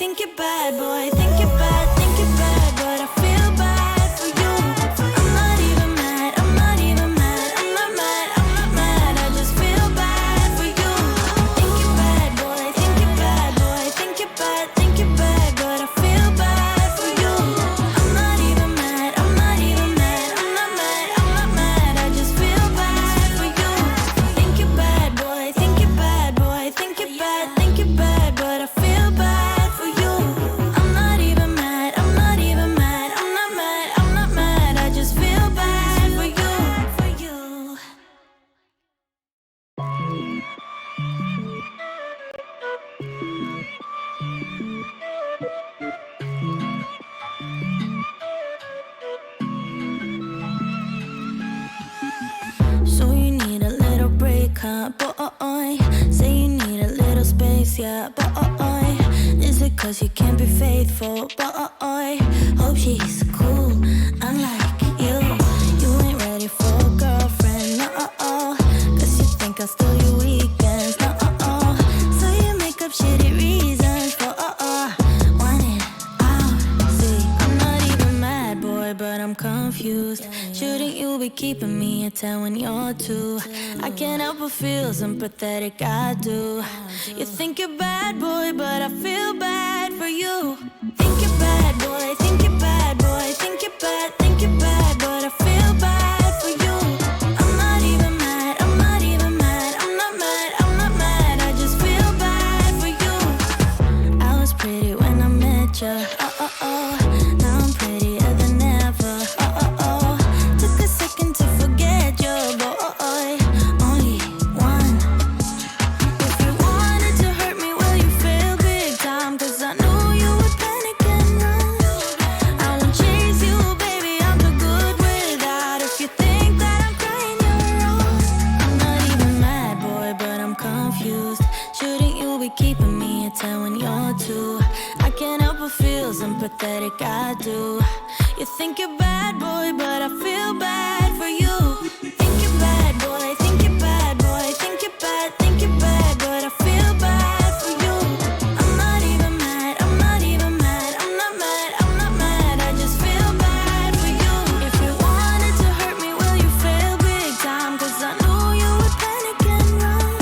think you're bad, boy. Think you're bad, but I feel bad for you. I'm not even mad, I'm not even mad, I'm not mad, I'm not mad. I just feel bad for you. Think you're bad, boy. Think you're bad, boy. Think you're bad, but I feel bad for you. I'm not even mad, I'm not even mad, I'm not mad, I'm not mad. I just feel bad for you. Think you're bad, boy. Think you're bad, boy. Think you're bad, but I feel bad for you. I'm not even mad, I'm not even mad, I'm not mad, I'm not mad. I just feel bad for you, for you. So you need a little break, huh, boy? Say you need a little space, yeah, boy. Is it cause you can't be faithful, boy? Hope she's cool, unlike you. You ain't ready for a girlfriend, no. Cause you think I'll steal your weekends, no. So you make up shitty reasons for want it out. See, I'm not even mad, boy, but I'm confused. Shouldn't you be keeping me at 10 when you're 2? I can't help but feel sympathetic, I do. You think you're bad, boy, but I feel bad for you. Think you're bad, boy, think you're bad, boy. Think you're bad, but I feel bad for you. I'm not even mad, I'm not even mad, I'm not mad, I'm not mad. I just feel bad for you. I was pretty when I met ya, now I'm prettier than ever, Took a second to forget your boy, only one. If you wanted to hurt me, well, you failed big time. Cause I knew you would panic and run. I won't chase you, baby, I'm too good without. If you think that I'm crying, you're wrong. I'm not even mad, boy, but I'm confused. Shouldn't you be keeping me at 10 when you're 2? I can't help but feel sympathetic, I do. You think you're bad, boy, but I feel bad for you. Think you're bad, boy, think you're bad, boy. Think you're bad, but I feel bad for you. I'm not even mad, I'm not even mad, I'm not mad, I'm not mad. I just feel bad for you. If you wanted to hurt me, well, you failed big time. Cause I knew you would panic and run.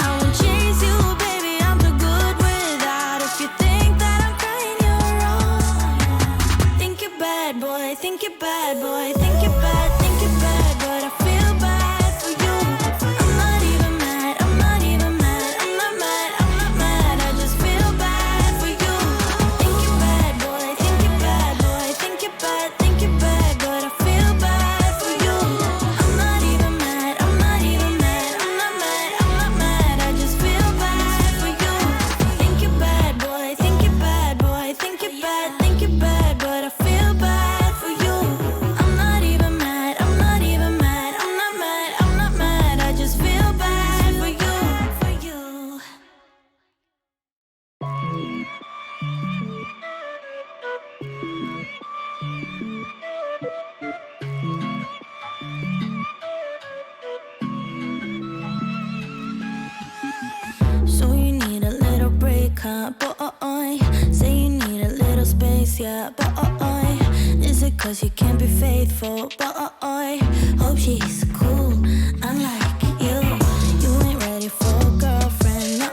I won't chase you, baby, I'm too good without. If you think that I'm crying, you're wrong. Think you're bad, boy, think you're bad, boy. Think you're bad, but I feel bad for you. I'm not even mad, I'm not even mad, I'm not mad, I'm not mad. I just feel bad for you. Think you're bad, boy, think you're bad, boy. Think you're bad, but I feel bad for you. I'm not even mad, I'm not even mad, I'm not mad, I'm not mad. I just feel bad for you. Think you're bad, boy, think you're bad, boy. Think you're bad, but I feel bad for you. I'm not even mad, I'm not even mad, I'm not mad, I'm not mad. I just feel bad for you, for you. So you need a little break, huh, boy? Say you need a little space, yeah, boy. Is it cause you can't be faithful, boy? Hope she's cool, unlike you. You ain't ready for a girlfriend, no.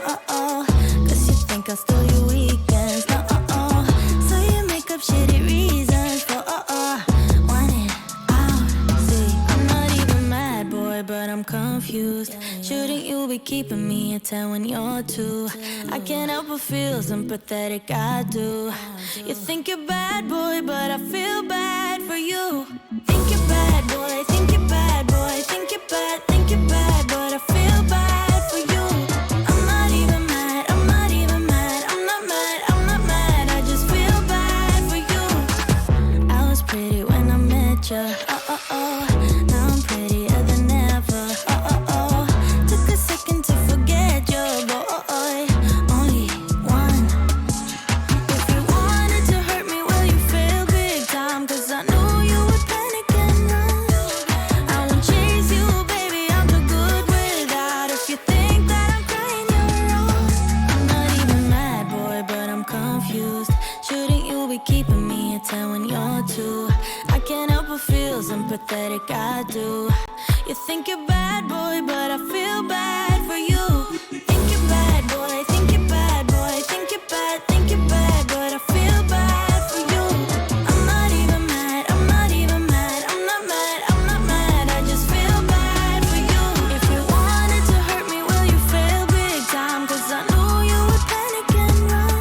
Cause you think I'll steal your weekends, no. So you make up shitty reasons for want it out. See, I'm not even mad, boy, but I'm confused. Shouldn't you be keeping me at 10 when you're 2? I can't help but feel sympathetic, I do. You think you're bad, boy, but I feel bad for you. Think you're bad, boy, think you're bad, boy. Think you're bad, but I feel bad for you. I'm not even mad, I'm not even mad, I'm not mad, I'm not mad. I just feel bad for you. I was pretty when I met ya, now I'm prettier than ever, Took a second to forget your boy, only one. If you wanted to hurt me, well, you failed big time. Cause I knew you would pay like I do. You think you're bad, boy, but I feel bad for you. Think you're bad, boy, think you're bad, boy, think you're bad, but I feel bad for you. I'm not even mad, I'm not even mad, I'm not mad, I'm not mad, I just feel bad for you. If you wanted to hurt me, well, you failed big time, cause I knew you would panic and run.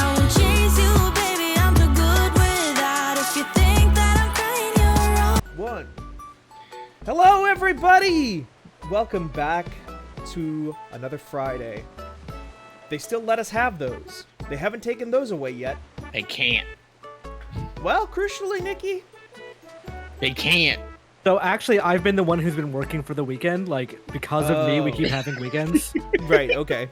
I won't chase you, baby, I'm too good without. If you think that I'm crying, you're wrong. One. Hello, everybody! Welcome back to another Friday. They still let us have those. They haven't taken those away yet. They can't. Well, crucially, Nikki. They can't. So actually, I've been the one who's been working for the weekend. Like, because of me, we keep having weekends. Right, okay.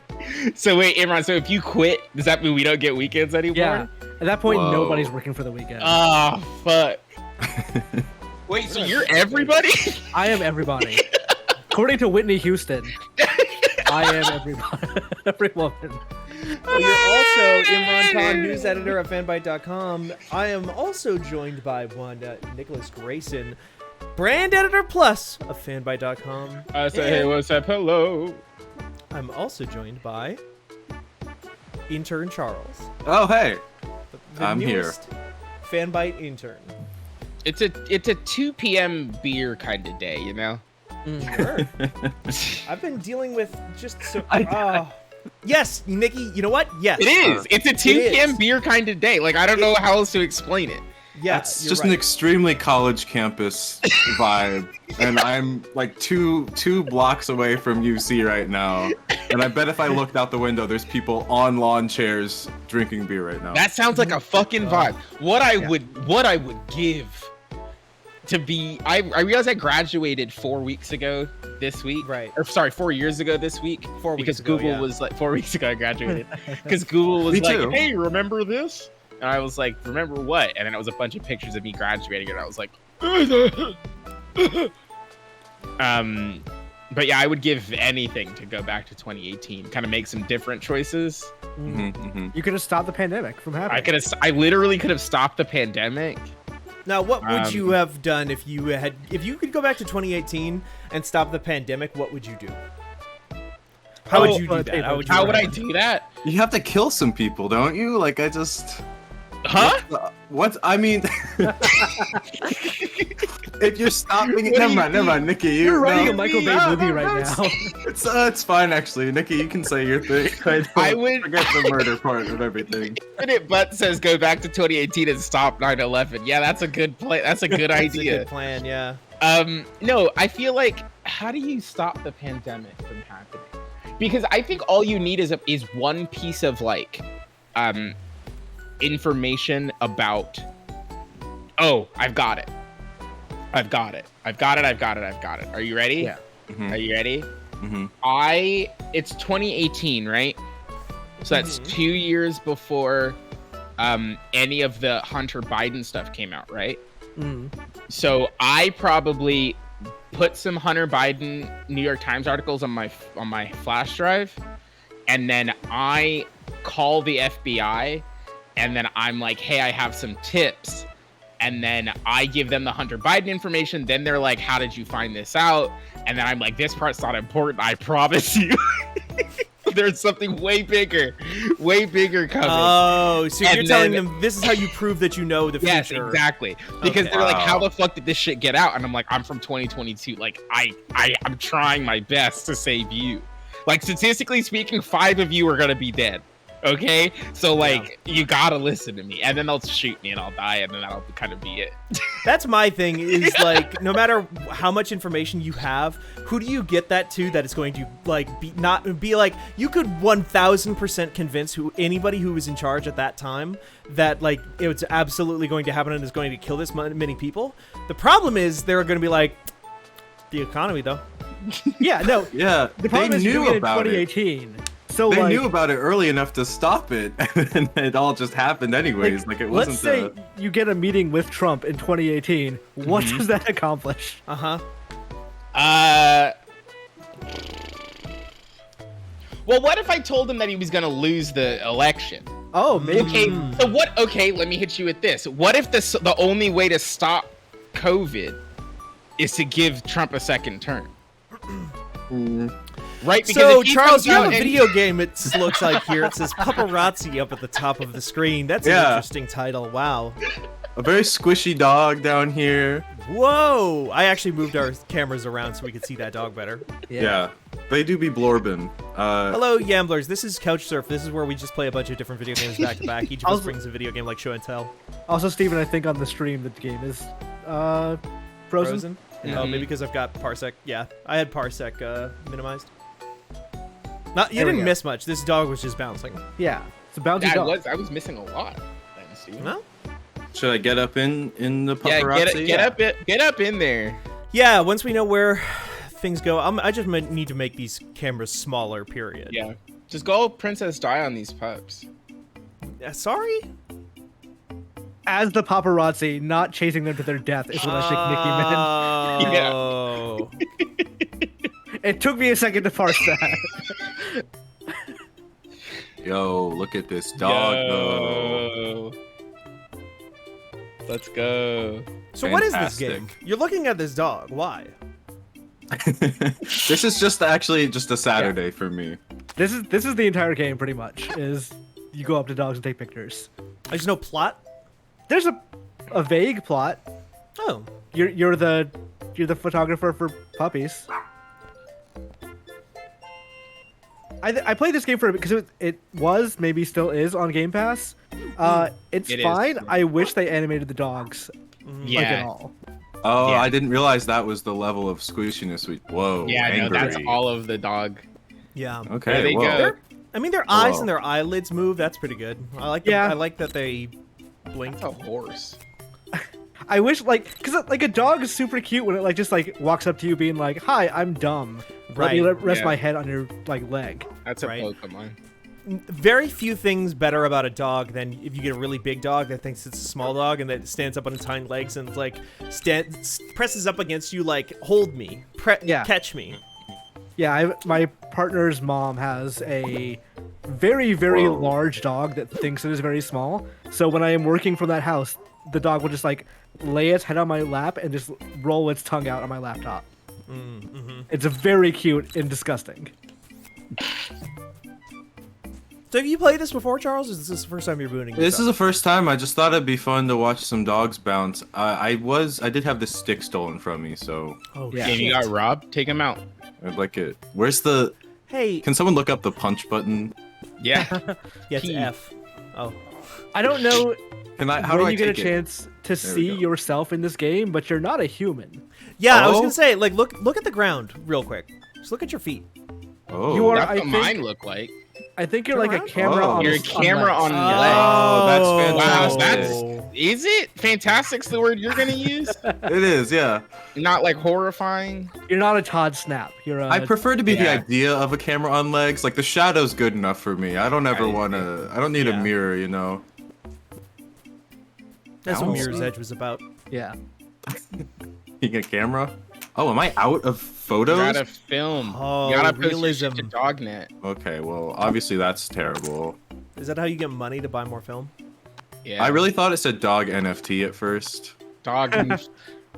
So wait, Imran, so if you quit, does that mean we don't get weekends anymore? Yeah. At that point, Whoa. nobody's working for the weekend. Oh, fuck. Wait, so you're everybody? I am everybody. According to Whitney Houston, I am everybody. Every woman. Well, you're also Imran Khan, news editor at fanbyte.com. I am also joined by one Nicholas Grayson, brand editor plus of fanbyte.com. I say, hey, what's up? Hello. I'm also joined by intern Charles. Oh, hey. The I'm here. newest Fanbyte intern. It's a 2 p.m. beer kind of day, you know? Sure. I've been dealing with just so. Yes, Nikki. You know what? Yes, It is. It's a 2 It p.m. is. beer kind of day. Like, I don't know how else to explain it. Yeah, It's you're just right. an extremely college campus vibe, and I'm like two blocks away from UC right now. And I bet if I looked out the window, there's people on lawn chairs drinking beer right now. That sounds like a fucking vibe. What I would give to be, I realized I graduated 4 weeks ago this week. Right. Or sorry, 4 years ago this week. 4 weeks because ago, Google yeah. was like 4 weeks ago I graduated. Because Google was Me like, too. hey, remember this? And I was like, remember what? And then it was a bunch of pictures of me graduating, and I was like, but yeah, I would give anything to go back to 2018, kind of make some different choices. You could have stopped the pandemic from happening. I literally could have stopped the pandemic. Now, what would you have done if you could go back to 2018 and stop the pandemic? What would you do? How would you do that? How would I do that? You have to kill some people, don't you? Like, I just... Huh? What? I mean... if you're stopping it... Never mind, Nikki. You're writing a no. Michael Bay movie right now. It's fine, actually. Nikki, you can say your thing. I would- forget the murder part of everything. It but says go back to 2018 and stop 9/11. Yeah, that's a good play. That's a good That's a idea. good plan, yeah. No, I feel like, how do you stop the pandemic from happening? Because I think all you need is one piece of like information about, oh, I've got it. Are you ready? Yeah. Are you ready? Mm-hmm. It's 2018, right? So that's 2 years before any of the Hunter Biden stuff came out, right? So I probably put some Hunter Biden New York Times articles on my flash drive, and then I call the FBI, and then I'm like, hey, I have some tips. And then I give them the Hunter Biden information. Then they're like, how did you find this out? And then I'm like, this part's not important. I promise you. There's something way bigger coming. Oh, so And you're telling then- them this is how you prove that you know the Yes, future. exactly. Because Okay. they're like, how Wow. the fuck did this shit get out? And I'm like, I'm from 2022. Like, I'm trying my best to save you. Like, statistically speaking, 5 of you are gonna be dead. Okay? So, like, you gotta listen to me. And then they'll shoot me and I'll die, and then that'll kind of be it. That's my thing is like, no matter how much information you have, who do you get that to that is going to like be like, you could 1000% convince anybody who was in charge at that time that like it's absolutely going to happen and is going to kill this many people. The problem is they're going to be like, the economy though. Yeah, no. Yeah, The problem they is you're knew doing it in about it. 2018. So They like, knew about it early enough to stop it, and then it all just happened anyways. Like it let's wasn't. say you get a meeting with Trump in 2018. What does that accomplish? Uh-huh. Well, what if I told him that he was gonna lose the election? Oh, maybe. Okay, so what? Okay, let me hit you with this. What if the only way to stop COVID is to give Trump a second term. Right? Because So, if he Charles, comes you have out a and- video game, it looks like here. It says Pupperazzi up at the top of the screen. That's an Yeah. interesting title. Wow. A very squishy dog down here. Whoa! I actually moved our cameras around so we could see that dog better. Yeah. They do be blorbin. Hello, Yamblers. This is Couchsurf. This is where we just play a bunch of different video games back to back. Each of us Also- brings a video game like Show and Tell. Also, Steven, I think on the stream the game is frozen. Oh, maybe because I've got Parsec. Yeah, I had Parsec minimized. Not, you There we didn't go. miss much. This dog was just bouncing. Yeah, it's a bouncy That dog. I was missing a lot. Then, Steven. No? Should I get up in the Yeah, paparazzi? get up in there. Yeah, once we know where things go, I just need to make these cameras smaller, period. Yeah, just go Princess Di on these pups. Sorry? As the paparazzi, not chasing them to their death is what I think Niki meant. Oh. It took me a second to parse that. Yo, look at this dog though. Yo. Let's go. So what is this Fantastic. game? You're looking at this dog. Why? This is just actually just a Saturday for me. This is the entire game pretty much. Is you go up to dogs and take pictures. There's no plot? There's a vague plot. Oh. You're the photographer for puppies. I played this game for because it was maybe still is on Game Pass. It's It is. fine. I wish they animated the dogs like at Yeah. all. Oh, Yeah. I didn't realize that was the level of squishiness. Whoa. Yeah, no, angry. that's all of the dog. Yeah. Okay. There they whoa. go. I mean, their eyes Whoa. and their eyelids move. That's pretty good. I like. Yeah. I like that they blink. That's a horse. I wish because a dog is super cute when it just walks up to you being like, "Hi, I'm dumb. Let me Right, rest yeah. my head on your leg." That's a Right. Pokemon. Very few things better about a dog than if you get a really big dog that thinks it's a small dog and that stands up on its hind legs and presses up against you like, hold me, Yeah. catch me. Yeah, my partner's mom has a very, very Whoa. large dog that thinks it is very small. So when I am working from that house, the dog will just lay its head on my lap and just roll its tongue out on my laptop. It's a very cute and disgusting. So have you played this before, Charles? Or is this the first time you're booting This is the first time. I just thought it'd be fun to watch some dogs bounce. I did have this stick stolen from me, so Oh, Yeah. And you got robbed. Take him out. I'd like it. Where's the? Hey. Can someone look up the punch button? Yeah. Yeah, it's P. F. Oh. I don't know Can I? How when do I you get a take it? chance to we see go. yourself in this game, but you're not a human. Yeah, I was Oh. gonna say, look at the ground real quick. Just look at your feet. Oh. You are- That's I what think- mine look like. I think you're Turn like a around. camera Oh. on You're a camera legs. on Oh, legs. that's Wow, fantastic. is it? Fantastic's the word you're gonna use? It is, yeah. Not like horrifying? You're not a Todd Snap. You're a. I prefer to be the yeah. idea of a camera on legs. Like the shadow's good enough for me. I don't ever Right. want to. I don't need Yeah. a mirror, you know. That's Ow. what Mirror's Edge was about. Yeah. Being a camera. Oh, am I out of You photos? gotta film. Oh, you gotta post your realism. shit to Dognet. Okay, well, obviously that's terrible. Is that how you get money to buy more film? Yeah. I really thought it said dog NFT at first. Dog.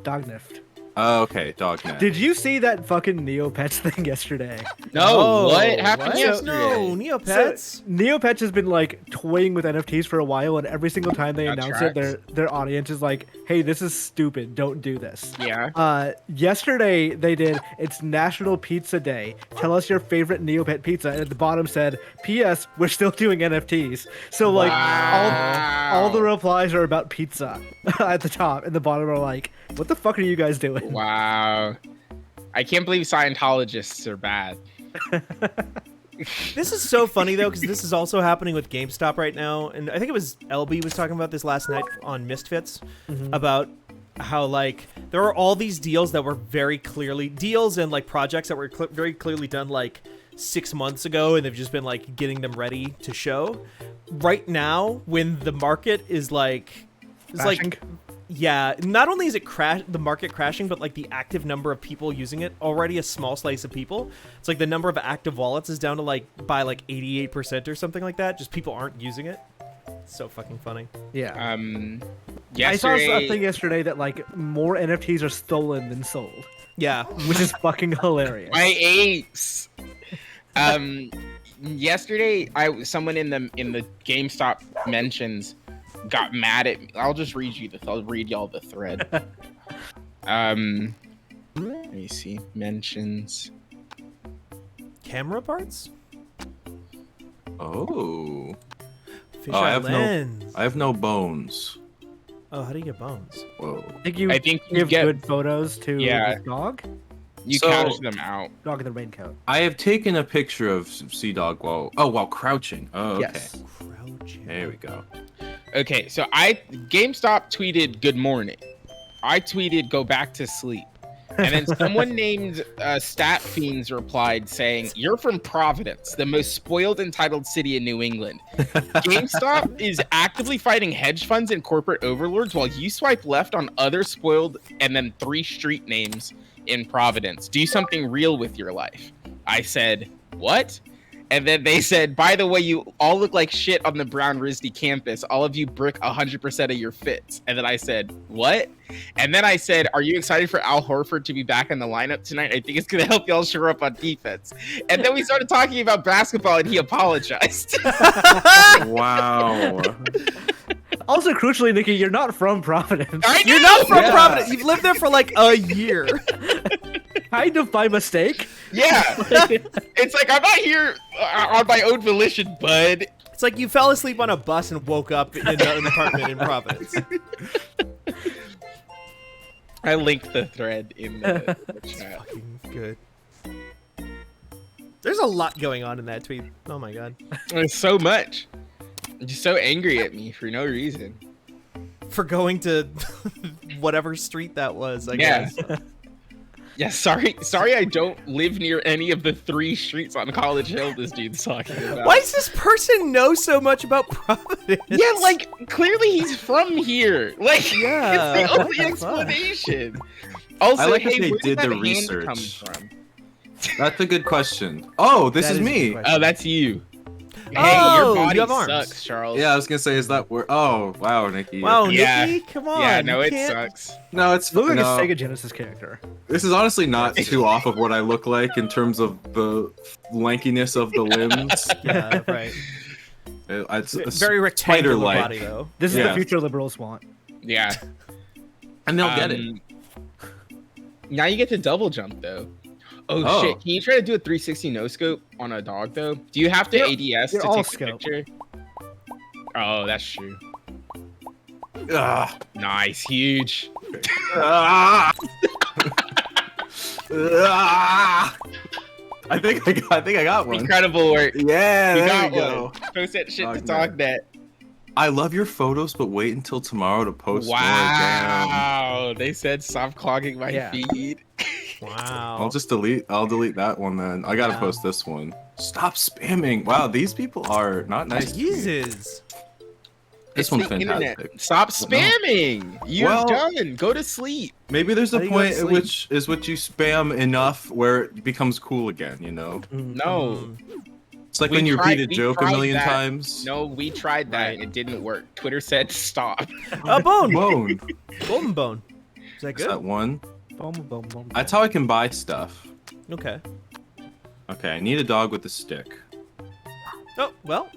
Dognift. Oh, okay, dog net. Did you see that fucking Neopets thing yesterday? No, Oh, what happened what? yesterday? No, Neopets. Neopets has been toying with NFTs for a while, and every single time they That announce tracks. it, their audience is like, "Hey, this is stupid. Don't do this." Yeah. Yesterday they did. It's National Pizza Day. Tell us your favorite Neopet pizza, and at the bottom said, "P.S. We're still doing NFTs." So all the replies are about pizza at the top, and the bottom are like, "What the fuck are you guys doing?" Wow. I can't believe Scientologists are bad. This is so funny though, because this is also happening with GameStop right now, and I think it was LB was talking about this last night on Misfits about how there are all these deals that were very clearly deals and projects that were very clearly done 6 months ago, and they've just been getting them ready to show. Right now, when the market is Crashing? yeah, not only is it the market crashing, but the active number of people using it, already a small slice of people. It's the number of active wallets is down to by 88% or something like that. Just people aren't using it. It's so fucking funny. Yeah. I saw Yesterday, a thing yesterday that like more NFTs are stolen than sold, Yeah. which is fucking hilarious. my apes. Yesterday, someone in the GameStop mentions got mad at me. I'll just read you I'll read y'all the thread. Let me see mentions. Camera parts? Oh. Fish I eye have lens. I have no bones. Oh, how do you get bones? Whoa. I think you you give get good photos to Yeah. the dog. you So- cash them out. Dog in the raincoat. I have taken a picture of Sea Dog while crouching. Oh, okay. Yes. Crouching. There we go. Okay, so GameStop tweeted good morning. I tweeted go back to sleep. And then someone named Stat Fiends replied saying, "You're from Providence, the most spoiled, entitled city in New England. GameStop is actively fighting hedge funds and corporate overlords while you swipe left on other spoiled and then 3 street names in Providence. Do something real with your life." I said, "What?" And then they said, "By the way, you all look like shit on the Brown RISD campus. All of you brick 100% of your fits." And then I said, "What?" And then I said, "Are you excited for Al Horford to be back in the lineup tonight? I think it's going to help y'all shore up on defense." And then we started talking about basketball and he apologized. Wow. Also, crucially, Nikki, you're not from Providence. I You're know! not from Yeah. Providence. You've lived there for like a year. Kind of by mistake. Yeah. It's like, I'm not here on my own volition, bud. It's like you fell asleep on a bus and woke up in an apartment in Providence. I linked the thread in the chat. Fucking good. There's a lot going on in that tweet. Oh my god. There's so much. You're just so angry at me for no reason. For going to whatever street that was, I Yeah. guess. Yeah, sorry I don't live near any of the 3 streets on College Hill this dude's talking about. Why does this person know so much about Providence? Yeah, like, clearly he's from here. Like, Yeah, it's the what only the fuck? explanation. Also, I like that hey, they where did that the hand research. come from? That's a good question. Oh, this That is is a me. good question. Oh, that's you. Hey, Oh, your you body have arms. sucks, Charles. Yeah, I was gonna say, is that where? Oh, wow, Nikki. Wow, Yeah. Nikki, come on. Yeah, no, you it can't- sucks. No, it's Look like no. a Sega Genesis character. This is honestly not too off of what I look like in terms of the lankiness of the limbs. Yeah, right. It's Very rectangular spider-like. body, though. This is Yeah. the future liberals want. Yeah. and they'll get it. Now you get to double jump, though. Oh, shit. Can you try to do a 360 no scope on a dog, though? Do you have to ADS to you're all take the scope. picture? Oh, that's true. Ugh. Nice. Huge. Ah. Ah. I think I got one. Incredible work. Yeah, You there got we go. one. Post that shit to Dog TalkNet. I love your photos, but wait until tomorrow to post more. Damn. Wow. They said stop clogging my Yeah. feed. Wow. I'll delete that one then. I gotta Yeah. post this one. Stop spamming. Wow, these people are not nice. to me. Jesus. This It's one's the internet. fantastic. Stop spamming. You're Well- done. Go to sleep. Maybe there's How a do you go to point at sleep? which you spam enough where it becomes cool again, you know? No. It's like We when you tried- repeat a we joke a tried million that. times. No, we tried that and it didn't work. Twitter said stop. A bone. Bone. Golden bone. Is that Is that good? one? Boom, boom, boom. That's how I can buy stuff. Okay. Okay, I need a dog with a stick. Oh, well.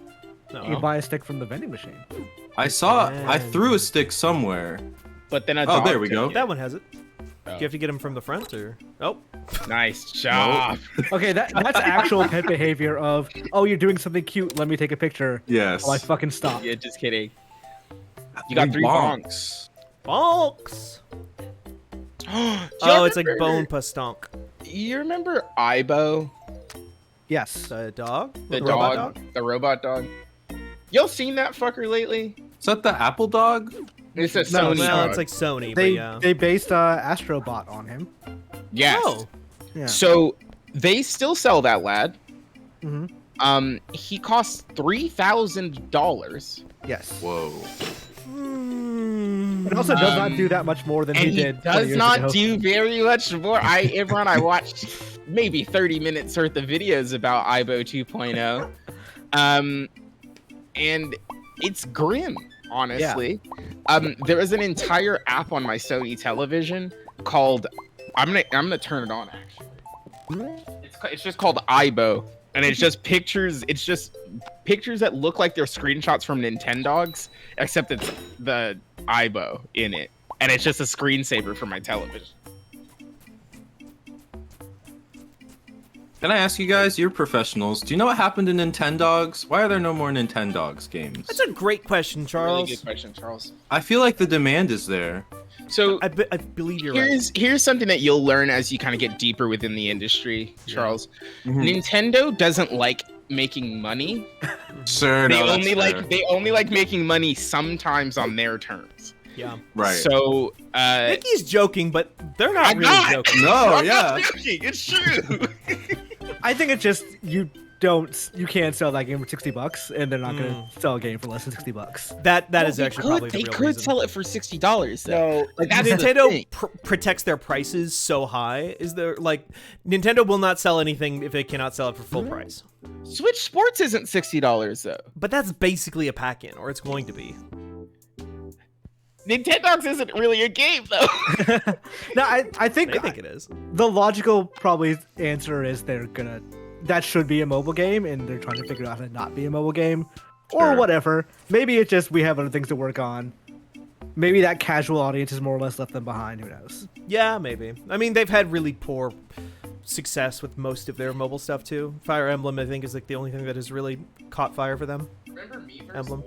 No. You can buy a stick from the vending machine. I saw. I Man. threw a stick somewhere. But then a Oh, dog there we took go. it. That one has it. Oh. Do you have to get him from the front or? Oh. Nice job. Okay, that's actual pet behavior of, oh, you're doing something cute, let me take a picture. Yes. Oh, I fucking stopped. Yeah, just kidding. You got 3 bonks. Bonks. Do you Oh, it's like remember- bone pastonk. You remember Ibo, Yes. The dog? the robot dog, the robot dog? Y'all seen that fucker lately? Is that the Apple dog? It's a No, Sony Well, dog. it's like Sony, They but yeah. they based Astrobot on him. yes. Oh. Yeah. So they still sell that lad. Mhm. He costs $3,000, Yes. Whoa. Hmm. It also does not do that much more than and he he did. 20 does years not ago. do very much more. Imran, I watched maybe 30 minutes worth of videos about Ibo 2.0, and it's grim. honestly. There was an entire app on my Sony television called I'm gonna turn it on actually. It's just called iBo, and it's just pictures. It's just pictures that look like they're screenshots from Nintendogs, except it's the iBo in it, and it's just a screensaver for my television. Can I ask you guys? You're professionals. Do you know what happened to Nintendogs? Why are there no more Nintendogs games? That's a great question, Charles. Really good question, Charles. I feel like the demand is there. So I believe you're right. here's something that you'll learn as you kind of get deeper within the industry, Charles. Mhm. Nintendo doesn't like making money. Sure, They no, only that's fair. like making money sometimes on their terms. Yeah. Right. So Nikki's joking, but they're not I'm really not. joking. No, I'm yeah. not joking. It's true. I think it's just you can't sell that game for $60, and they're not gonna sell a game for less than $60. That is actually probably the they real could reason. sell it for $60 though. No, Like that's the Nintendo thing. protects their prices so high. Is there like Nintendo will not sell anything if they cannot sell it for full price. Switch Sports isn't $60 though. But that's basically a pack-in, or it's going to be. Nintendogs isn't really a game though. No, I think They think it is. the logical probably answer is that should be a mobile game, and they're trying to figure out how to not be a mobile game, or Sure. whatever. Maybe it's just we have other things to work on. Maybe that casual audience is more or less left them behind. Who knows? Yeah, maybe. I mean, they've had really poor success with most of their mobile stuff too. Fire Emblem, I think, is like the only thing that has really caught fire for them. Remember Miiverse? Emblem.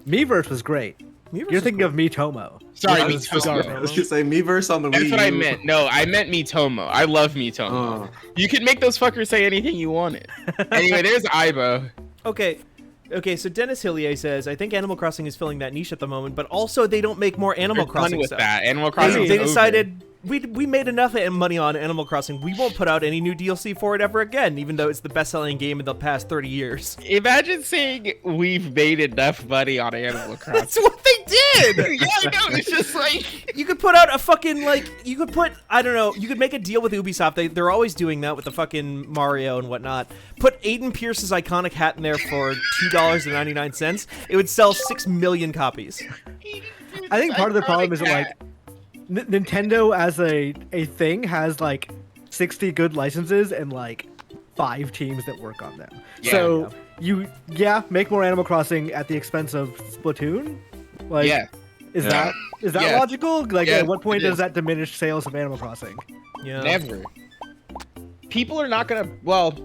Miiverse was great. Miiverse You're is thinking cool. of Miitomo. Sorry, I was Miitomo. just say Miiverse on the Wii That's what I U. meant. No, I meant Miitomo. I love Miitomo. Oh. You could make those fuckers say anything you wanted. Anyway, there's Ibo. Okay, so Dennis Hillier says, I think Animal Crossing is filling that niche at the moment, but also they don't make more Animal They're done Crossing with stuff. that. Animal They, Crossing. they decided we made enough money on Animal Crossing. We won't put out any new DLC for it ever again, even though it's the best-selling game in the past 30 years. Imagine saying we've made enough money on Animal That's Crossing. what they did! Yeah, I know. It's just like You could put out a fucking, like, you could put, I don't know, you could make a deal with Ubisoft. They're always doing that with the fucking Mario and whatnot. Put Aiden Pierce's iconic hat in there for $2.99. It would sell 6 million copies. I think part of the problem is that, like, Nintendo as a thing has like 60 good licenses and like 5 teams that work on them. Yeah. So you make more Animal Crossing at the expense of Splatoon. Like, Yeah. is Yeah. that Yeah. logical? Like, Yeah, at what point it does is. that diminish sales of Animal Crossing? Yeah. Never. People are not gonna. Well,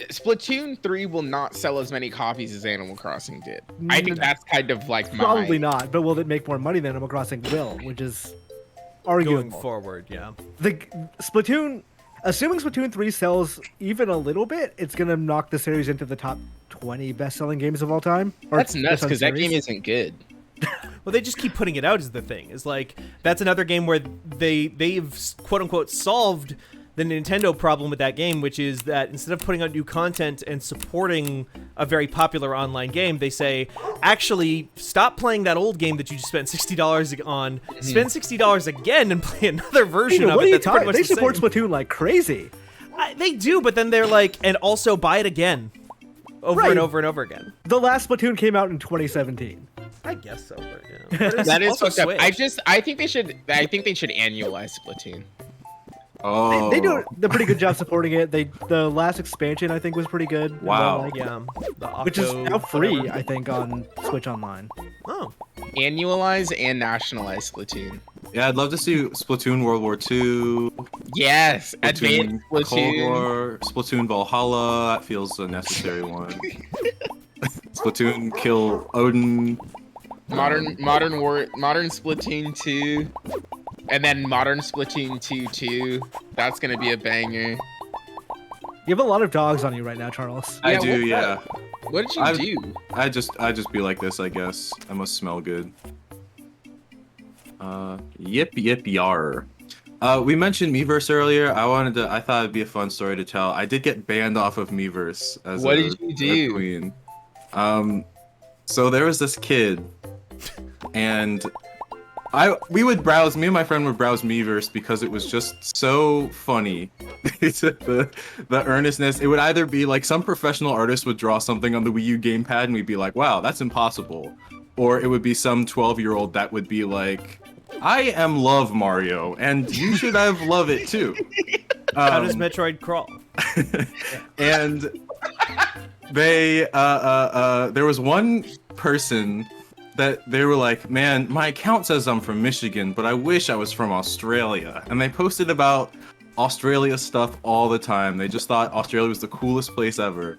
Splatoon 3 will not sell as many copies as Animal Crossing did. I think that's kind of like my. Probably not, but will it make more money than Animal Crossing will? Which is arguable. Going forward, yeah. The Splatoon, assuming Splatoon 3 sells even a little bit, it's gonna knock the series into the top 20 best-selling games of all time. Or That's nuts best-selling because that series. game isn't good. Well, they just keep putting it out is the thing. Is like that's another game where they've quote unquote solved the Nintendo problem with that game, which is that instead of putting out new content and supporting a very popular online game, they say, actually, stop playing that old game that you just spent $60 on. Spend $60 again and play another version Dude, of what it. are you That's pretty talking? much They the support same. Splatoon like crazy. They do, but then they're like, and also buy it again, over Right. and over and over again. The last Splatoon came out in 2017. I guess so, but yeah. But it's That is also fucked up. Switch. I think they should annualize Splatoon. Oh. They do a pretty good job supporting it. The last expansion I think was pretty good. and Wow. like, Yeah, the which is Octo- now free, whatever. I think, on Switch Online. Oh, Annualize and nationalize Splatoon. Yeah, I'd love to see Splatoon World War II. Yes, Splatoon advanced Cold Splatoon. War, Splatoon Valhalla. That feels a necessary one. Splatoon Kill Odin. Modern Splatoon 2, and then Modern Splatoon 2. That's gonna be a banger. You have a lot of dogs on you right now, Charles. I Yeah, do, what's yeah. What did you I've- do? I just be like this, I guess. I must smell good. Yip yar. We mentioned Miiverse earlier. I thought it'd be a fun story to tell. I did get banned off of Miiverse as What a did you drag do? queen. So there was this kid, and me and my friend would browse Miiverse because it was just so funny. the earnestness. It would either be like some professional artist would draw something on the Wii U gamepad and we'd be like, wow, that's impossible. Or it would be some 12-year-old that would be like, I am love Mario, and you should have love it too. How does Metroid crawl? And they there was one person that they were like, man, my account says I'm from Michigan, but I wish I was from Australia. And they posted about Australia stuff all the time. They just thought Australia was the coolest place ever.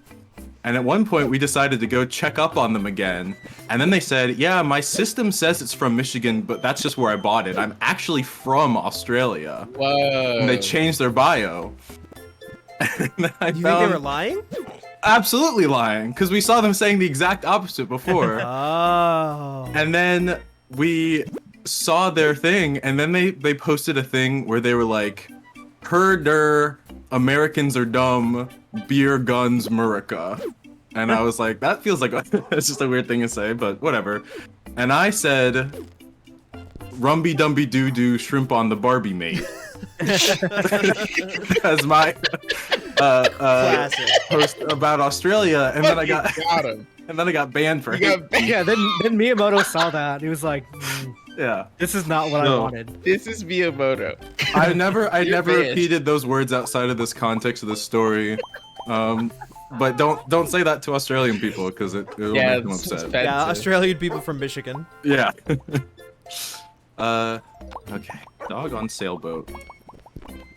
And at one point we decided to go check up on them again. And then they said, yeah, my system says it's from Michigan, but that's just where I bought it. I'm actually from Australia. Whoa. And they changed their bio. And then I You think they were lying? absolutely lying, because we saw them saying the exact opposite before. Oh. And then we saw their thing, and then they posted a thing where they were like, herder, Americans are dumb, beer guns, Murica. And I was like, that feels like it's just a weird thing to say, but whatever. And I said, rumby dumby doo doo, shrimp on the Barbie mate. As my Classic. post about Australia, and then I got him. and then I got banned for You it. got banned. Yeah, then Miyamoto saw that and he was like, Yeah. this is not what I No. wanted. This is Miyamoto. I never You're banned. repeated those words outside of this context of this story. But don't say that to Australian people because it'll Yeah, make them it's upset. offensive. Yeah, Australian people from Michigan. Yeah. Okay. Dog on sailboat.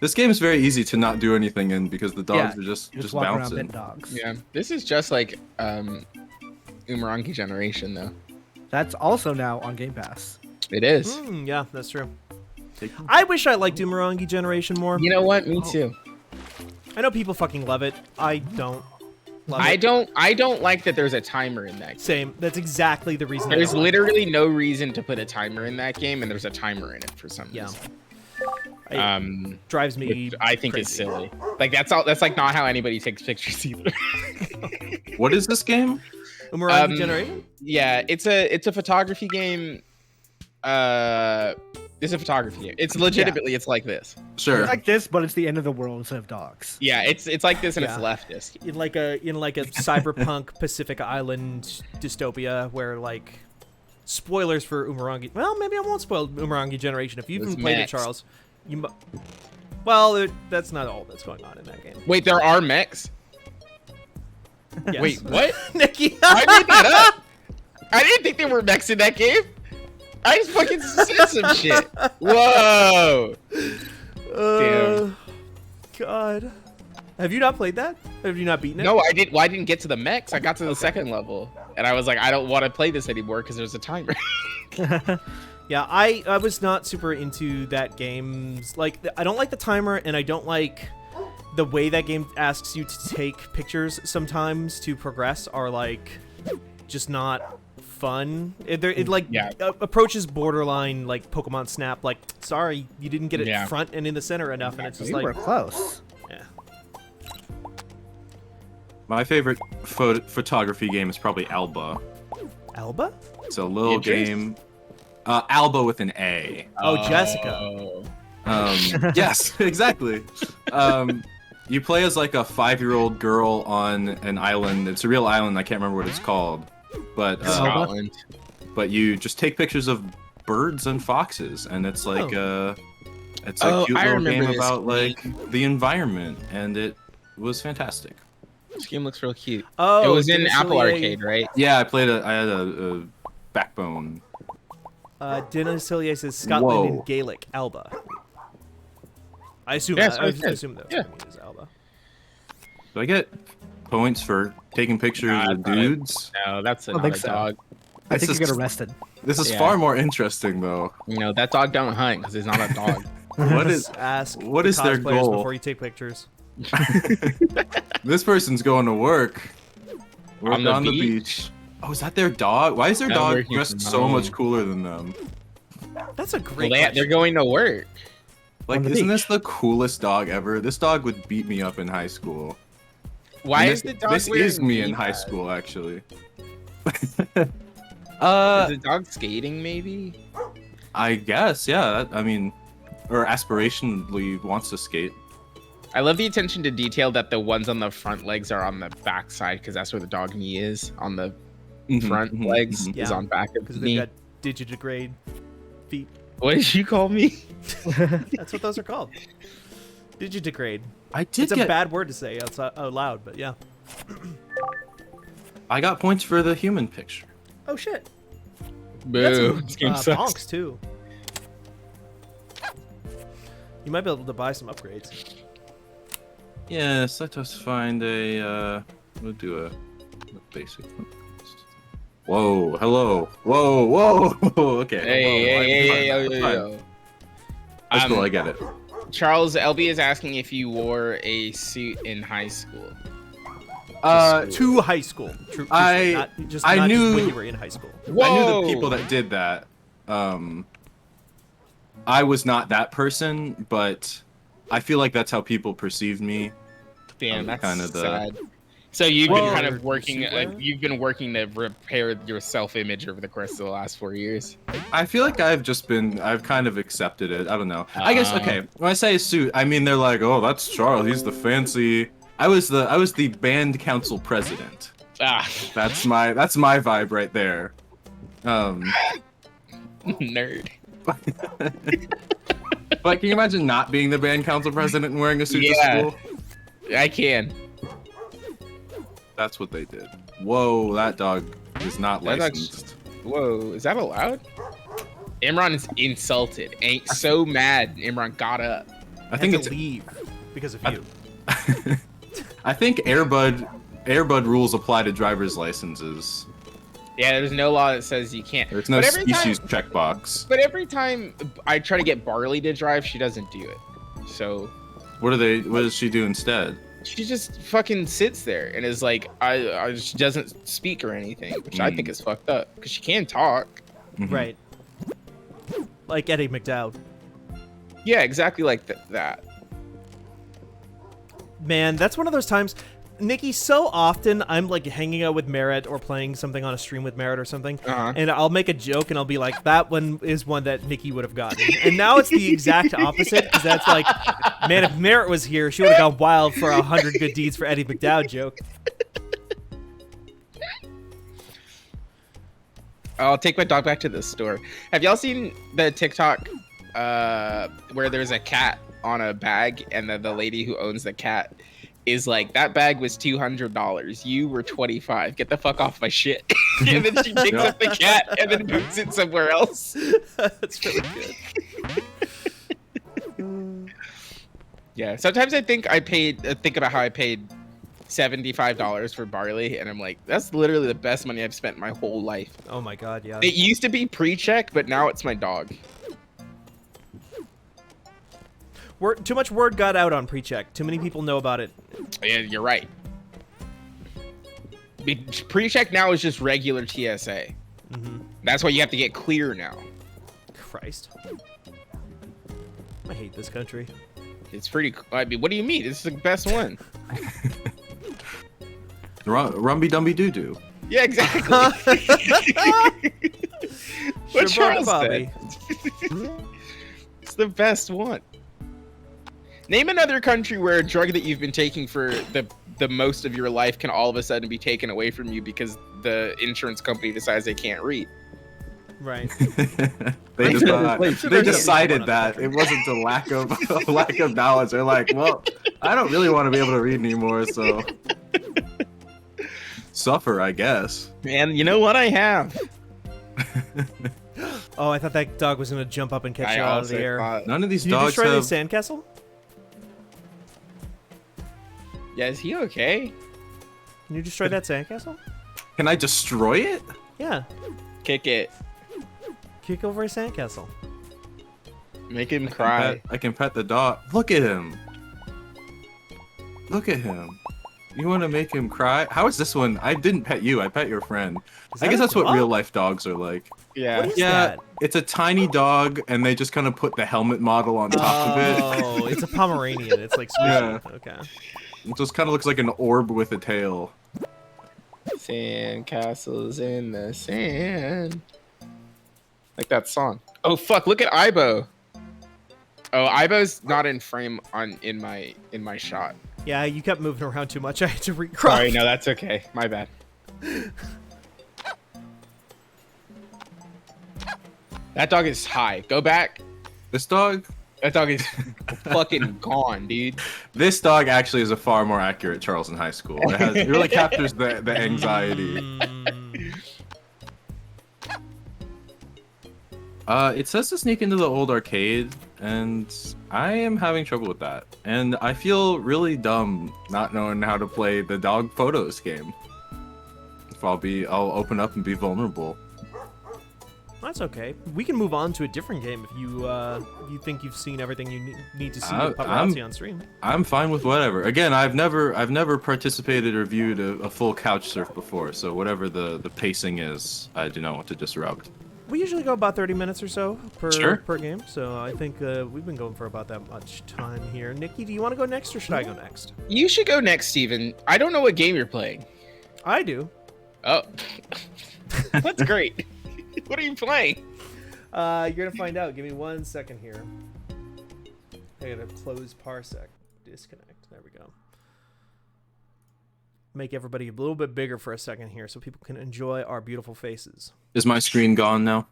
This game is very easy to not do anything in because the dogs Yeah, are just You just walk around bouncing. pet dogs. Yeah, this is just like Umurangi Generation, though. That's also now on Game Pass. It is. Yeah, that's true. I wish I liked Umurangi Generation more. You know what? Me too. I know people fucking love it. I don't. Love I it. don't like that there's a timer in that game. Same. That's exactly the reason. I There's don't like it. literally no reason to put a timer in that game, and there's a timer in it for some Yeah. reason. It drives me. Which I think is crazy. silly. Like that's all. That's like not how anybody takes pictures either. What is this game? Umurangi Generation. Yeah, it's a photography game. It's a photography game. It's legitimately it's like this. Sure. It's like this, but it's the end of the world instead of dogs. Yeah, it's like this and Yeah. it's leftist. In like a cyberpunk Pacific Island dystopia where like spoilers for Umurangi. Well, maybe I won't spoil Umurangi Generation if you It's haven't played it, mechs. Charles. Well, that's not all that's going on in that game. Wait, there are mechs? Yes. Wait, what? Nikki. I made that up. I didn't think there were mechs in that game. I just fucking said some shit. Whoa. Damn. God. Have you not played that? Have you not beaten it? No, I didn't. Well, I didn't get to the mechs. I got to the second level, and I was like, I don't want to play this anymore because there's a timer. Yeah, I was not super into that game's like I don't like the timer and I don't like the way that game asks you to take pictures sometimes to progress are like just not fun. It like Yeah. approaches borderline like Pokemon Snap like sorry, you didn't get it Yeah. front and in the center enough and it's just We were like close. yeah. My favorite photography game is probably Alba. Alba? It's a little Idris? game. Alba with an A. Oh, Jessica. Oh. Yes, exactly. You play as like a 5-year-old girl on an island. It's a real island. I can't remember what it's called, but Scotland. you just take pictures of birds and foxes, and it's like it's a Oh, cute I little remember game this about like game. the environment, and it was fantastic. This game looks real cute. Oh, It was in Dennis Apple Illier- Arcade, right? Yeah, I had a backbone. Dennis Illier says Scotland Whoa. in Gaelic, Alba. I assume Yeah, that. that's I what it says. assume that Yeah. is Alba. Do I get points for taking pictures Nah, of it's not. dudes? No, that's don't not think a so. dog. I This think you is- get arrested. This is Yeah. far more interesting though. You know, that dog don't hunt because it's not a dog. What is Ask what the is their cosplayers goal? before you take pictures. This person's going to work. Work On on the the beach? beach. Oh, is that their dog? Why is their I'm dog working dressed from so home. much cooler than them? That's a Well, great they're question. going to work. Like, On the isn't beach. this the coolest dog ever? This dog would beat me up in high school. Why And is the dog this wearing is me in knee high pads? school, actually. Is the dog skating, maybe? I guess, yeah. I mean, or aspirationally wants to skate. I love the attention to detail that the ones on the front legs are on the back side because that's where the dog knee is. On the front legs is on back of because the they've knee. got digitigrade feet. What did you call me? That's what those are called. Digitigrade. It's a bad word to say out loud, but yeah. I got points for the human picture. Oh shit. Boo. This game bonks too. You might be able to buy some upgrades. Yes, let us find a. We'll do a basic one. Whoa! Hello! Whoa! Whoa! Okay. Hey, I'm fine. yo. That's cool. I get it. Charles, LB is asking if you wore a suit in high school. To high school. I not just knew when you were in high school. I knew the people that did that. I was not that person, but I feel like that's how people perceived me. Damn, that's kind of sad. So you've been kind of Suit working. wear? You've been working to repair your self-image over the course of the last 4 years. I feel like I've kind of accepted it. I don't know. I guess okay. When I say suit, I mean they're like, oh, that's Charles. He's the fancy. I was the band council president. That's my vibe right there. Nerd. But can you imagine not being the band council president and wearing a suit to school? I can. That's what they did. Whoa, that dog is not That dog's- licensed. Whoa, is that allowed? Imran is insulted. Ain't so mad. Imran got up. I think it's. leave because of you. I think Airbud rules apply to driver's licenses. Yeah, there's no law that says you can't. There's no But every species time- checkbox. But every time I try to get Barley to drive, she doesn't do it. So What does she do instead? she just fucking sits there and is like, she doesn't speak or anything, which I think is fucked up because she can talk. Right. Like Eddie McDowd. Yeah, exactly like that. Man, that's one of those times. Nikki, so often I'm like hanging out with Merritt or playing something on a stream with Merritt or something, and I'll make a joke and I'll be like, that one is one that Nikki would have gotten. And now it's the exact opposite, because that's like, man, if Merritt was here, she would have gone wild for 100 good deeds for Eddie McDowd joke. I'll take my dog back to the store. Have y'all seen the TikTok where there's a cat on a bag and the lady who owns the cat is like, that bag was $200. You were 25. Get the fuck off my shit. And then she picks up the cat and then moves it somewhere else. That's really good. Yeah. Sometimes I think think about how I paid $75 for Barley, and I'm like, that's literally the best money I've spent my whole life. Oh my god, yeah. It used to be pre-check, but now it's my dog. Too much word got out on pre-check. Too many people know about it. Yeah, you're right. Pre-check now is just regular TSA. That's why you have to get clear now. Christ. I hate this country. It's pretty. I mean, what do you mean? This is the best one. Rumby Dumby Doo Doo. Yeah, exactly. What Charles said. It's the best one. Name another country where a drug that you've been taking for the most of your life can all of a sudden be taken away from you because the insurance company decides they can't read. Right. They decided that it wasn't a lack of knowledge. They're like, well, I don't really want to be able to read anymore, so suffer, I guess. Man, you know what I have? Oh, I thought that dog was gonna jump up and catch you out of the air. None of these Did you dogs destroy the have. sandcastle? Yeah, is he okay? Can you destroy that sandcastle? Can I destroy it? Yeah. Kick it. Kick over a sandcastle. Make him cry. I can pet the dog. Look at him. Look at him. You want to make him cry? How is this one? I didn't pet you. I pet your friend. I guess that's what real life dogs are like. Yeah. What is Yeah, that? it's a tiny dog, and they just kind of put the helmet model on top of it. Oh, it's a Pomeranian. It's like Yeah. squishy. Okay. It just kind of looks like an orb with a tail. Sand castles in the sand. Like that song. Oh fuck! Look at Ibo. Oh, Ibo's not in frame in my shot. Yeah, you kept moving around too much. I had to recross. Sorry, no, that's okay. My bad. That dog is high. Go back. This dog? That dog is fucking gone, dude. This dog actually is a far more accurate Charleston High School. It really captures the anxiety. It says to sneak into the old arcade, and I am having trouble with that. And I feel really dumb not knowing how to play the dog photos game. If I'll open up and be vulnerable. That's okay. We can move on to a different game if you think you've seen everything you need to see with Pupperazzi on stream. I'm fine with whatever. Again, I've never participated or viewed a full couch surf before, so whatever the pacing is, I do not want to disrupt. We usually go about 30 minutes or so Sure. per game, so I think we've been going for about that much time here. Nikki, do you want to go next or should I go next? You should go next, Steven. I don't know what game you're playing. I do. Oh. That's great. What are you playing? You're gonna find out. Give me 1 second here. I gotta close Parsec. Disconnect. There we go. Make everybody a little bit bigger for a second here so people can enjoy our beautiful faces. Is my screen gone now?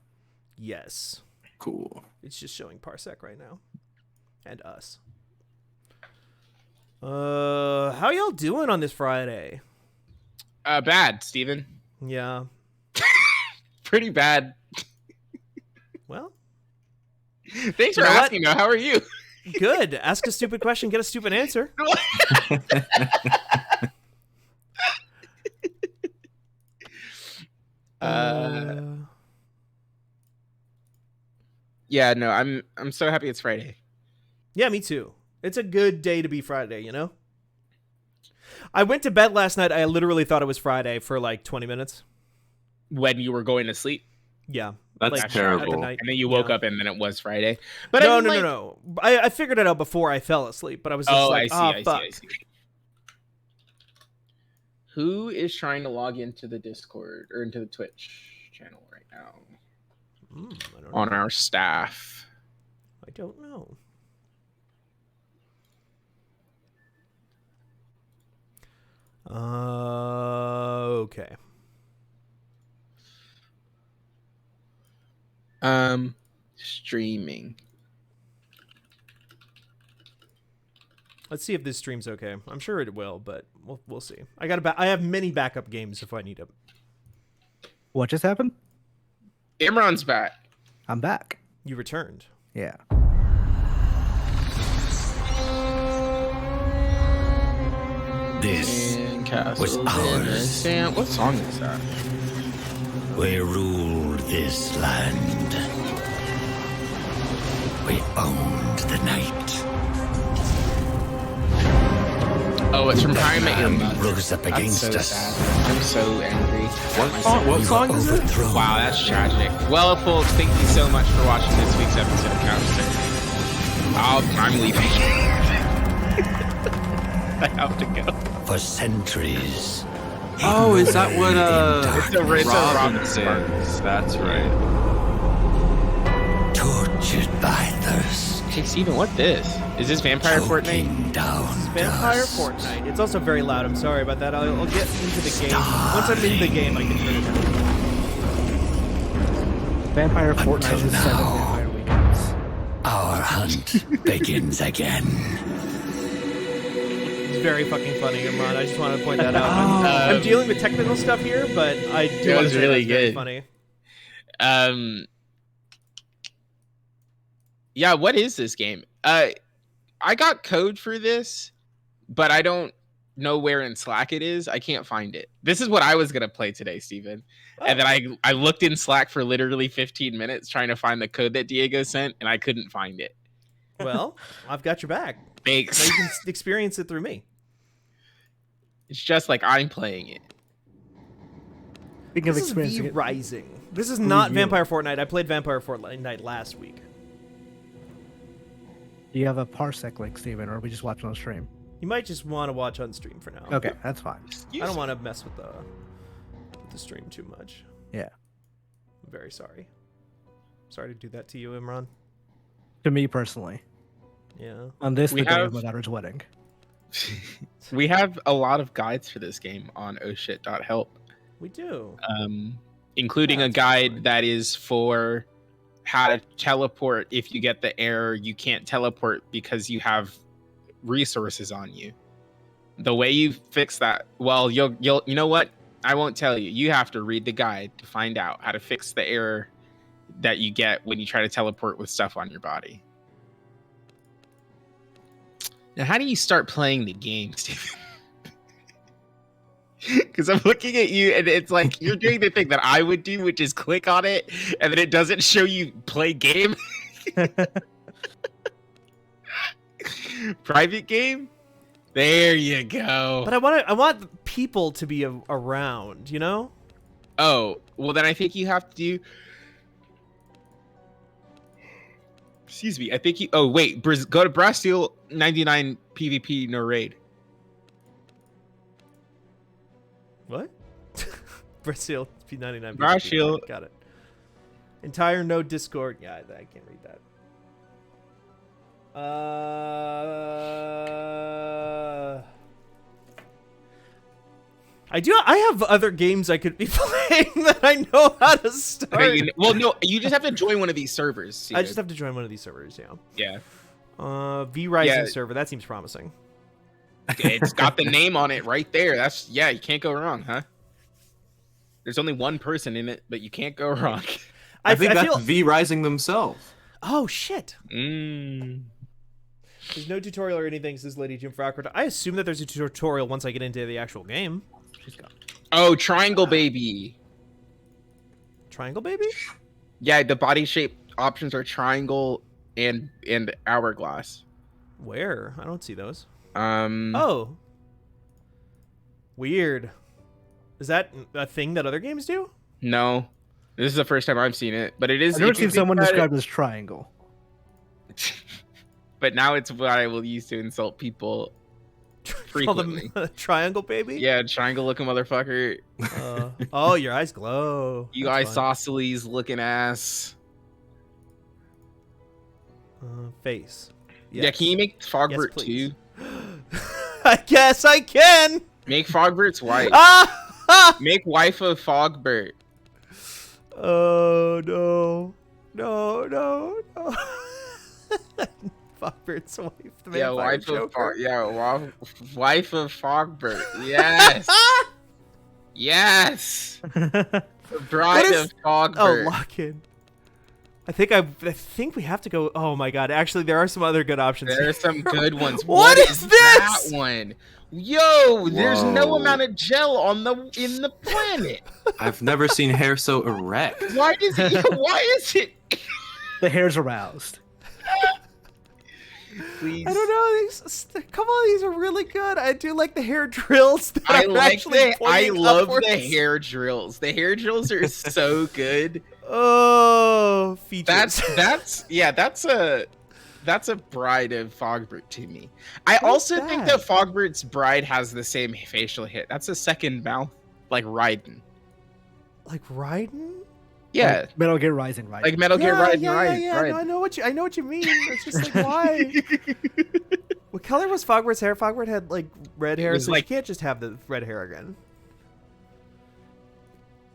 Yes. Cool. It's just showing Parsec right now. And us. How y'all doing on this Friday? Bad, Steven. Yeah. Pretty bad. Well. Thanks for asking, though. How are you? Good. Ask a stupid question, get a stupid answer. Yeah, no, I'm so happy it's Friday. Yeah, me too. It's a good day to be Friday, you know? I went to bed last night. I literally thought it was Friday for like 20 minutes. When you were going to sleep? Yeah. That's like, terrible. And then you woke up and then it was Friday. But No. I figured it out before I fell asleep, but I was just I see. Who is trying to log into the Discord or into the Twitch channel right now? I don't know. On our staff. I don't know. Okay. Streaming. Let's see if this stream's okay. I'm sure it will, but we'll see. I have many backup games if I need them. What just happened? Imran's back. I'm back. You returned. Yeah. This was ours. What song is that? We ruled this land. We owned the night. Oh, it's from Prime Ground rose up against so us. sad. I'm so angry. What song is it? Overthrown. Wow, that's tragic. Well, folks, thank you so much for watching this week's episode of Counter. I'm leaving. I have to go. For centuries. Oh, is that what It's a Robin Robin says? That's right. Tortured by thirst. Hey, Steven, what this? Is this Vampire Fortnite? Choking down Vampire dust. Fortnite. It's also very loud. I'm sorry about that. I'll get into the game. Once I'm in the game, I can turn it down. Vampire Fortnite is 7 now. Vampire Weekends. Our hunt begins again. It's very fucking funny, Imran. I just wanted to point that out. I'm dealing with technical stuff here, but I do It want was to say really that's very good. funny. Yeah, what is this game? I got code for this, but I don't know where in Slack it is. I can't find it. This is what I was gonna play today, Steven. And then I looked in Slack for literally 15 minutes trying to find the code that Diego sent, and I couldn't find it. Well, I've got your back. Thanks. Now you can experience it through me. It's just like I'm playing it. Speaking of This is experiencing V it, Rising. This is not you. Vampire Fortnite. I played Vampire Fortnite last week. do you have a Parsec link, Steven, or are we just watching on stream? You might just want to watch on stream for now. Okay, that's fine. I don't want to mess with the stream too much. Yeah. I'm very sorry. Sorry to do that to you, Imran. To me personally. Yeah. On this, We the day have- of my daughter's wedding. We have a lot of guides for this game on ohshit.help, We do. including a That's guide fine. that is for how to teleport if you get the error you can't teleport because you have resources on you. The way you fix that, well, you'll you know what? I won't tell you. You have to read the guide to find out how to fix the error that you get when you try to teleport with stuff on your body. Now, how do you start playing the game, Steven? Because I'm looking at you, and it's like you're doing the thing that I would do, which is click on it, and then it doesn't show you play game. Private game? There you go. But I want people to be around, you know? Oh, well, then I think you have to do. Excuse me. I think you. Oh, wait. Go to Brazil 99 PvP no raid. What? Brazil P99. Brazil. Got it. Entire no Discord. Yeah, I can't read that. I have other games I could be playing that I know how to start. Okay, well, no, you just have to join one of these servers. Steven. I just have to join one of these servers, yeah. Yeah. V Rising Yeah. server. That seems promising. It's got the name on it right there. That's you can't go wrong, huh? There's only one person in it, but you can't go wrong. I think that's feel. V Rising themselves. Oh shit! Mm. There's no tutorial or anything, says Lady Jim Frackward. I assume that there's a tutorial once I get into the actual game. She's gone. Oh, triangle baby. Triangle baby? Yeah, the body shape options are triangle and hourglass. Where? I don't see those. Mm. Oh. Weird. Is that a thing that other games do? No, this is the first time I've seen it, but it is. I've never if you seen think someone about it- described as triangle. But now it's what I will use to insult people Call them frequently. triangle baby? Yeah, triangle looking motherfucker. Oh, your eyes glow. You That's fun. isosceles looking ass. Face. Yeah, can you make Fogbert please. too? I guess I can. Make Fogbert's wife. Ah! Make wife of Fogbert. Oh no. No. Fogbert's wife. The Yeah, vampire wife Joker. wife of Fogbert. Yes. Yes. The bride What is- of Fogbert. Oh, lock in. I think we have to go. Oh my god! Actually, there are some other good options. There are some good ones. What is that this? one? Yo, there's no Whoa. amount of gel in the planet. I've never seen hair so erect. Why is it? Why is it? The hair's aroused. Please. I don't know. A couple of these are really good. I do like the hair drills. That I are like actually I pointing love upwards. the hair drills. The hair drills are so good. Oh, features. That's a bride of Fogbert to me. I What is also think that? that Fogbert's bride has the same facial hit. That's a second mouth, like Raiden. like Raiden. Yeah, Like Metal Gear Rising, right? like Metal Gear Raiden. Raiden. Yeah. No, I know what you mean. It's just like why? What color was Fogbert's hair? Fogbert had like red hair, was so like- you can't just have the red hair again.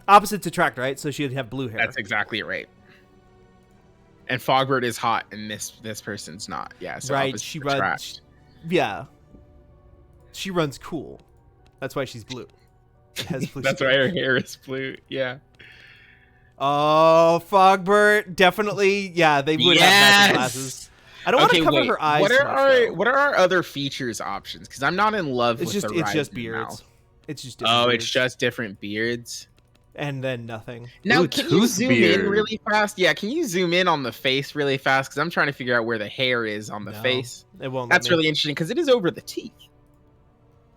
Opposites attract, right? So she'd have blue hair. That's exactly right. And Fogbert is hot, and this person's not. Yeah, so right. opposites She attract. runs. Yeah. She runs cool. That's why she's blue. She has blue That's skin. why her hair is blue. Yeah. Oh, Fogbert, definitely. Yeah, they would have matching glasses. I don't want to cover her eyes. What too are much, our though. what are our other features options? Because I'm not in love It's with just the it's just Raiden beards. mouth. It's just different Oh, beards. it's just different beards. and then nothing. Now, Ooh, can you tooth zoom in beard. really fast? Yeah, can you zoom in on the face really fast? Because I'm trying to figure out where the hair is on the No, face. It won't. That's let me. really interesting because it is over the teeth.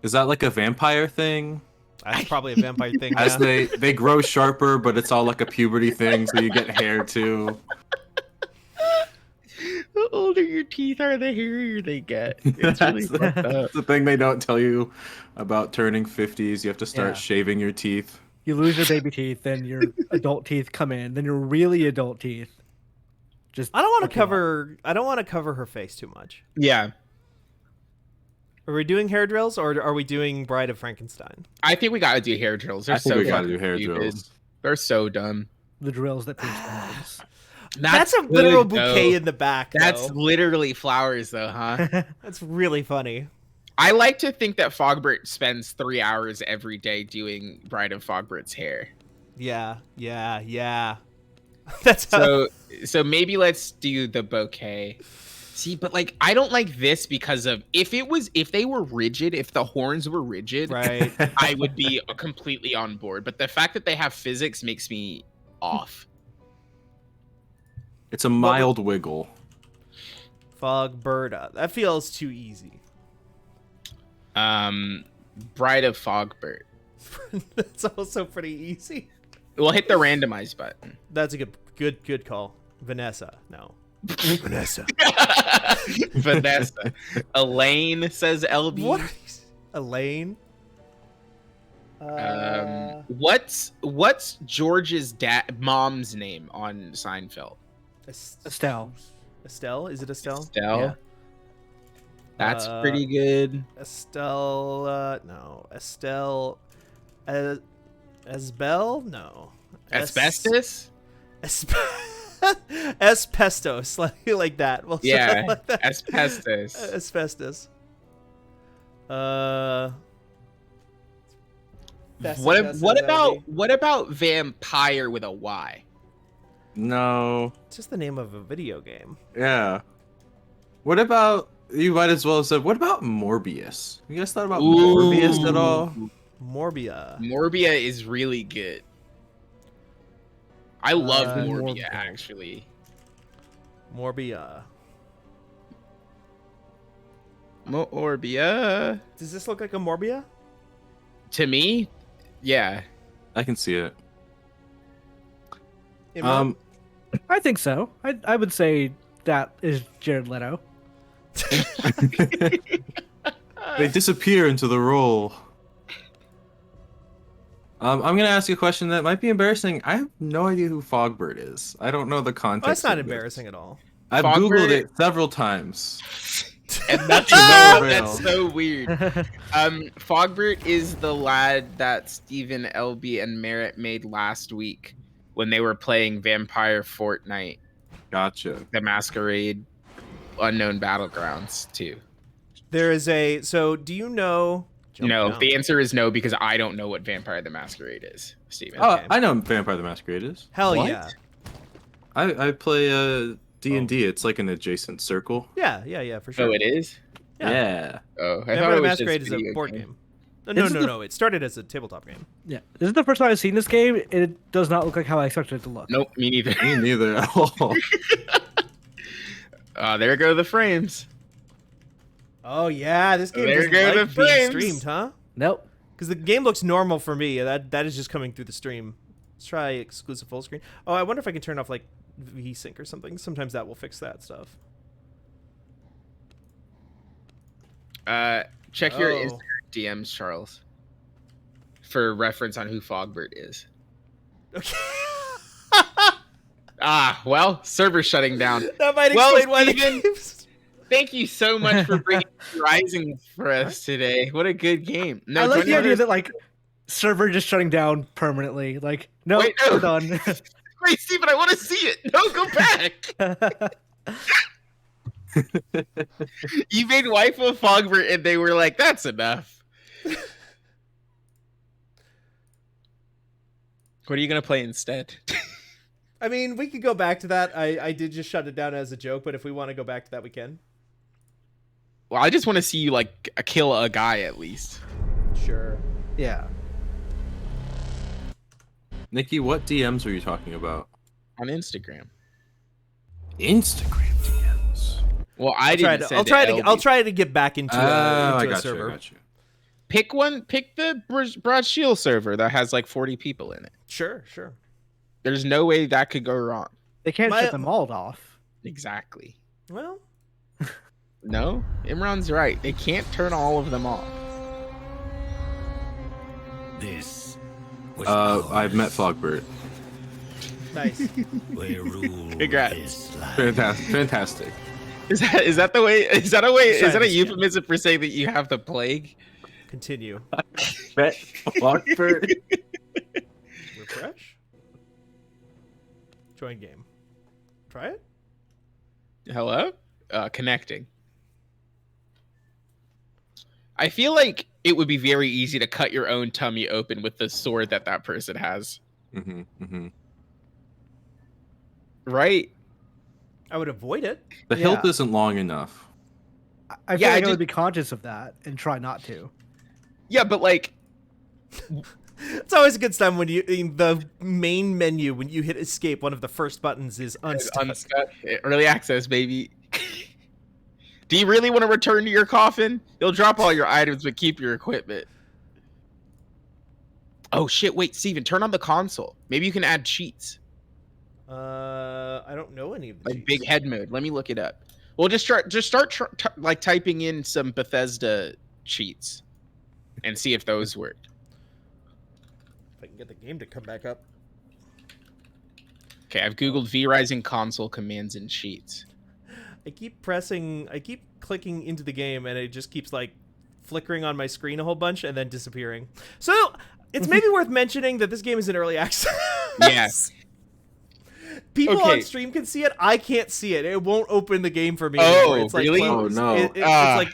Is that like a vampire thing? That's probably a vampire thing. As Yeah. they grow sharper, but it's all like a puberty thing, so you get hair too. The older your teeth are, the hairier they get. It's really That's fucked up. That's the thing they don't tell you about turning 50s. You have to start Yeah. shaving your teeth. You lose your baby teeth, then your adult teeth come in, then your really adult teeth. Just I don't want to fucking cover. I don't want to cover her face too much. Yeah. Are we doing hair drills or are we doing Bride of Frankenstein? I think we gotta do hair drills. They're I think so we gotta fucking do hair stupid. drills. They're so dumb. the drills that Prince knows. That's a good, literal bouquet though. in the back. That's though. literally flowers, though, huh? That's really funny. I like to think that Fogbert spends 3 hours every day doing Bride of Fogbert's hair. Yeah. That's how. So maybe let's do the bouquet. See, but like I don't like this because of if they were rigid, if the horns were rigid, Right. I would be completely on board. But the fact that they have physics makes me off. It's a mild wiggle. Fogberta. That feels too easy. Bride of Fogbert. That's also pretty easy. We'll hit the randomize button. That's a good call. Vanessa. No. Vanessa. Vanessa. Elaine says LB. What? Elaine. What's George's mom's name on Seinfeld? Estelle. Estelle? Is it Estelle? Estelle. Yeah. That's pretty good. Estelle. No. Estelle. Asbel? No. Asbestos? Asbestos, like that. We'll say Yeah, it like that. asbestos. Asbestos. What about vampire with a Y? No. It's just the name of a video game. Yeah. What about, you might as well have said, what about Morbius? You guys thought about Ooh. Morbius at all? Morbia. Morbia is really good. I love Morbia, Morbia. actually. Morbia. Morbia. Does this look like a Morbia? To me, yeah. I can see it. Imran? I think so. I would say that is Jared Leto. They disappear into the role. I'm gonna ask you a question that might be embarrassing. I have no idea who Fogbert is. I don't know the context. Oh, that's not of this. embarrassing at all. I've Fogbert- googled it several times. And that's No avail. that's so weird. Fogbert is the lad that Stephen, LB, and Merritt made last week when they were playing Vampire Fortnite, Gotcha. The Masquerade, Unknown Battlegrounds 2. There is a. So, do you know? No, down. the answer is no because I don't know what Vampire the Masquerade is, Stephen. Oh, Okay. I know Vampire the Masquerade is. Hell What? yeah. I play D&D. It's like an adjacent circle. Yeah, for sure. Oh, it is? Yeah. Oh, I Vampire thought the it was Masquerade just is a video board game. game. No, This is no. It started as a tabletop game. Yeah, this is the first time I've seen this game. It does not look like how I expected it to look. Nope, me neither. Me neither at all. There go the frames. Oh yeah, this game There doesn't go like the being frames. streamed, huh? Nope. Because the game looks normal for me. That is just coming through the stream. Let's try exclusive full screen. Oh, I wonder if I can turn off like VSync or something. Sometimes that will fix that stuff. Check your Oh. Instagram DMs, Charles, for reference on who Fogbert is. Okay. Well, server's shutting down. That might Well, explain why the Steven- game's... Thank you so much for bringing Rising for us today. What a good game. No, I like don't the you idea under- that like server just shutting down permanently. Like, no, Wait, no. we're done. Wait, Steven, I want to see it. No, go back. You made wife of Fogbert, and they were like, "That's enough." What are you gonna play instead? I mean, we could go back to that. I did just shut it down as a joke, but if we want to go back to that, we can. Well, I just want to see you like kill a guy at least. Sure. Yeah. Nikki, what DMs were you talking about? On Instagram. Instagram DMs. Well, I didn't. I'll try to get back into, I into a got server. you. I got you. Pick one. Pick the Broad Shield server that has like 40 people in it. Sure. There's no way that could go wrong. They can't My- shut them all off. Exactly. Well, No, Imran's right. They can't turn all of them off. This was I've met Fogbert. Nice. Where rule Congrats. is land. Fantastic. Is that the way? Is that a way? Is that a Try this, yeah. euphemism for saying that you have the plague? Continue. Bet Blackbird. Refresh. Join game. Try it. Hello? Connecting. I feel like it would be very easy to cut your own tummy open with the sword that person has. Right? I would avoid it. The hilt isn't long enough. I feel like I would be conscious of that and try not to. Yeah, but like, It's always a good time when you in the main menu when you hit escape. One of the first buttons is unstuck. Early access, baby. Do you really want to return to your coffin? You'll drop all your items but keep your equipment. Oh shit! Wait, Steven, turn on the console. Maybe you can add cheats. I don't know any of the Like big head mode. Let me look it up. Well, just start like typing in some Bethesda cheats, and see if those work. If I can get the game to come back up. Okay, I've googled V-Rising console commands and cheats. I keep clicking into the game, and it just keeps like flickering on my screen a whole bunch and then disappearing. So it's maybe worth mentioning that this game is in early access. Yes. People Okay. on stream can see it. I can't see it. It won't open the game for me Oh, anymore. It's like really? closed. Oh, no.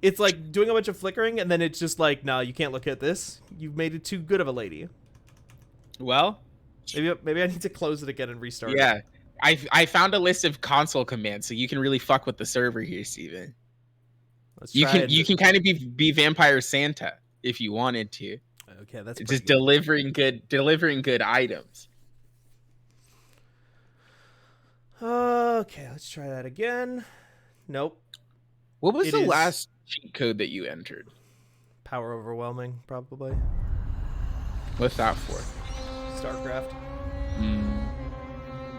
It's like doing a bunch of flickering, and then it's just like, no, you can't look at this. You've made it too good of a lady. Well, Maybe I need to close it again and restart. yeah. It. I found a list of console commands, so you can really fuck with the server here, Steven. Let's You try can it. you can kind of be Vampire Santa if you wanted to. Okay, that's Just pretty good. delivering good items. Okay, let's try that again. Nope. What was It the is- last cheat code that you entered? Power overwhelming, probably. What's that for? StarCraft.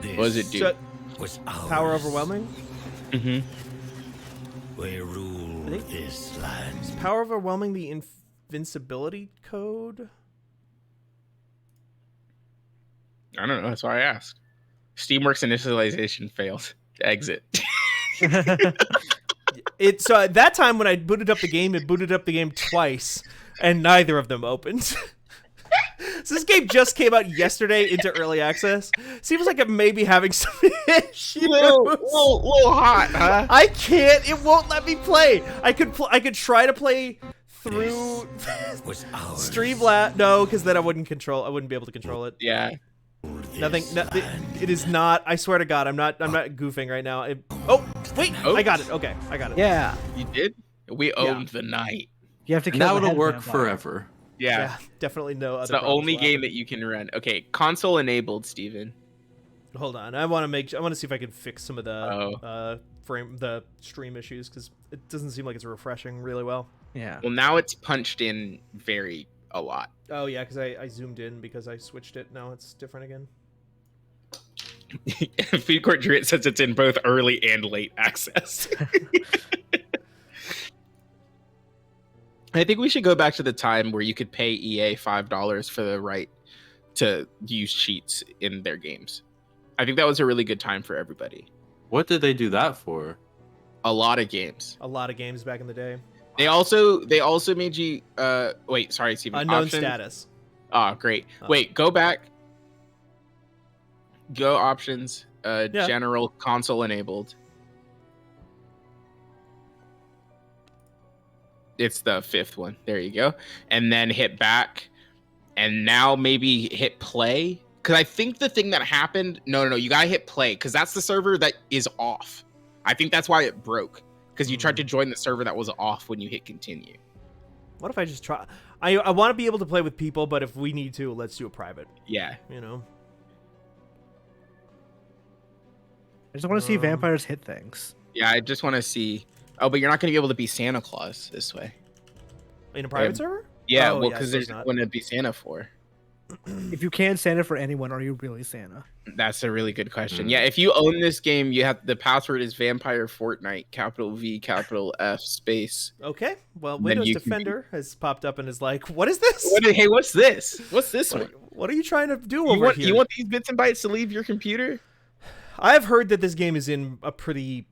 This What does it do? So, was ours. power overwhelming. Mm-hmm. Where rule I think- is land. Power overwhelming the invincibility code. I don't know. That's why I asked. Steamworks initialization failed. Exit. So at that time when I booted up the game, it booted up the game twice, and neither of them opened. So this game just came out yesterday into early access. Seems like it may be having some issues. little hot, huh? I can't. It won't let me play. I could try to play through Was ours. Streamlabs. No, because then I wouldn't be able to control it. Yeah. Nothing. This No, land. it is not. I swear to God, I'm not goofing right now. Oh wait, Oh. I got it. Okay, I got it. Yeah. You did? We owned the night. You have to And kill now the it'll head work vampire. forever. Yeah. Definitely no other. It's the problems only will game happen. that you can run. Okay, console enabled, Steven. Hold on, I want to see if I can fix some of the Oh. the stream issues because it doesn't seem like it's refreshing really well. Yeah. Well, now it's punched in a lot. Oh yeah, because I zoomed in because I switched it. Now it's different again. Food Court Druid says it's in both early and late access. I think we should go back to the time where you could pay EA $5 for the right to use cheats in their games. I think that was a really good time for everybody. What did they do that for? A lot of games. A lot of games back in the day. They also made you wait, sorry, Steven. Unknown Options? status. Oh, great. Oh. Wait, go back. Go options. General console enabled. It's the fifth one. There you go. And then hit back. And now maybe hit play. Because I think the thing that happened... No. You got to hit play. Because that's the server that is off. I think that's why it broke. Because you tried to join the server that was off when you hit continue. What if I just try? I want to be able to play with people, but if we need to, let's do a private. Yeah. You know. I just want to see vampires hit things. Yeah, I just want to see... Oh, but you're not going to be able to be Santa Claus this way. In a private server? Yeah, Oh, well, yeah, because so there's it's not. not going to be Santa for. If you can't Santa for anyone, are you really Santa? That's a really good question. Yeah, if you own this game, you have the password is Vampire Fortnite, capital V, capital F, space. Okay. Well, Then Windows you can Defender has popped up and is like, "What is this? Hey, what's this? What's this one? What are you trying to do You over want here? you want these bits and bytes to leave your computer? I've heard that this game is in a pretty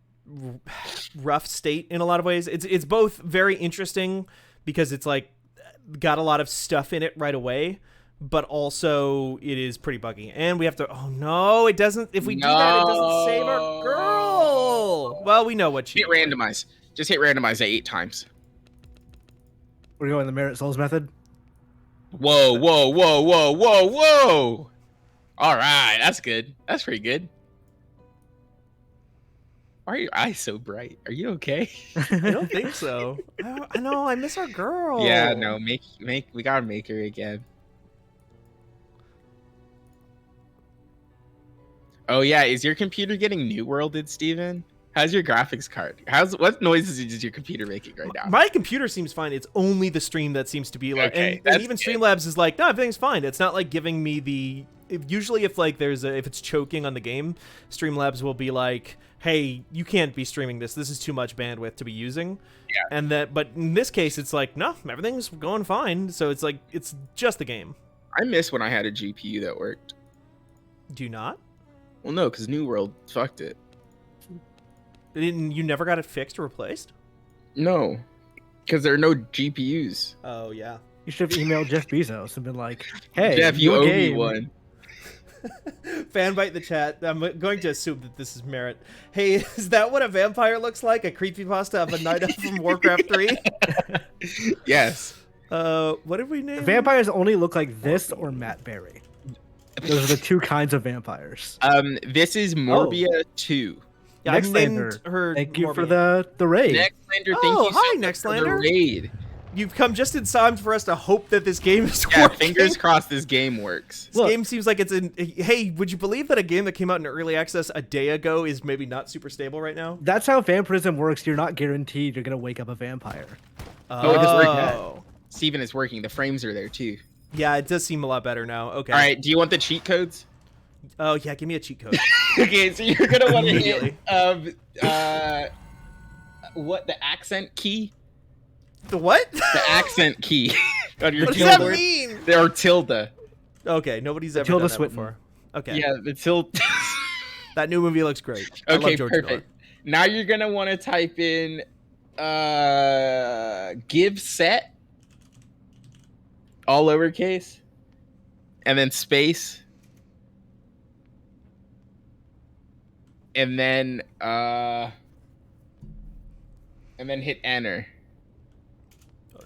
rough state in a lot of ways. It's both very interesting because it's like got a lot of stuff in it right away, but also it is pretty buggy. And we have to. Oh no, it doesn't. If we do that, it doesn't save our girl. Well, we know what she. Hit randomize. Just hit randomize 8 times. We're going the Merit Souls method. Whoa, whoa, whoa, whoa, whoa, whoa! All right, that's good. That's pretty good. Why are your eyes so bright? Are you okay? I don't think so. I know. I miss our girl. Yeah, no, make we gotta make her again. Oh yeah, is your computer getting new worlded, Steven? How's your graphics card? What noises is your computer making right now? My computer seems fine. It's only the stream that seems to be like, Okay, and that's even good. Streamlabs is like, no, everything's fine. It's not like giving me the. Usually, if like if it's choking on the game, Streamlabs will be like, hey, you can't be streaming this. This is too much bandwidth to be using. Yeah. But in this case, it's like, no, everything's going fine. So it's like it's just the game. I miss when I had a GPU that worked. Do you not? Well, no, because New World fucked it. You never got it fixed or replaced? No, because there are no GPUs. Oh yeah. You should have emailed Jeff Bezos and been like, "Hey, Jeff, you new owe me game." one. Fanbite in the chat. I'm going to assume that this is Merit. Hey, is that what a vampire looks like? A creepypasta of a night elf from Warcraft 3? Yes. What did we name? Vampires only look like this or Matt Berry. Those are the two kinds of vampires. This is Morbia 2. Yeah, I've named Nextlander, her. thank you for Morbia. the raid. Nextlander, thank Oh, you so hi, much for the Nextlander. raid. You've come just in time for us to hope that this game is Yeah, working. fingers crossed this game works. This Look. game seems like it's in. Hey, would you believe that a game that came out in early access a day ago is maybe not super stable right now? That's how vampirism works. You're not guaranteed you're gonna wake up a vampire. Oh, it is working. Oh. Steven, it's working. The frames are there too. Yeah, it does seem a lot better now. Okay. All right, do you want the cheat codes? Oh yeah, give me a cheat code. Okay, so you're gonna want to Immediately. hit what, the accent key? The what? The accent key on your What does that keyboard. mean? Or tilde. Okay, nobody's ever Tilda done that Swinton. before. Okay. Yeah, the tilde. That new movie looks great. I Okay, love George perfect. Now you're gonna want to type in give set, all lowercase, and then space, and then hit enter.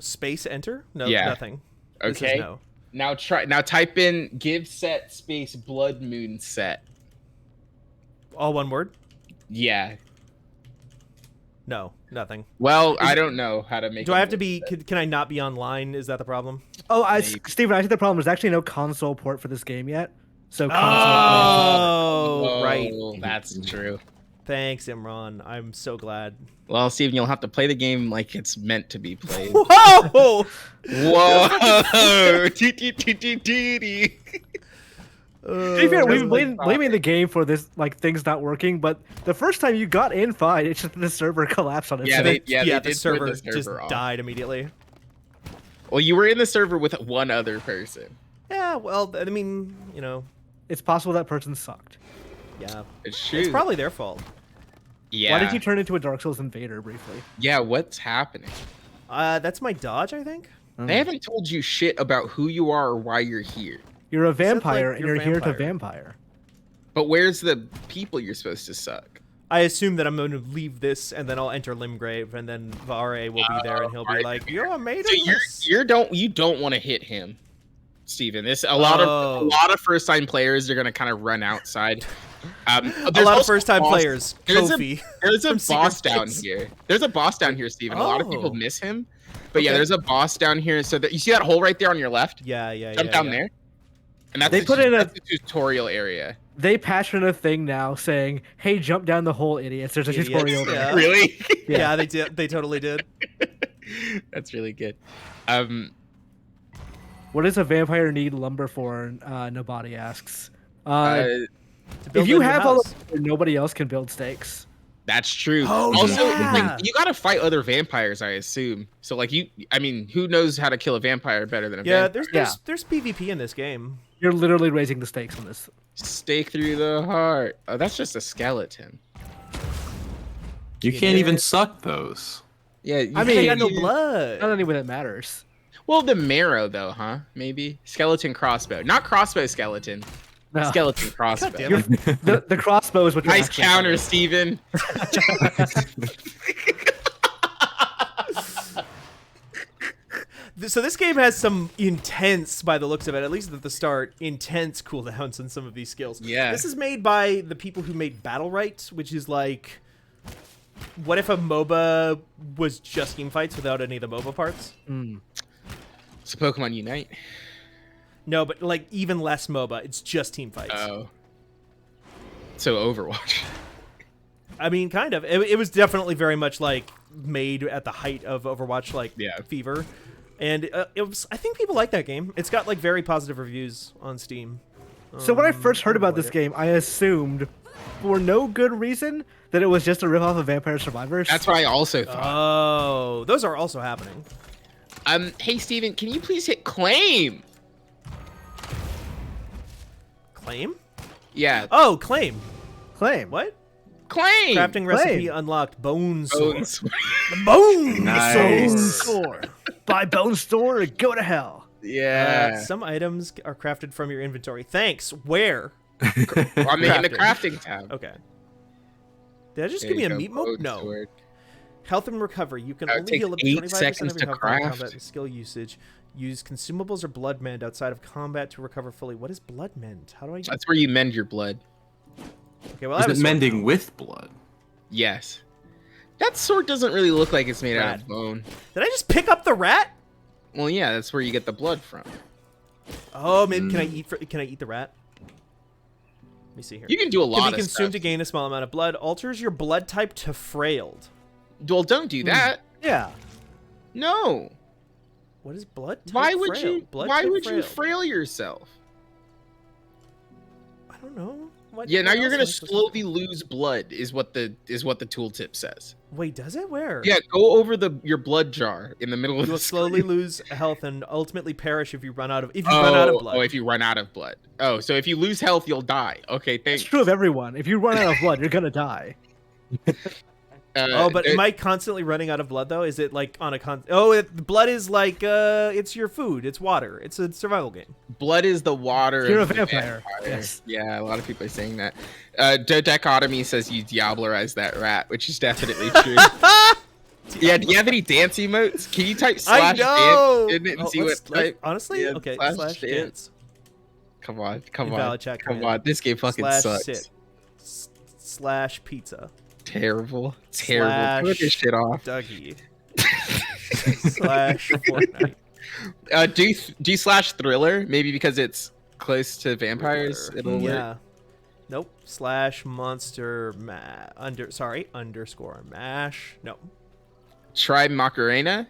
Space enter? No, Yeah. nothing. This is Okay. no. Now type in give set space blood moon set. All one word? Yeah. No, nothing. Well, I don't know how to make. Do it I have to work, be? but- Can I not be online? Is that the problem? Oh, Maybe. Steven, I think the problem is actually no console port for this game yet. So console. Oh, right. That's true. Thanks, Imran. I'm so glad. Well, Steven, you'll have to play the game like it's meant to be played. Whoa! Whoa! Tee-tee-tee-tee-tee-tee. To be fair, we've Doesn't been look blaming the game for this, like things not working. But the first time you got in fine, it's just the server collapsed on itself. Yeah, they the did put server the server just off. died immediately. Well, you were in the server with one other person. Yeah, well, I mean, you know, It's possible that person sucked. yeah. It's true. It's probably their fault. Yeah. Why did you turn into a Dark Souls invader briefly? Yeah, what's happening? That's my dodge, I think. They haven't told you shit about who you are or why you're here. You're a said, like, vampire, and you're you're here to vampire. vampire. But where's the people you're supposed to suck? I assume that I'm going to leave this, and then I'll enter Limgrave, and then Vare will be there, and he'll be right. like, "You're a maiden." So you don't want to hit him, Steven. A lot of first time players are gonna kind of run outside. a There's lot of also first time boss- players. There's a, Kofi. there's a from Secret boss down Kids. here. There's a boss down here, Steven. A lot of people Oh. miss him. But yeah, Okay. there's a boss down here. So that you see that hole right there on your left? Yeah. Jump down there. And that's They the, put in a- that's the tutorial area. They patched in a thing now saying, "Hey, jump down the hole, idiots." There's a Idiots, tutorial there. yeah. Really? Yeah, they did. They totally did. That's really good. What does a vampire need lumber for? Nobody asks. To build If you a new have all house. of nobody else can build stakes. That's true. Oh, Also, yeah. like, you gotta fight other vampires, I assume. So like I mean, who knows how to kill a vampire better than a Yeah, vampire? there's PvP in this game. You're literally raising the stakes on this. Stake through the heart. Oh, that's just a skeleton. You can't even suck those. Yeah, you I mean, They can't got no use- blood. Not anyway that matters. Well, the marrow though, huh? Maybe skeleton crossbow, not crossbow skeleton. No. Skeleton crossbow. damn You're, the crossbow is what you're Nice actually counter, fighting. Steven. So this game has some intense, by the looks of it, at least at the start, intense cooldowns on some of these skills. Yeah. This is made by the people who made Battle Right, which is like, what if a MOBA was just team fights without any of the MOBA parts? So Pokemon Unite. No, but like even less MOBA. It's just team fights. Oh. So Overwatch. I mean, kind of. It was definitely very much like made at the height of Overwatch, like fever. And it was. I think people like that game. It's got like very positive reviews on Steam. So when I first heard about this game, I assumed, for no good reason, that it was just a ripoff of Vampire Survivors. That's what I also thought. Oh, those are also happening. Hey Steven, can you please hit claim? Claim? Yeah. Oh, claim. Claim. What? Claim. Crafting recipe unlocked. Bone sword. Bones. The bone Nice. sword. Buy Bone Store or go to hell. Yeah. Some items are crafted from your inventory. Thanks. Where? I'm in the crafting. crafting tab. Okay. Did I just There give me you a go, meat mope? bone No. sword. Health and recovery. You can It only takes heal up to 8 25% seconds of to your health in craft. combat and skill usage. Use consumables or blood mend outside of combat to recover fully. What is blood mend? How do I get... That's where you mend your blood. Okay, well, I have a Is it sword mending now. with blood? Yes. That sword doesn't really look like it's made out Rat. of bone. Did I just pick up the rat? Well, yeah, that's where you get the blood from. Oh, maybe can I eat the rat? Let me see here. You can do a lot Can of be consumed to stuff. gain a small amount of blood. Alters your blood type to frailed. Well, don't do that. Yeah. No. What is blood type Why would frail? you? Blood Why type would you frail? frail yourself? I don't know. What, Yeah, now what you're else gonna am I supposed to slowly lose blood. Is what the tooltip says. do? Wait, does it? Where? Yeah, go over your blood jar in the middle of You will the slowly screen. lose health and ultimately perish if you run out of run out of blood. Oh, if you run out of blood. Oh, so if you lose health, you'll die. Okay, It's thanks. true of everyone. If you run out of blood, you're gonna die. Oh, but am I constantly running out of blood though? Is it like on a blood is like it's your food. It's water. It's a survival game. blood is the water. You're of a the vampire. Yes. Yeah, a lot of people are saying that. Dichotomy says you Diablerize that rat, which is definitely true. Yeah, do you have any dance emotes? Can you type I slash know. dance in it and see let's- what type? honestly, Yeah, okay. slash Slash dance. dance. Come on, come Invalid on, chat come command. on. This game fucking Slash sucks. sit. Slash pizza. Terrible. Slash Put this shit off. Dougie. Slash Fortnite. Do you slash thriller? Maybe because it's close to vampires. It'll work. Yeah. Nope. Slash monster underscore mash. No. Try Macarena.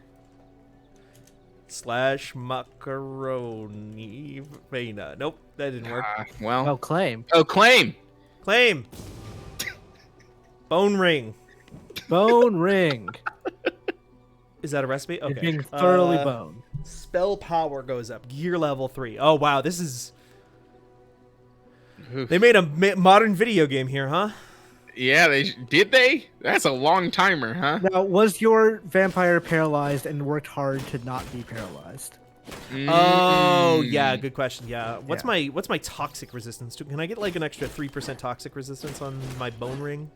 Slash macaroni vena. Nope. That didn't work. Well. Oh, claim. Oh, claim. Claim. Bone ring. Bone ring. Is that a recipe? It's Okay. being thoroughly boned. Spell power goes up. Gear level 3. Oh wow, this is. Oof. They made a modern video game here, huh? Yeah, did they? That's a long timer, huh? Now, was your vampire paralyzed and worked hard to not be paralyzed? Oh Mm. yeah, good question. Yeah. What's Yeah. my toxic resistance? Can I get like an extra 3% toxic resistance on my bone ring?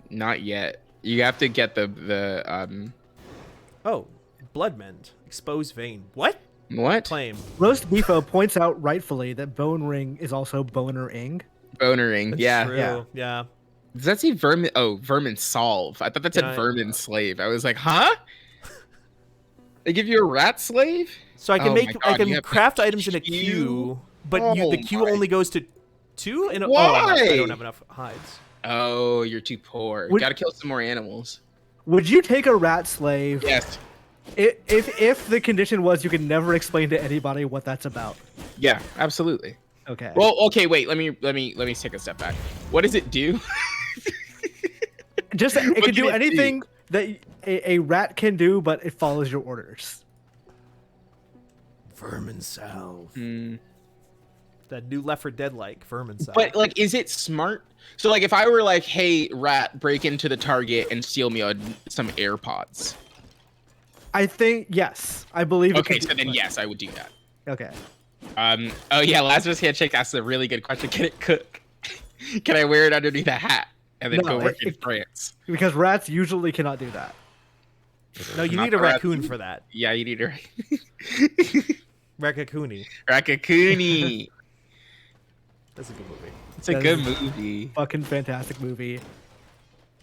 Not yet. You have to get the Oh, blood mend. Exposed vein. What? what? Claim. Roast Beefo points out rightfully that bone ring is also boner-ing. Bonering. That's Yeah. true. Yeah. Does that say vermin? Oh, vermin solve. I thought that said Yeah, vermin slave. I was like, huh? They give you a rat slave? So I can Oh my make God, I you can have craft a items in a queue? queue, but Oh the queue my- only goes to 2. And I Why? don't have enough hides. Oh, you're too poor. Would- Gotta kill some more animals. Would you take a rat slave Yes. if the condition was you can never explain to anybody what that's about? Yeah, absolutely. Okay. Well, okay, wait. Let me take a step back. What does it do? Just it What can do can it do? anything that a rat can do, but it follows your orders. Vermin salve. Hmm. That new Left 4 Dead like vermin salve. But like, is it smart? So like, if I were like, "Hey, rat, break into the Target and steal me some AirPods." I think yes. I believe. Okay, it so could then yes, I would do that. Okay. Oh yeah, Lazarus Handshake asked a really good question. Can it cook? Can I wear it underneath a hat and then No, go work in it- France? Because rats usually cannot do that. no, you Not need a the rat. raccoon for that. Yeah, you need a Raccoony. raccoony. That's a good movie. It's a That good is- movie. Fucking fantastic movie. You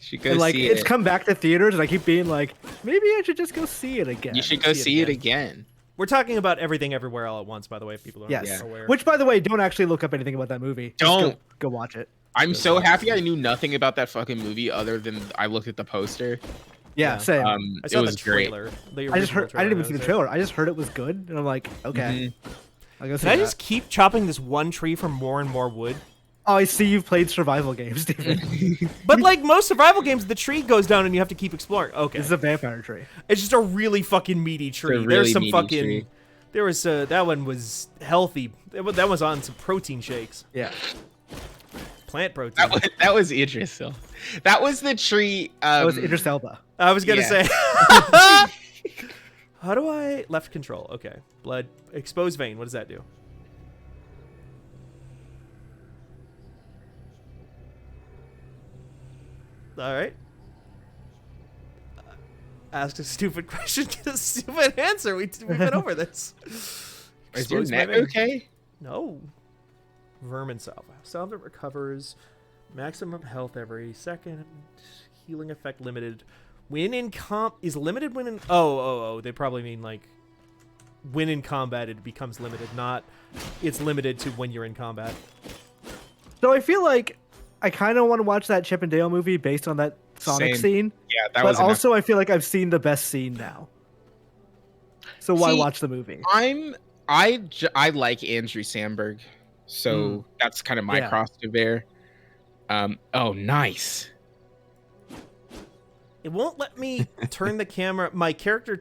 should go And like see it's it. come back to theaters, and I keep being like, maybe I should just go see it again. You should go see it again. We're talking about Everything Everywhere All at Once, by the way, if people are Yes. aware. Which, by the way, don't actually look up anything about that movie. Just Don't. go watch it. I'm so happy I knew nothing about that fucking movie other than I looked at the poster. Yeah, Yeah. same. I It saw was the great. trailer. I just heard. I didn't even see the trailer. I just heard it was good, and I'm like, okay. I'll go see Can I that. just keep chopping this one tree for more and more wood? Oh, I see you've played survival games, Steven. But like most survival games, the tree goes down and you have to keep exploring. Okay, This is a vampire tree. it's just a really fucking meaty tree. really There's some meaty fucking. tree. There was that one was healthy. That was on some protein shakes, Yeah. plant protein. That was Idris. So. That was the tree. That was Idris Elba. I was gonna Yeah. say. How do I left control? Okay, blood exposed vein. What does that do? All right. Ask a stupid question, get a stupid answer. We've been over this. Is your Exposed neck my vein. okay? No. Vermin salve. Salve that recovers. Maximum health every second. Healing effect limited. When in comp is limited when in they probably mean like when in combat it becomes limited, not it's limited to when you're in combat. So I feel like I kind of want to watch that Chip and Dale movie based on that Sonic Same. scene. Yeah, that But was enough. also, I feel like I've seen the best scene now. So why See, watch the movie? I like Andrew Samberg, so that's kind of my Yeah. cross to bear. Oh, nice. It won't let me turn the camera. My character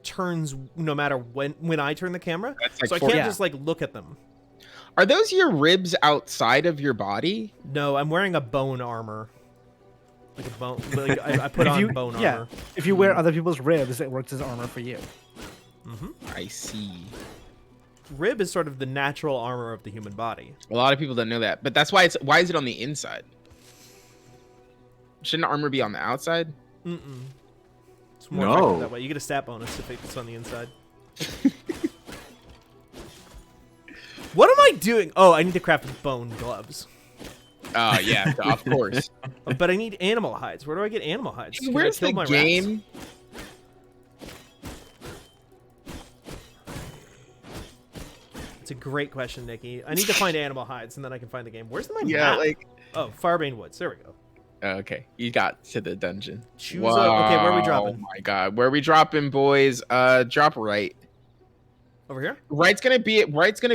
turns no matter when I turn the camera, That's like so I four- can't Yeah. just like look at them. Are those your ribs outside of your body? No, I'm wearing a bone armor. Like a bone. Like I put If on you- bone yeah. armor. If you wear other people's ribs, it works as armor for you. I see. Rib is sort of the natural armor of the human body. A lot of people don't know that, but that's why why is it on the inside? Shouldn't armor be on the outside? It's more No. effective that way. You get a stat bonus if it's on the inside. What am I doing? Oh, I need to craft bone gloves. Oh yeah, of course. But I need animal hides. Where do I get animal hides? Can I Where's kill the my rats? game? It's a great question, Nikki. I need to find animal hides and then I can find the game. Where's my Yeah, map? like Oh, Firebane Woods. There we go. okay, you got to the dungeon. Choose a- okay, where are we dropping? Oh my god, where are we dropping, boys? Drop right. Over here? Right's gonna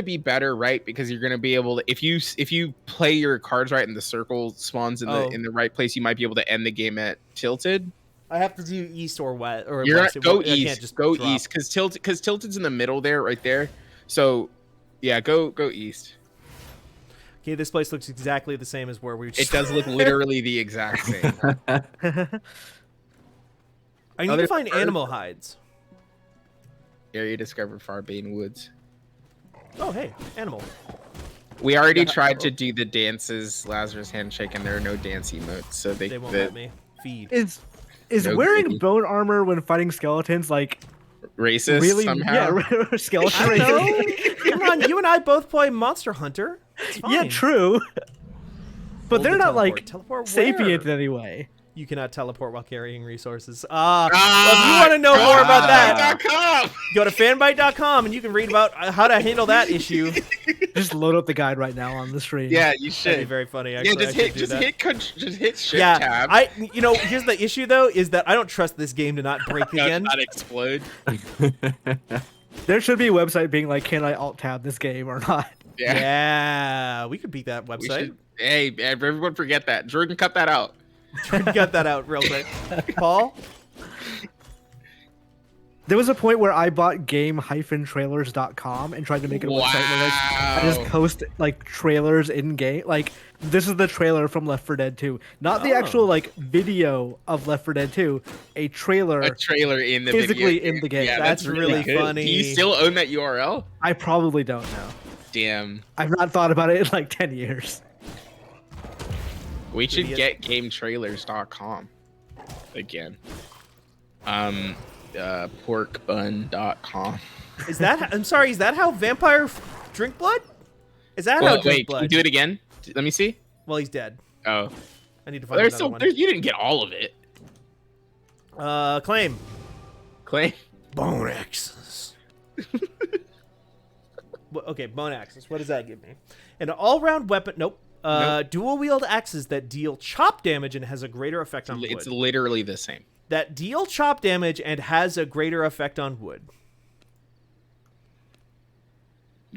be better, right? Because you're gonna be able to if you play your cards right and the circle spawns in Oh. the right place, you might be able to end the game at tilted. I have to do east or west or You're west. not, go I can't east. just Go drop. east because tilted's in the middle there, right there. So yeah, go east. Okay, this place looks exactly the same as where we It just does look literally the exact same. I need Other to find birds? animal hides. Area discovered Farbane Woods. Oh, hey, animal. We already tried to do the dances, Lazarus Handshake, and there are no dance emotes, so They won't let me feed. Is No wearing kidding. bone armor when fighting skeletons like racist really? somehow. Yeah, skeleton I don't racist. know. Come on, you and I both play Monster Hunter. It's fine. Yeah, true. But Hold they're the not teleport. like Teleport sapient in where? any way. You cannot teleport while carrying resources. Well, if you want to know more about that, Fanbite.com. go to fanbite.com and you can read about how to handle that issue. Just load up the guide right now on the stream. Yeah, That'd be you should. very funny. Yeah, Actually, just I should hit do just that. hit shift Yeah, tab. here's the issue though, is that I don't trust this game to not break No, again. not explode. There should be a website being like, can I alt tab this game or not? Yeah. Yeah, we could beat that We website. should. Hey, everyone, forget that. Jordan, cut that out. Got that out real quick. Paul? There was a point where I bought game-trailers.com and tried to make it a website where I just Wow. post like trailers in game. Like this is the trailer from Left 4 Dead 2, not the Oh. actual like video of Left 4 Dead 2, a trailer. A trailer in the Physically video in the game. Yeah, That's really good. funny. Do you still own that URL? I probably don't know. Damn. I've not thought about it in like 10 years. We should Idiot. get gametrailers.com again. Porkbun.com. Is that? I'm sorry. Is that how vampire drink blood? Is that how Well, drink wait, can blood? you do it again? Let me see. Well, he's dead. Oh, I need to well, find there's another still one. you didn't get all of it. Claim. Clay. Bone axes. Okay, bone axes. What does that give me? An all-round weapon. Nope. Dual-wield axes that deal chop damage and has a greater effect on wood. It's literally the same. That deal chop damage and has a greater effect on wood.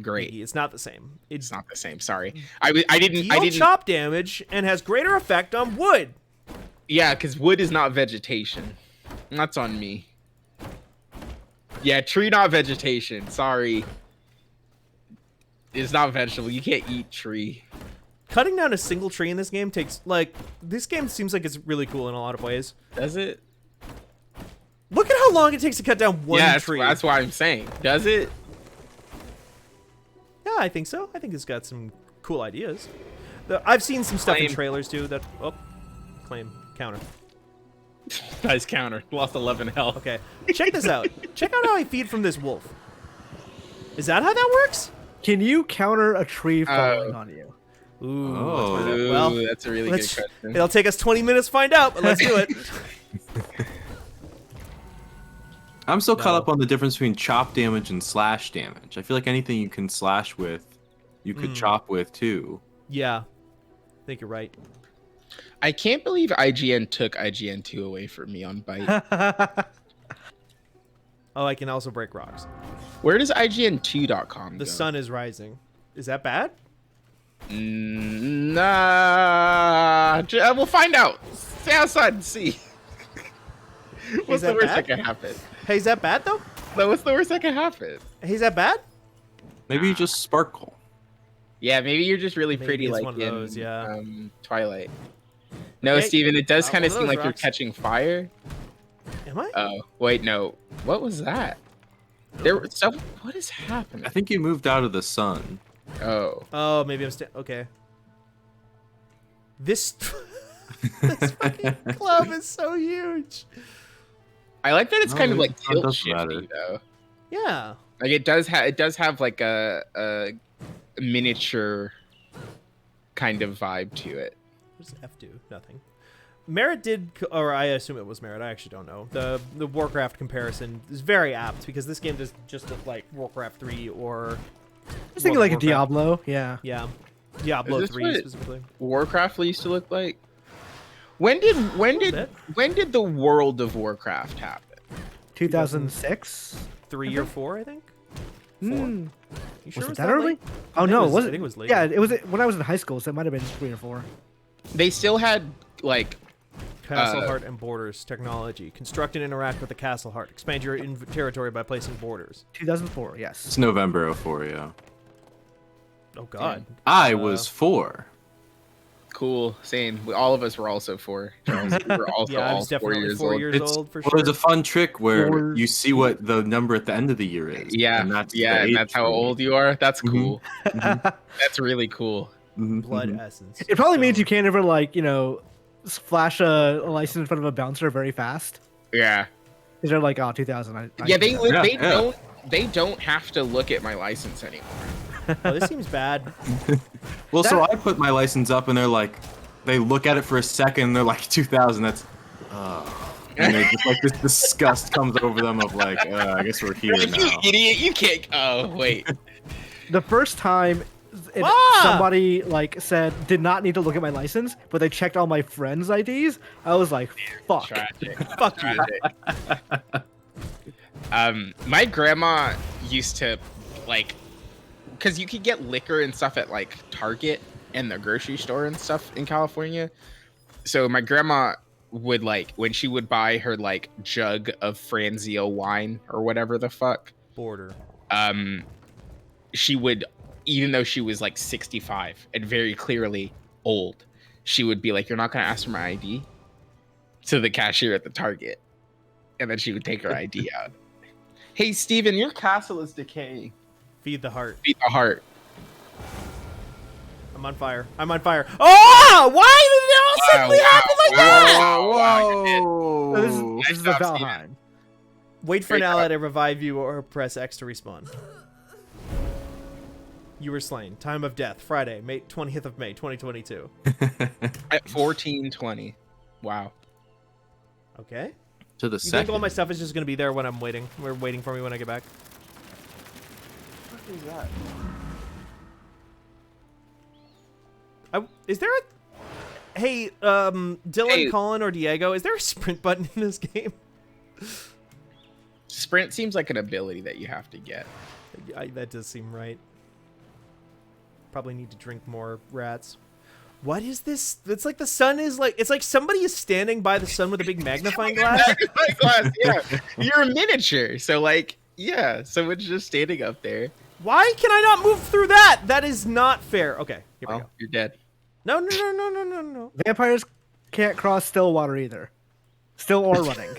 Great. Niki, it's not the same. It's not the same. Sorry. I didn't. Deal chop damage and has greater effect on wood. Yeah, because wood is not vegetation. That's on me. Yeah, tree not vegetation. Sorry. It's not vegetable. You can't eat tree. Cutting down a single tree in this game takes, like, this game seems like it's really cool in a lot of ways. Does it? Look at how long it takes to cut down one Yeah, tree. that's why I'm saying. Does it? Yeah, I think so. I think it's got some cool ideas. I've seen some stuff in Claim. trailers, too, that... Oh, claim. Counter. Nice counter. Lost 11 health. Okay. Check this out. Check out how I feed from this wolf. Is that how that works? Can you counter a tree falling on you? Ooh. Oh. Ooh, Well, that's a really good question. It'll take us 20 minutes to find out, but let's do it. I'm still caught No. up on the difference between chop damage and slash damage. I feel like anything you can slash with, you could chop with too. Yeah. I think you're right. I can't believe IGN took IGN2 away from me on Byte. Oh, I can also break rocks. Where does IGN2.com The go? sun is rising. Is that bad? Nah. We'll find out. Stay outside and see. What's that the worst bad? that can happen? Hey, is that bad, though? No, what's the worst that can happen? Hey, is that bad? Maybe you just sparkle. Yeah, maybe you're just really Maybe pretty it's like one of in those, yeah. Twilight. No, Okay. Steven, it does Not kind of one of seem those like you're rocks. catching fire. Am I? Oh, wait, no. What was that? There was stuff. What is happening? I think you moved out of the sun. Oh. Oh, maybe I'm okay. This fucking club is so huge. I like that it's No, kind of maybe like the sun tilt does shifty matter. though. Yeah. Like it does have like a miniature kind of vibe to it. What does F do? Nothing. Merit did, or I assume it was Merit. I actually don't know. The Warcraft comparison is very apt because this game does just look like Warcraft 3 or. I was thinking World like a of Warcraft. Diablo. Yeah. Yeah, Diablo Is this 3 what- specifically. Warcraft used to look like. When did bit. the world of Warcraft happen? 2006. 3 or 4, I think. 4. Hmm. You sure Was it was that early? late? Oh I think no, it was- was I it? think it was late. Yeah, it was when I was in high school, so it might have been 3 or 4. They still had like Castle Heart and borders technology. Construct and interact with the Castle Heart. Expand your territory by placing borders. 2004. Yes. It's November 04, yeah. Oh God. I was 4. cool. Same. All of us were also 4. Charles. We were also Yeah, I all was 4 definitely years 4 old. years It's, old for well, sure. there's a fun trick where Four. you see what the number at the end of the year is. Yeah, and that's yeah, the and age that's how range. old you are. That's Mhm. cool. That's really cool. Mhm, Blood mhm. essence. It probably means So- you can't ever flash a license in front of a bouncer very fast. Yeah. Because they're like, oh, 2000. Yeah, they Yeah. don't have to look at my license anymore. Oh, this seems bad. Well, so That- I put my license up, and they're like, they look at it for a second, and they're like, 2000. That's, and they just like this disgust comes over them of like, I guess we're here You now. idiot! You can't. Oh wait. The first time somebody said did not need to look at my license, but they checked all my friends' IDs, I was like, fuck. Tragic. Fuck you. My grandma used to because you could get liquor and stuff at like Target and the grocery store and stuff in California. So my grandma would like when she would buy her like jug of Franzia wine or whatever the fuck. Border. She would, even though she was like 65 and very clearly old, she would be like, "You're not gonna ask for my ID?" To the cashier at the Target, and then she would take her ID out. Hey, Steven, your castle is decaying. Feed the heart. Feed the heart. I'm on fire. I'm on fire. Oh! Why did it all suddenly happen like that? Whoa! So this is the Nice job, Valheim. Wait for an ally to revive you or press X to respawn. You were slain. Time of death. Friday, May 20th of May, 2022. At 14:20. Wow. Okay. To the You think all my stuff is just gonna be there when I'm waiting? We're waiting for me when I get back. What is that? Is there a... Hey, Dylan, Hey. Colin, or Diego, is there a sprint button in this game? Sprint seems like an ability that you have to get. That does seem right. Probably need to drink more rats. What is this? It's like the sun is like... It's like somebody is standing by the sun with a big magnifying glass. Magnifying glass, yeah. You're a miniature, so like, yeah, someone's just standing up there. Why can I not move through that? That is not fair. Okay, here we Well, go. you're dead. No, no, no, no, no, no, no. Vampires can't cross still water either. Still or running.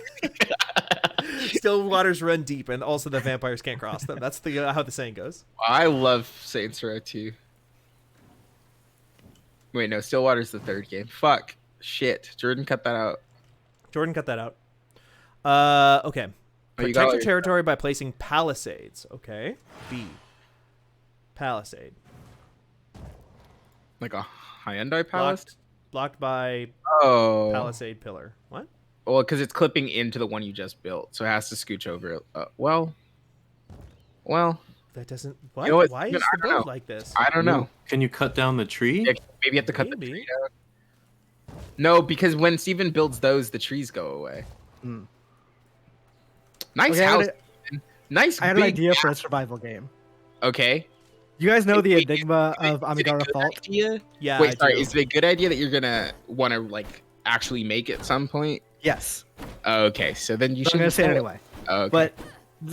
Still waters run deep, and also the vampires can't cross them. That's the how the saying goes. I love Saints Row 2. Wait, no, Stillwater's the third game. Fuck. Shit. Jordan, cut that out. Jordan, cut that out. Okay. Oh, you Protect got your it. territory by placing palisades. Okay. B. Palisade. Like a Hyundai Palace? Blocked by Oh. palisade pillar. What? Well, because it's clipping into the one you just built, so it has to scooch over it. Well. That doesn't... What? You know what? Why is I the don't build know. like this? I don't know. Can you cut down the tree? Yeah, maybe you have to cut the Maybe. tree down. No, because when Steven builds those, the trees go away. Hmm. Nice Okay, house. Steven. Nice. I had an big idea for a house. survival game. Okay. You guys know the Wait, enigma of Is it a Amigara good Fault? idea? Yeah, I Wait, sorry. do. Is it a good idea that you're gonna want to like actually make it at some point? Yes. Okay, so then you So I'm should. gonna say it anyway. Okay. But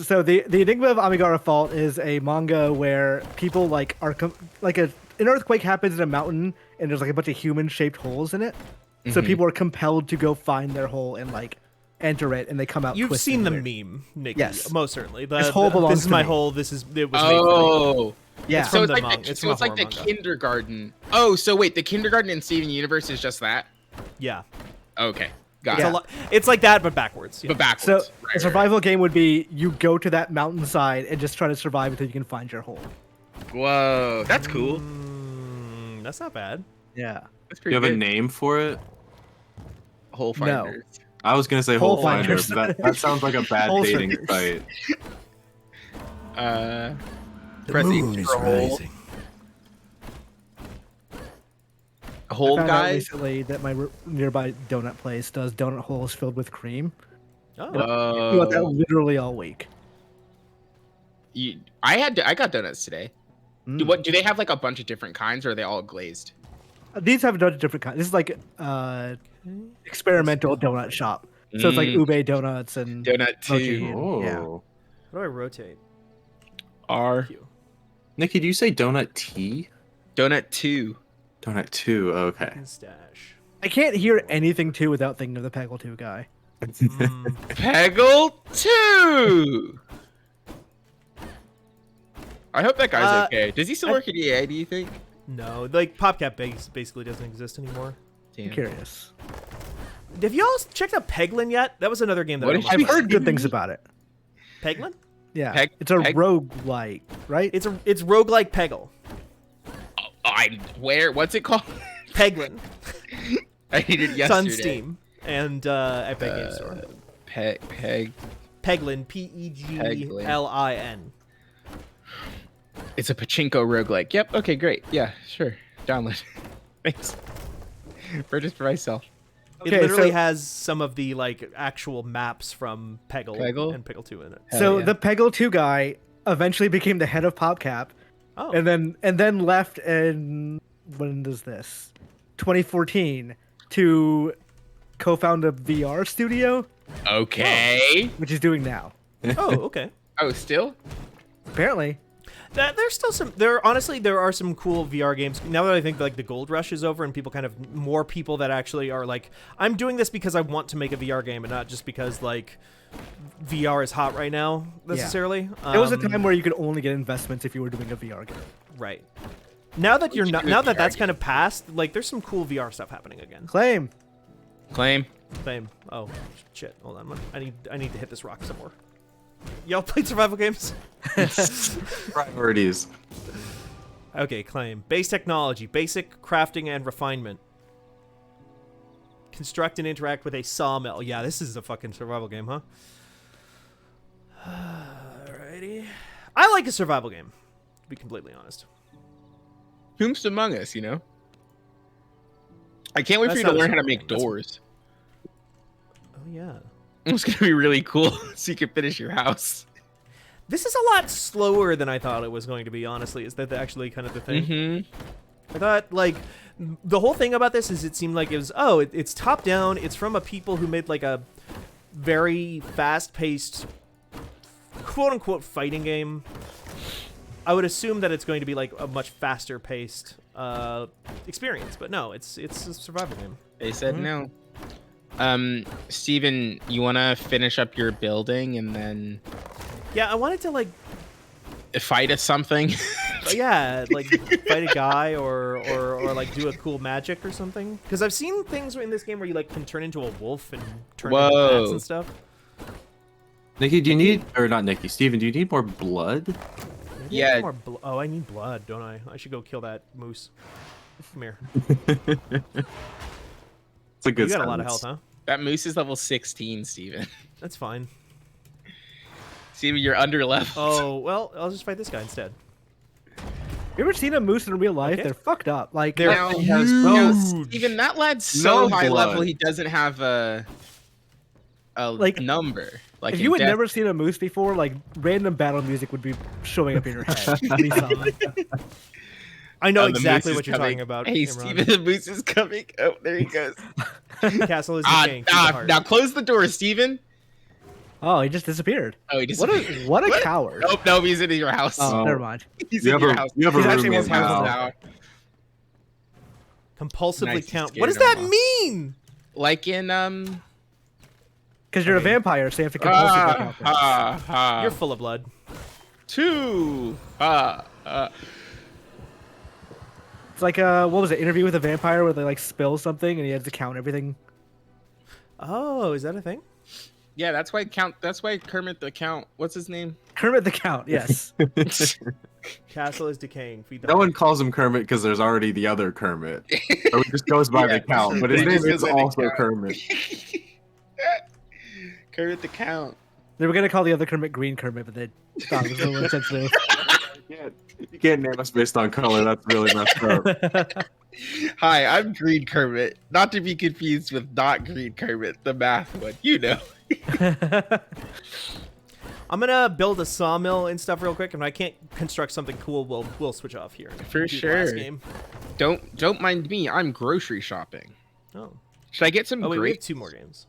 so the enigma of Amigara Fault is a manga where people like are like an earthquake happens in a mountain and there's like a bunch of human shaped holes in it. So Mhm. people are compelled to go find their hole and like enter it, and they come out. You've twisted seen the and weird. meme, Niki. Yes. Most certainly. This hole belongs This is to my me. hole. It was made for me. Oh. Yeah. It's So from it's the like manga. the, It's so from a it's like the horror manga. kindergarten. Oh, so wait, the kindergarten in Steven Universe is just that? Yeah. Okay, got It's, it. a it's like that, but backwards. Yeah. But backwards. So Right, a right, survival game would be you go to that mountainside and just try to survive until you can find your hole. right. Whoa, that's cool. That's not bad. Yeah. That's Do pretty you have a good. name for it? Hole No. finders. I was gonna say Hole Hole Finder, Finders. but that sounds like a bad Hole dating Finders. site. Press H for hole. I Hole found out guy. recently that my nearby donut place does donut holes filled with cream. Oh. We got that literally all week. I got donuts today. Mm. Do they have like a bunch of different kinds, or are they all glazed? These have a bunch of different kinds. This is like experimental donut shop. So it's like ube donuts and Donut mochi. 2. Yeah. Oh. How do I rotate? R. Q. Nikki, do you say donut tea? Donut 2. Donut 2, okay. And stash. I can't hear anything too without thinking of the Peggle 2 guy. Peggle 2! I hope that guy's okay. Does he still work at EA, do you think? No, like PopCap basically doesn't exist anymore. I'm curious. Have y'all checked out Peglin yet? That was another game that What I is almost I've played. heard good things about it. Peglin? Yeah. It's a roguelike, right? It's roguelike Peggle. What's it called? Peglin. I needed It's yesterday. on Steam and Epic Games Store. Peglin, Peglin. It's a pachinko roguelike. Yep. Okay, great. Yeah, sure. Download. Thanks. Purchase for myself. It Okay, literally so- has some of the like actual maps from Peggle and Peggle 2 in it. So yeah. the Peggle 2 guy eventually became the head of PopCap, Oh, and then left. And when does this? 2014 to co-found a VR studio, Okay. which he's doing now. Oh, okay. Oh, still? Apparently. There's still some. There are some cool VR games. Now that I think like the gold rush is over and people kind of more people that actually are like, I'm doing this because I want to make a VR game and not just because like VR is hot right now necessarily. There was a time where you could only get investments if you were doing a VR game. Right. Now that you're not, now that that's VR kind of past, like there's some cool VR stuff happening again. Claim. Same. Oh shit! Hold on, I need to hit this rock some more. Y'all played survival games? Priorities. Okay, claim. Base technology, basic crafting and refinement. Construct and interact with a sawmill. Yeah, this is a fucking survival game, huh? Alrighty. I like a survival game, to be completely honest. Whomst among us, you know? I can't wait That's for you to not a learn how to survival make game, that's- doors. Oh yeah. It's gonna be really cool, so you can finish your house. This is a lot slower than I thought it was going to be, honestly. Is that actually kind of the thing? Mm-hmm. I thought, like, the whole thing about this is it seemed like it was, it's top down. It's from a people who made, like, a very fast-paced, quote-unquote, fighting game. I would assume that it's going to be, like, a much faster-paced experience. But no, it's a survival game. They said no. Steven, you want to finish up your building and then Yeah, I wanted to, like, fight at something? yeah, like, fight a guy or like, do a cool magic or something. Because I've seen things in this game where you, like, can turn into a wolf and turn into bats and stuff. Nikki, do you need, or not Nikki, Steven, do you need more blood? Maybe I Yeah. need more oh, I need blood, don't I? I should go kill that moose. Come here. It's a good You got a lot of sentence. health, huh? That moose is level 16, Steven. That's fine. Steven, you're under level. Oh, well, I'll just fight this guy instead. You ever seen a moose in real life? Okay. They're fucked up. Like They're Now, huge. Steven, that lad's so No high blood. level he doesn't have a Like, number. Like if in you had Death- never seen a moose before, like random battle music would be showing up in your head. when you saw it. I know Oh, the exactly moose what is you're coming. talking about. Hey, Imran. Steven, the moose is coming. Oh, there he goes. Castle is decaying. Keep the heart. Now close the door, Steven. Oh, he just disappeared. Oh, he just. What a coward. Nope, no, he's in your house. Oh, Oh. never mind. He's You in have your a, house. you have a He's actually roommate his house now. now. Compulsively Nice, count. scared What does him that off. mean? Like in Because you're a vampire, so you have to compulsively count things. You're full of blood. 2. It's like what was it? Interview with a Vampire where they like spill something and he has to count everything. Oh, is that a thing? Yeah, that's why Kermit the Count. What's his name? Kermit the Count, yes. Castle is decaying. Feed the No heart. one calls him Kermit because there's already the other Kermit. So he just goes by Yeah, the count, but his he name just is goes by the also count. Kermit. Kermit the Count. They were gonna call the other Kermit Green Kermit, but they thought it was a little insensitive. You can't name us based on color. That's really messed up. Hi, I'm Green Kermit. Not to be confused with not Green Kermit, the math one. You know. I'm gonna build a sawmill and stuff real quick, and if I can't construct something cool, we'll switch off here. For Do the last sure. game. Don't mind me. I'm grocery shopping. Oh. Should I get some Oh wait, we have grapes? 2 more games.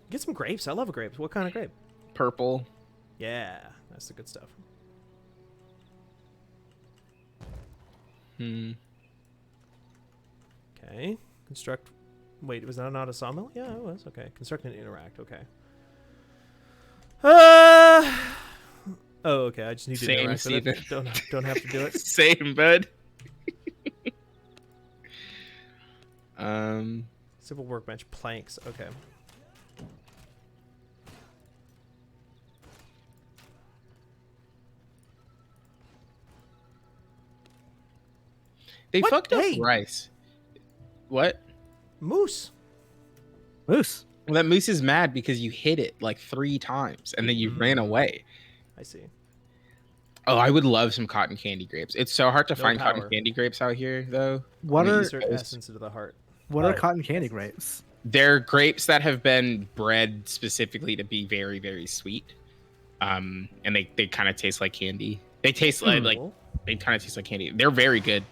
Get some grapes. I love grapes. What kind of grape? Purple. Yeah, that's the good stuff. Okay. Construct. Wait, was that not a sawmill? Yeah, it was. Okay. Construct and interact. Okay. Oh, okay. I just need to Same, interact with it. Steven. Don't have to do it. Same, bud. Simple workbench planks. Okay. They What? fucked up Hey. rice. What? Moose. Moose. Well, that moose is mad because you hit it like 3 times and then you ran away. I see. Oh, I would love some cotton candy grapes. It's so hard to No find power. cotton candy grapes out here, though. What I mean, are Insert Coast. essence into the heart. what are Oh. cotton candy grapes? They're grapes that have been bred specifically to be very, very sweet. And they kind of taste like candy. They taste like Cool. they kind of taste like candy. They're very good.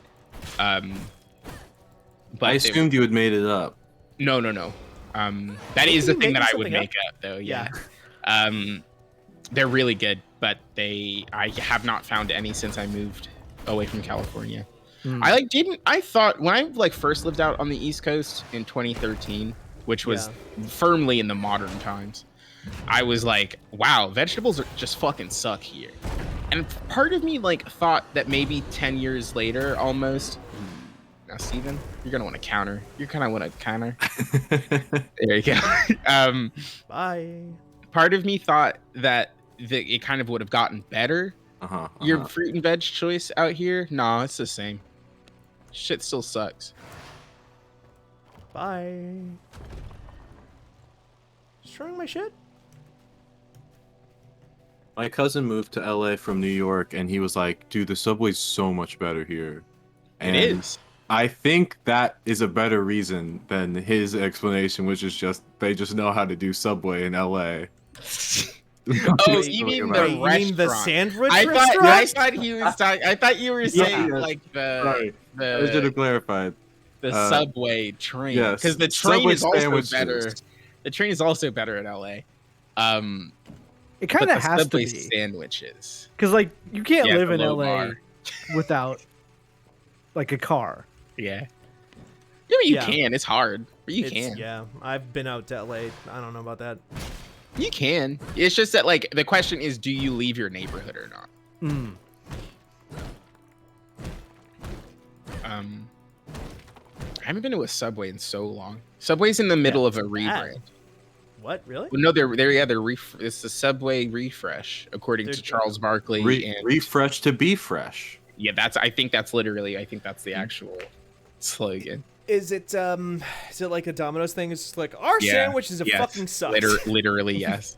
But I assumed you had made it up. No. That is the you thing that making I would something make up, though. Yeah. They're really good, but I have not found any since I moved away from California. I thought when I like first lived out on the East Coast in 2013, which was firmly in the modern times, I was like, wow, vegetables just fucking suck here. And part of me like thought that maybe 10 years later, almost. Now, Steven, you're gonna want to counter. You're kind of want to counter. There you go. Bye. Part of me thought that it kind of would have gotten better. Your fruit and veg choice out here, nah, it's the same. Shit still sucks. Bye. Destroying my shit? My cousin moved to LA from New York, and he was like, dude, the subway's so much better here. And It is. I think that is a better reason than his explanation, which is just they just know how to do Subway in LA. Oh, you mean the You mean the restaurant? sandwich I restaurant? thought he was talking. I thought you were saying Yeah. like Sorry. I should have clarified. the subway train, yes, because the train Subway is also sandwiches. better. The train is also better in LA. It But kind the of has to Subway be, sandwiches. because like you can't Yeah, live the in low LA bar. without like a car. Yeah. I mean, you Yeah. can. It's hard, but you It's- can. Yeah, I've been out to LA. I don't know about that. You can. It's just that, like, the question is, do you leave your neighborhood or not? I haven't been to a Subway in so long. Subway's in the middle of a it's bad. rebrand. What, really? Well, no, they're it's the Subway refresh, according They're- to Charles Barkley. and Refresh to be fresh. yeah, I think that's the actual slogan. Is it like a Domino's thing? It's just like our Yeah, sandwich is a yes, fucking sucks. Literally, yes.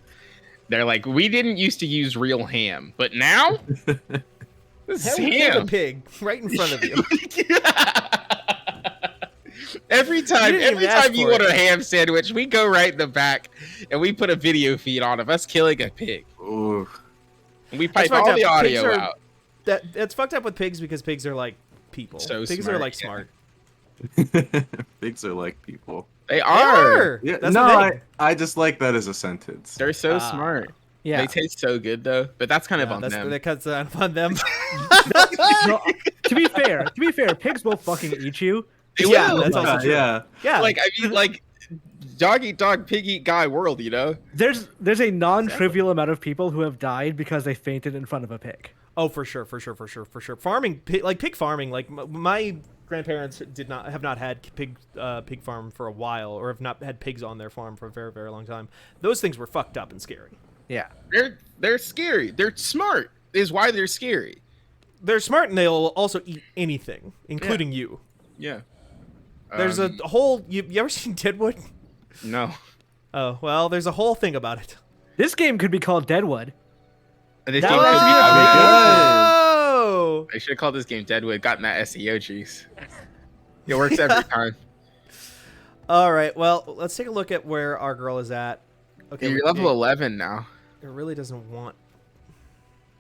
They're like, we didn't used to use real ham, but now this is Hell, we killed ham. a pig right in front of you. Every time didn't even ask you for order it. a ham sandwich, we go right in the back and we put a video feed on of us killing a pig. Ooh. And we That's pipe all fucked the up. Pigs audio are- out. That's fucked up with pigs because pigs are like people. So pigs smart, are like yeah. smart. Pigs are like people. They They are. are. Yeah, That's no, the thing. I just like that as a sentence. They're so Ah. smart. Yeah. They taste so good though, but that's kind of Yeah, on that's them. that cuts down on them. No, to be fair, pigs will fucking eat you. They Yeah, will. that's also true. Yeah. Yeah, Like I mean, like dog eat dog, pig eat guy world. You know? There's a non-trivial amount of people who have died because they fainted in front of a pig. oh, for sure. Farming, like pig farming, like my grandparents have not had pig farm for a while, or have not had pigs on their farm for a very, very long time. Those things were fucked up and scary. Yeah. They're scary. They're smart. Is why they're scary. They're smart, and they'll also eat anything, including you. Yeah. There's a whole. You ever seen Deadwood? No. Oh well, there's a whole thing about it. This game could be called Deadwood. This That game would could be Oh! I should have called this game Deadwood. Gotten that SEO juice. It works every time. All right. Well, let's take a look at where our girl is at. Okay, You're level 11 now. It really doesn't want.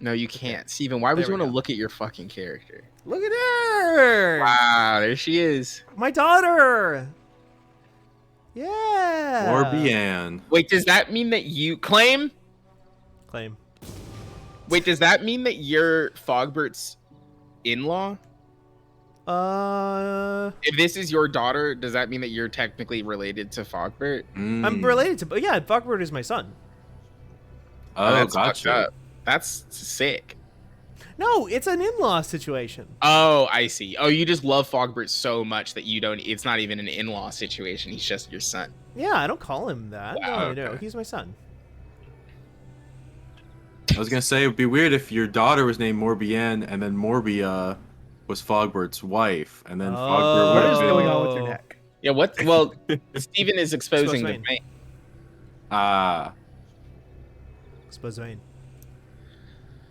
No, you can't. Steven, why would There you we want to go. look at your fucking character? Look at her! Wow, there she is. My daughter. Yeah. Or Bian. Wait, does that mean that you claim? Claim. Wait, does that mean that you're Fogbert's in-law? If this is your daughter, does that mean that you're technically related to Fogbert? I'm related to. Yeah, Buckbird is my son. Oh, that's fucked gotcha. up. That's sick. No, it's an in-law situation. Oh, I see. Oh, you just love Fogbert so much that you don't. It's not even an in-law situation. He's just your son. Yeah, I don't call him that. Wow, No, okay. he's my son. I was gonna say it'd be weird if your daughter was named Morbienne and then Morbia was Fogbert's wife, and then Fogbert What would is have going been. on with your neck? Yeah. What? Well, Steven is exposing the vein. vein. Ah, Suppose vein.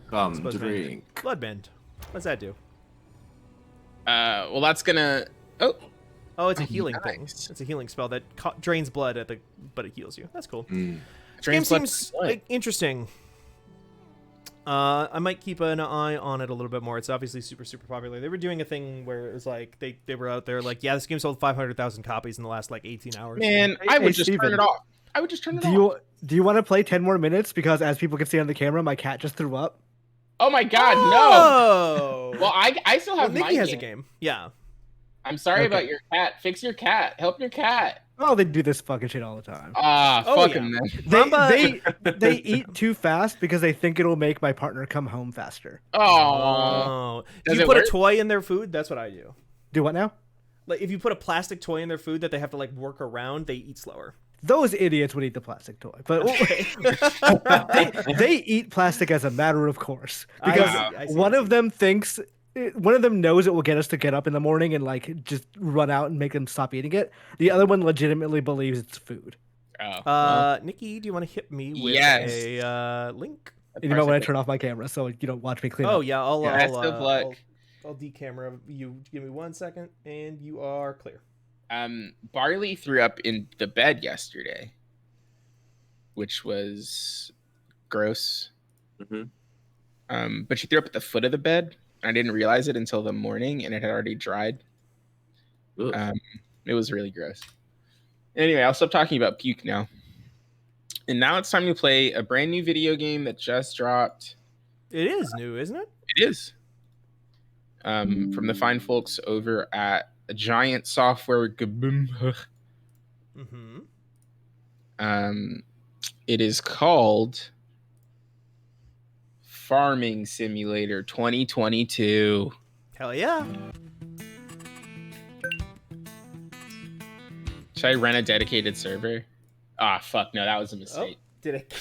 come Suppose vein. drink. Bloodbend. What's that do? Well, that's gonna. Oh, Oh, it's a healing nice. thing. It's a healing spell that drains blood but it heals you. That's cool. Mm. This game Drains blood seems from what? like interesting. I might keep an eye on it a little bit more. It's obviously super, super popular. They were doing a thing where it was like they were out there like, yeah, this game sold 500,000 copies in the last like 18 hours. Man, I would just turn Steven, it off. I would just turn it off. Do you want to play 10 more minutes? Because as people can see on the camera, my cat just threw up. Oh my god, no! Oh! Well, I still have Nikki my has game. a game. Yeah. I'm sorry Okay. about your cat. Fix your cat. Help your cat. Oh, they do this fucking shit all the time. Oh, Fuck yeah. him, man. They eat too fast because they think it'll make my partner come home faster. Oh. Do Does you it put work? a toy in their food? That's what I do. Do what now? Like if you put a plastic toy in their food that they have to like work around, they eat slower. Those idiots would eat the plastic toy, but they eat plastic as a matter of course because I see. one of them knows it will get us to get up in the morning and like just run out and make them stop eating it. The other one legitimately believes it's food. Nikki, do you want to hit me with Yes. a link? And you might want to turn off my camera so you don't watch me clean up. Oh yeah, Best of luck. I'll decamera you. Give me 1 second, and you are clear. Barley threw up in the bed yesterday, which was gross. Mm-hmm. But she threw up at the foot of the bed. I didn't realize it until the morning, and it had already dried. It was really gross. Anyway, I'll stop talking about puke now. And now it's time to play a brand new video game that just dropped. It is new, isn't it? It is. From the fine folks over at a giant software. Mm-hmm. It is called Farming Simulator 2022. Hell yeah. Should I run a dedicated server? Ah, fuck, no, that was a mistake. Did it?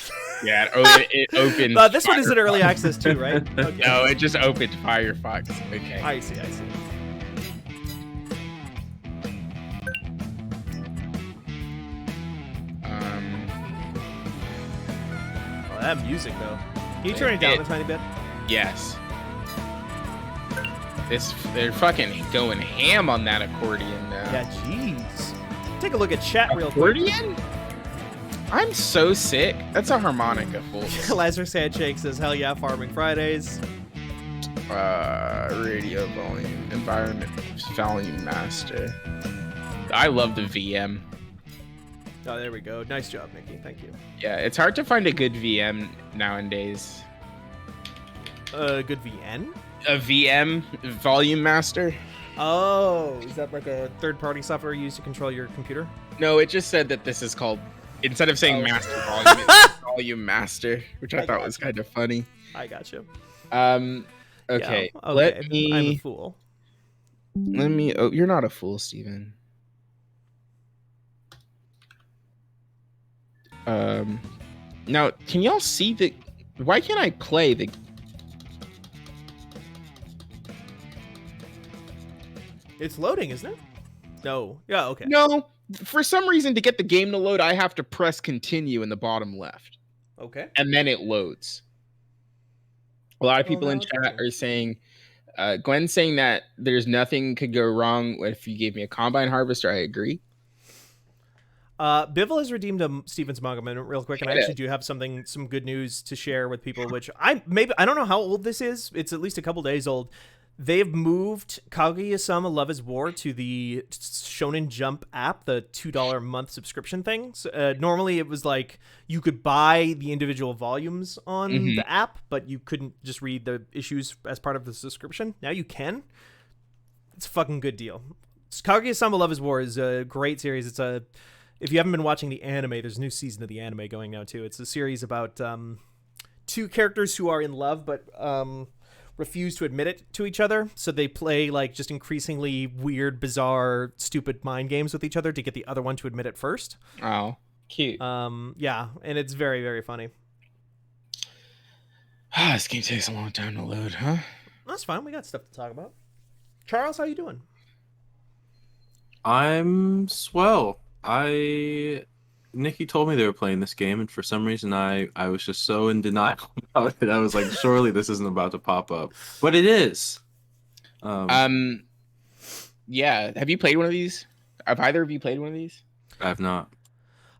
Yeah, it opened. This one is in early access too, right? Okay. No, it just opened Firefox. Okay. I see. Oh, that music though. Can you turn it down a tiny bit? Yes. They're fucking going ham on that accordion now. Yeah, jeez. Take a look at chat real quick. Accordion? I'm so sick. That's a harmonica, folks. Lazarus Handshake says, "Hell yeah, Farming Fridays." Radio volume, environment volume master. I love the VM. Oh, there we go. Nice job, Nikki. Thank you. Yeah, it's hard to find a good VM nowadays. Good VN? A VM volume master? Oh, is that like a third-party software used to control your computer? No, it just said that this is called, instead of saying Oh. master volume, it's volume master, which I thought was kind of funny. I got you. Okay. Yeah, Let I'm a me. fool. Oh, you're not a fool, Steven. Now, can y'all see the? Why can't I play the? It's loading, isn't it? No. Yeah. Okay. No, for some reason, to get the game to load, I have to press continue in the bottom left, Okay. and then it loads. A lot of people now in it's chat working. are saying, Gwen's saying that there's nothing could go wrong if you gave me a combine harvester. I agree. Bivol has redeemed a Steven's manga minute real quick, and I Shit. actually do have some good news to share with people. Which I don't know how old this is. It's at least a couple days old. They've moved Kaguya-sama Love is War to the Shonen Jump app, the $2 a month subscription thing. So, normally it was like you could buy the individual volumes on the app, but you couldn't just read the issues as part of the subscription. Now you can. It's a fucking good deal. Kaguya-sama Love is War is a great series. If you haven't been watching the anime, there's a new season of the anime going now too. It's a series about two characters who are in love, but refuse to admit it to each other, so they play like just increasingly weird, bizarre, stupid mind games with each other to get the other one to admit it first. Oh, cute. Yeah, and it's very, very funny. This game takes a long time to load, huh? That's fine. We got stuff to talk about. Charles, how you doing? I'm swell. Nikki told me they were playing this game, and for some reason I was just so in denial about it. I was like, surely this isn't about to pop up. But it is. Yeah. Have you played one of these? Have either of you played one of these? I have not.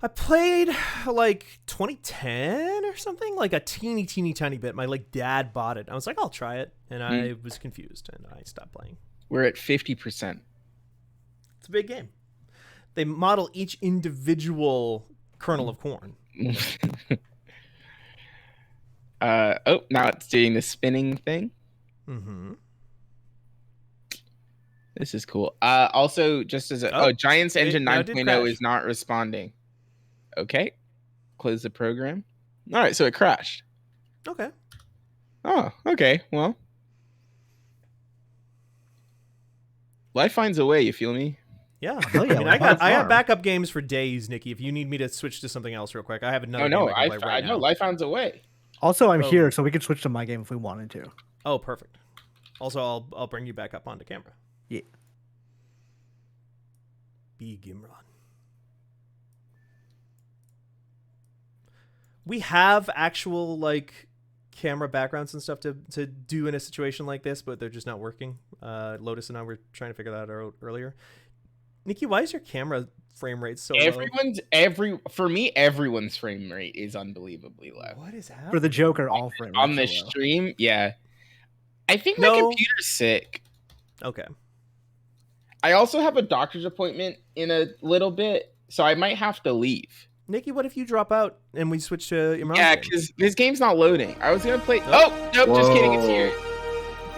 I played like 2010 or something, like a teeny tiny bit. My like dad bought it. I was like, I'll try it, and I was confused and I stopped playing. We're at 50%. It's a big game. They model each individual kernel of corn. Oh, now it's doing the spinning thing. Mm-hmm. This is cool. Also, just as a Giants Engine now it did 9.0 crash. is not responding. Okay, close the program. All right, so it crashed. Okay. Oh, okay. Well, life finds a way. You feel me? Yeah. Oh, yeah, I mean, like I far. got backup games for days, Nikki. If you need me to switch to something else real quick, I have another Oh no, game I can play right I know. now. Life finds a way. Also, I'm Oh. here, so we could switch to my game if we wanted to. Oh, perfect. Also, I'll bring you back up onto camera. Yeah. Big Imran. We have actual like camera backgrounds and stuff to do in a situation like this, but they're just not working. Lotus and I were trying to figure that out earlier. Nikki, why is your camera frame rate so low? For me, everyone's frame rate is unbelievably low. What is happening? For the Joker, all frame On the rates are low. stream, yeah. I think my No. computer's sick. Okay. I also have a doctor's appointment in a little bit, so I might have to leave. Nikki, what if you drop out and we switch to Imran? Yeah, game? because this game's not loading. I was gonna play. Oh nope, just kidding. It's here.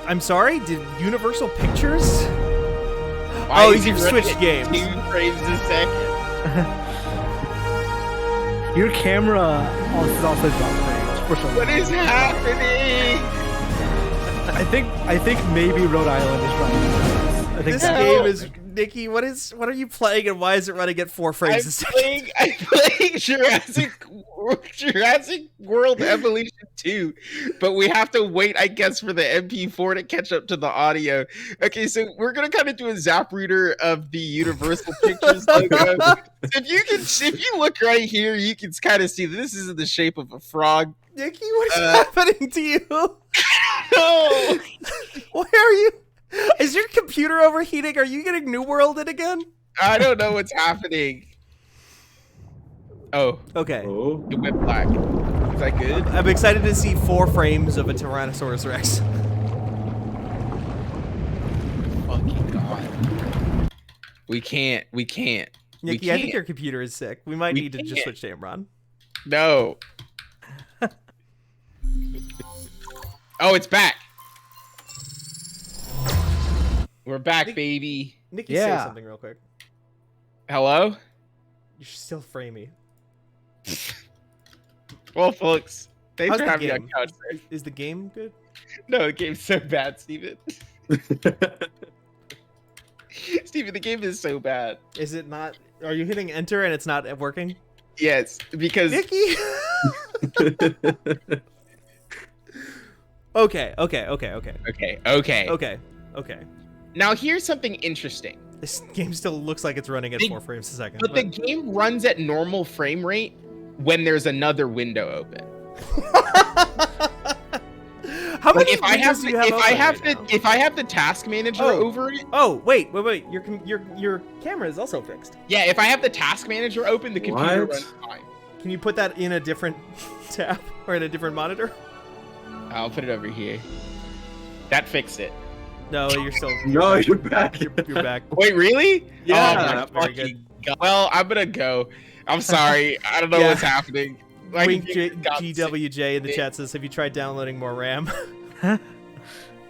I'm sorry. Did Universal Pictures? Why Oh, is you've it running switched at games. 2 frames a second. Your camera is also drop frames for some What reason. is happening? I think maybe Rhode Island is dropping frames. I think This that's- game is Nikki. What are you playing and why is it running at 4 frames a second? I'm playing Jurassic World Evolution 2, but we have to wait, I guess, for the MP4 to catch up to the audio. Okay, so we're gonna kind of do a Zapruder of the Universal Pictures logo. So if you look right here, you can kind of see that this is in the shape of a frog. Nikki, what is happening to you? No. Why are you? Is your computer overheating? Are you getting New Worlded again? I don't know what's happening. Oh, Okay. Oh. it went black. Is that good? I'm excited to see 4 frames of a Tyrannosaurus Rex. Fucking God. We can't. Nikki, I think your computer is sick. We might need to just can't. switch to Imran. No. Oh, it's back. We're back, Nick- baby. Nikki, Yeah. say something real quick. Hello? You're still framey. Well, folks, thanks How's for the having me on game? couch. Is the game good? No, the game's so bad, Steven. Steven, the game is so bad. Is it not? Are you hitting enter and it's not working? Yes, because Nikki. Okay. Okay. Now here's something interesting. This game still looks like it's running at The- 4 frames a second. But the game runs at normal frame rate when there's another window open. How Like many if I have windows do you have open right now? if I have the task manager Oh. over it, Oh, wait. Your camera is also fixed. yeah, if I have the task manager open, the computer What? runs fine. Can you put that in a different tab or in a different monitor? I'll put it over here. That fixed it. No, you're still. No, you're back. You're back. Wait, really? Yeah, Oh, my very fucking God. Well, I'm gonna go. I'm sorry. I don't know Yeah. what's happening. Like, Wink it got GWJ in the sick. chat says, "Have you tried downloading more RAM?"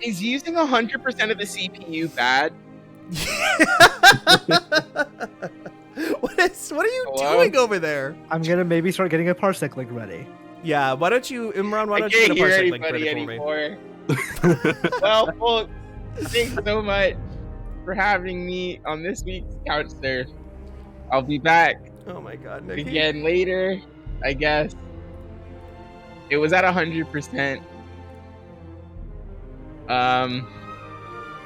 Is using 100% of the CPU bad? What are you Hello? doing over there? I'm gonna maybe start getting a parsec link ready. Yeah, why don't you, Imran? Why I don't you can't get a hear parsec link anybody ready for me? anymore. Well, thanks so much for having me on this week's Couch Surf. I'll be back Oh my God, Nikki. again later, I guess. It was at 100%.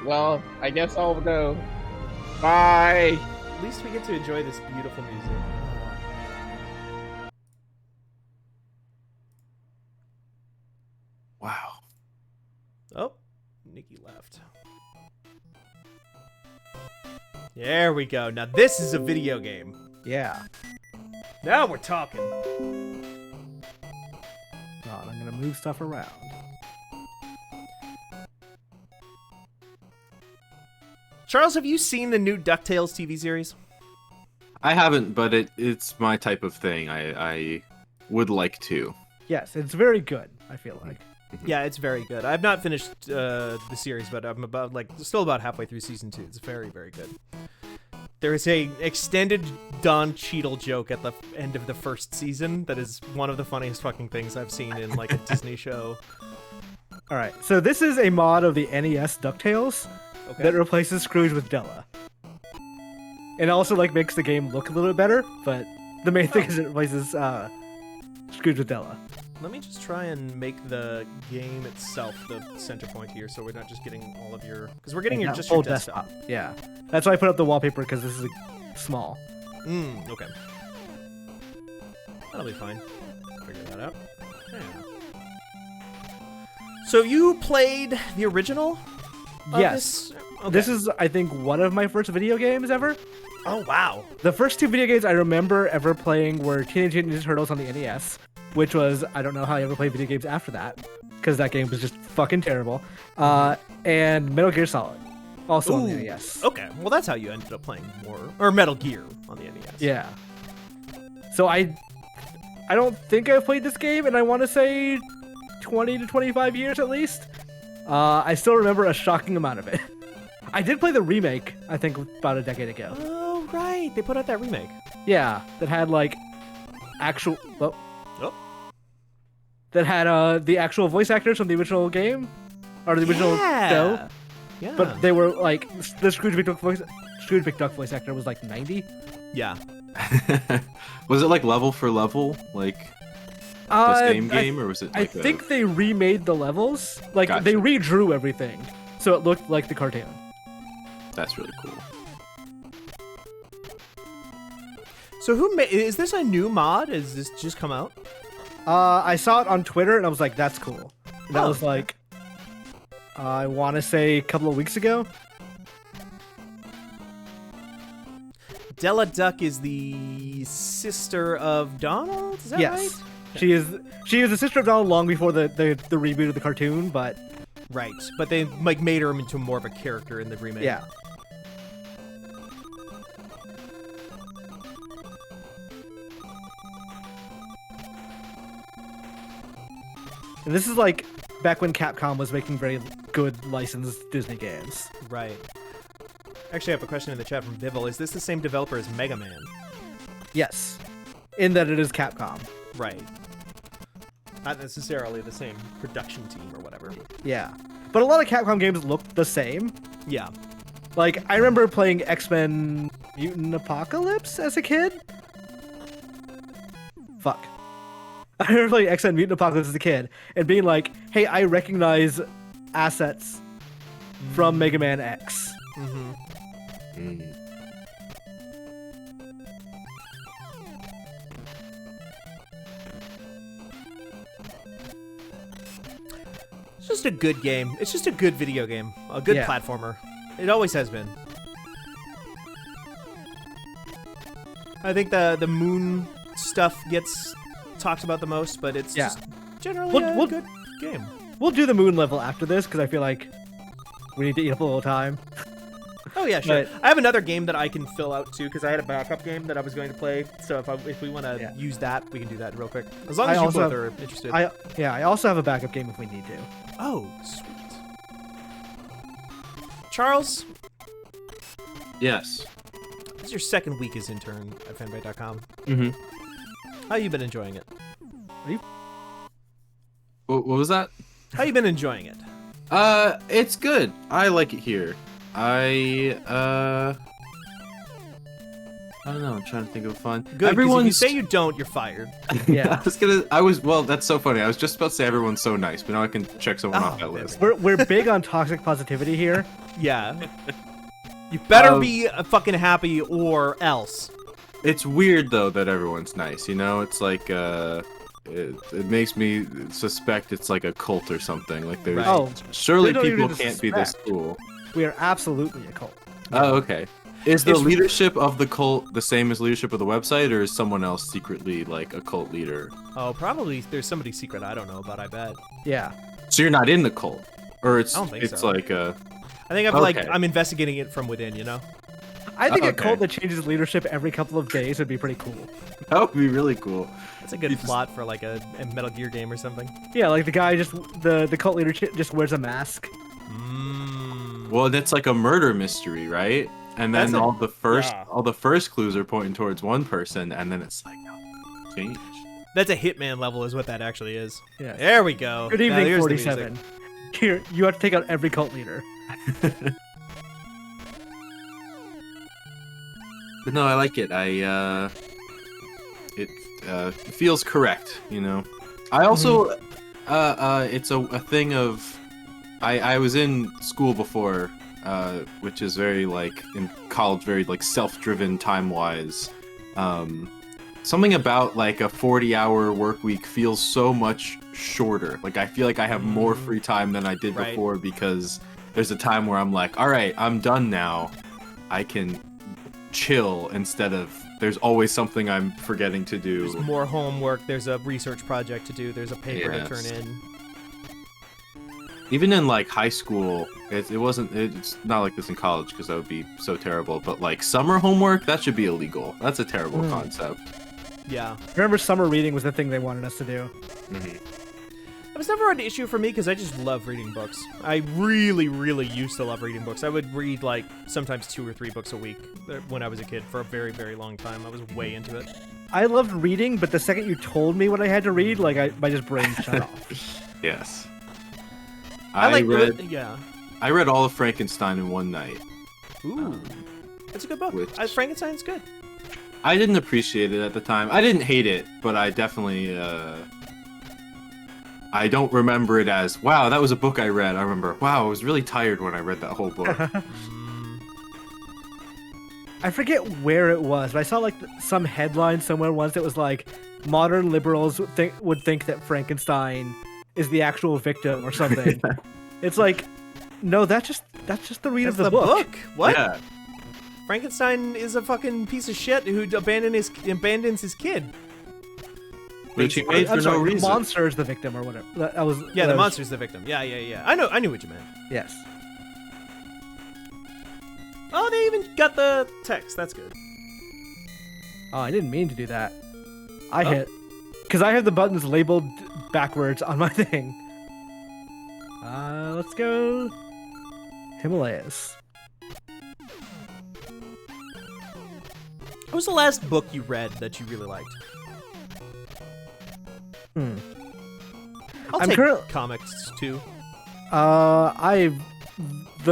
Well, I guess I'll go. Bye. At least we get to enjoy this beautiful music. Wow. Oh, Nikki left. There we go. Now this is a video game. Yeah. Now we're talking. God, I'm gonna move stuff around. Charles, have you seen the new DuckTales TV series? I haven't, but it's my type of thing. I would like to. Yes, it's very good. I feel like. Yeah, it's very good. I've not finished the series, but I'm still about halfway through season 2. It's very, very good. There is a extended Don Cheadle joke at the end of the first season that is one of the funniest fucking things I've seen in like a Disney show. All right, so this is a mod of the NES DuckTales that replaces Scrooge with Della. It also like makes the game look a little bit better, but the main thing is it replaces Scrooge with Della. Let me just try and make the game itself the center point here, so we're not just getting all of your... Because we're getting just your desktop. Yeah. That's why I put up the wallpaper, because this is small. Okay. That'll be fine. Figure that out. Yeah. So you played the original? Yes. Okay. This is, I think, one of my first video games ever. Oh, wow. The first 2 video games I remember ever playing were Teenage Mutant Ninja Turtles on the NES, which was, I don't know how I ever played video games after that, because that game was just fucking terrible, and Metal Gear Solid, also on the NES. Okay, well that's how you ended up playing more, or Metal Gear on the NES. Yeah. So I don't think I've played this game, and I want to say 20 to 25 years at least. I still remember a shocking amount of it. I did play the remake, I think, about a decade ago. Oh, right. They put out that remake. Yeah, that had, like, actual... Oh. Oh. That had the actual voice actors from the original game? Or the original show? Yeah. But they were, like... The Scrooge McDuck voice actor was, like, 90? Yeah. Was it, like, level for level? Like... the same game, or was it like I think they remade the levels. Like, Gotcha. they redrew everything, so it looked like the cartoon. That's really cool. So is this a new mod? Is this just come out? I saw it on Twitter, and I was like, that's cool. And that was okay. like, I want to say a couple of weeks ago. Della Duck is the sister of Donald? Is that right? Yes. She is the sister of Donald long before the reboot of the cartoon, but... Right, but they like made her into more of a character in the remake. Yeah. And this is like back when Capcom was making very good licensed Disney games. Right. Actually, I have a question in the chat from Vival. Is this the same developer as Mega Man? Yes. In that it is Capcom. Right. Not necessarily the same production team or whatever. Yeah. But a lot of Capcom games look the same. Yeah. Like, I remember playing X-Men Mutant Apocalypse as a kid. Fuck. I remember playing X-Men Mutant Apocalypse as a kid and being like, hey, I recognize assets from Mega Man X. Mm-hmm. It's just a good game. It's just a good video game. A good platformer. It always has been. I think the moon stuff gets talked about the most, but it's just generally a good game. We'll do the moon level after this, because I feel like we need to eat up a little time. Oh yeah, sure. But, I have another game that I can fill out too, because I had a backup game that I was going to play. So if we want to use that, we can do that real quick. As long as you both are interested. I also have a backup game if we need to. Oh, sweet. Charles? Yes. This is your second week as intern at fanbite.com. Mm-hmm. How you been enjoying it? What was that? How you been enjoying it? It's good. I like it here. I don't know. I'm trying to think of fun. Good, because if you say you don't, you're fired. Yeah. Well, that's so funny. I was just about to say everyone's so nice, but now I can check someone off that list. We're big on toxic positivity here. Yeah. You better be fucking happy or else. It's weird though that everyone's nice. You know, it's like it makes me suspect it's like a cult or something. Like there's surely They don't people even can't be this suspect. cool. We are absolutely a cult. Oh, okay. Is the It's- leadership of the cult the same as leadership of the website, or is someone else secretly like a cult leader? Oh, probably there's somebody secret I don't know about. I bet. Yeah. So you're not in the cult, or it's I don't think it's so. like a. I think Okay. I'm investigating it from within. You know. I think a Okay. cult that changes leadership every couple of days would be pretty cool. That would be really cool. That's a good plot for like a Metal Gear game or something. Yeah, like the guy the cult leader just wears a mask. Well, that's like a murder mystery, right? And then That's a- all the yeah. first clues are pointing towards one person, and then it's like, no, change. That's a Hitman level, is what that actually is. Yeah. There we go. Good Now, evening, here's the music. 47. Here, you have to take out every cult leader. But no, I like it. It feels correct, you know. I also, it's a thing of, I was in school before, which is very like in college, very like self-driven time-wise. Something about like a 40-hour work week feels so much shorter. Like I feel like I have more free time than I did Right. before because there's a time where I'm like, all right, I'm done now. I can chill instead of there's always something I'm forgetting to do. There's more homework. There's a research project to do. There's a paper to turn Yes. in. Even in like high school, it's not like this in college because that would be so terrible. But like summer homework, that should be illegal. That's a terrible concept. Yeah. Remember, summer reading was the thing they wanted us to do. It was never an issue for me because I just love reading books. I really, really used to love reading books. I would read like sometimes 2 or 3 books a week when I was a kid for a very, very long time. I was way into it. I loved reading, but the second you told me what I had to read, like my just brain shut off. Yes. I read all of Frankenstein in one night. Ooh, that's a good book. Which- Frankenstein's good. I didn't appreciate it at the time. I didn't hate it, but I definitely I don't remember it as, wow, that was a book I read. I remember, wow, I was really tired when I read that whole book. I forget where it was, but I saw like some headline somewhere once that was like, modern liberals would think that Frankenstein is the actual victim or something. It's like, no, that's just the read That's of the book. What? Yeah. Frankenstein is a fucking piece of shit who abandons his kid. Which he made for I'm no sorry, the reason. monster is the victim or whatever. That was Yeah, that the was- monster's the victim. Yeah. I knew what you meant. Yes. Oh, they even got the text. That's good. Oh, I didn't mean to do that. I Oh. hit because I have the buttons labeled backwards on my thing. Let's go Himalayas. What was the last book you read that you really liked? I'll I'm take comics too. The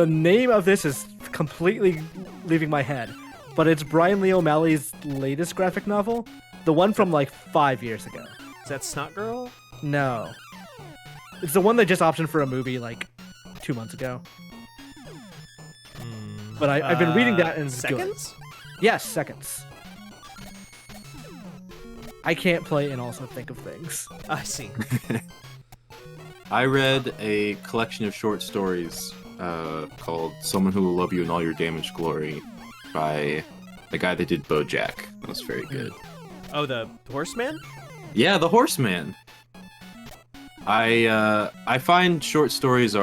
name of this is completely leaving my head, but it's Brian Lee O'Malley's latest graphic novel, the one from like 5 years ago. Is that Snot Girl? No, it's the one they just optioned for a movie like 2 months ago. But I've been reading that and it's good. Seconds? Yes, Seconds. I can't play and also think of things. I see. I read a collection of short stories called Someone Who Will Love You in All Your Damaged Glory by the guy that did BoJack. That was very good. Oh, the Horseman? Yeah, The Horseman. I find short stories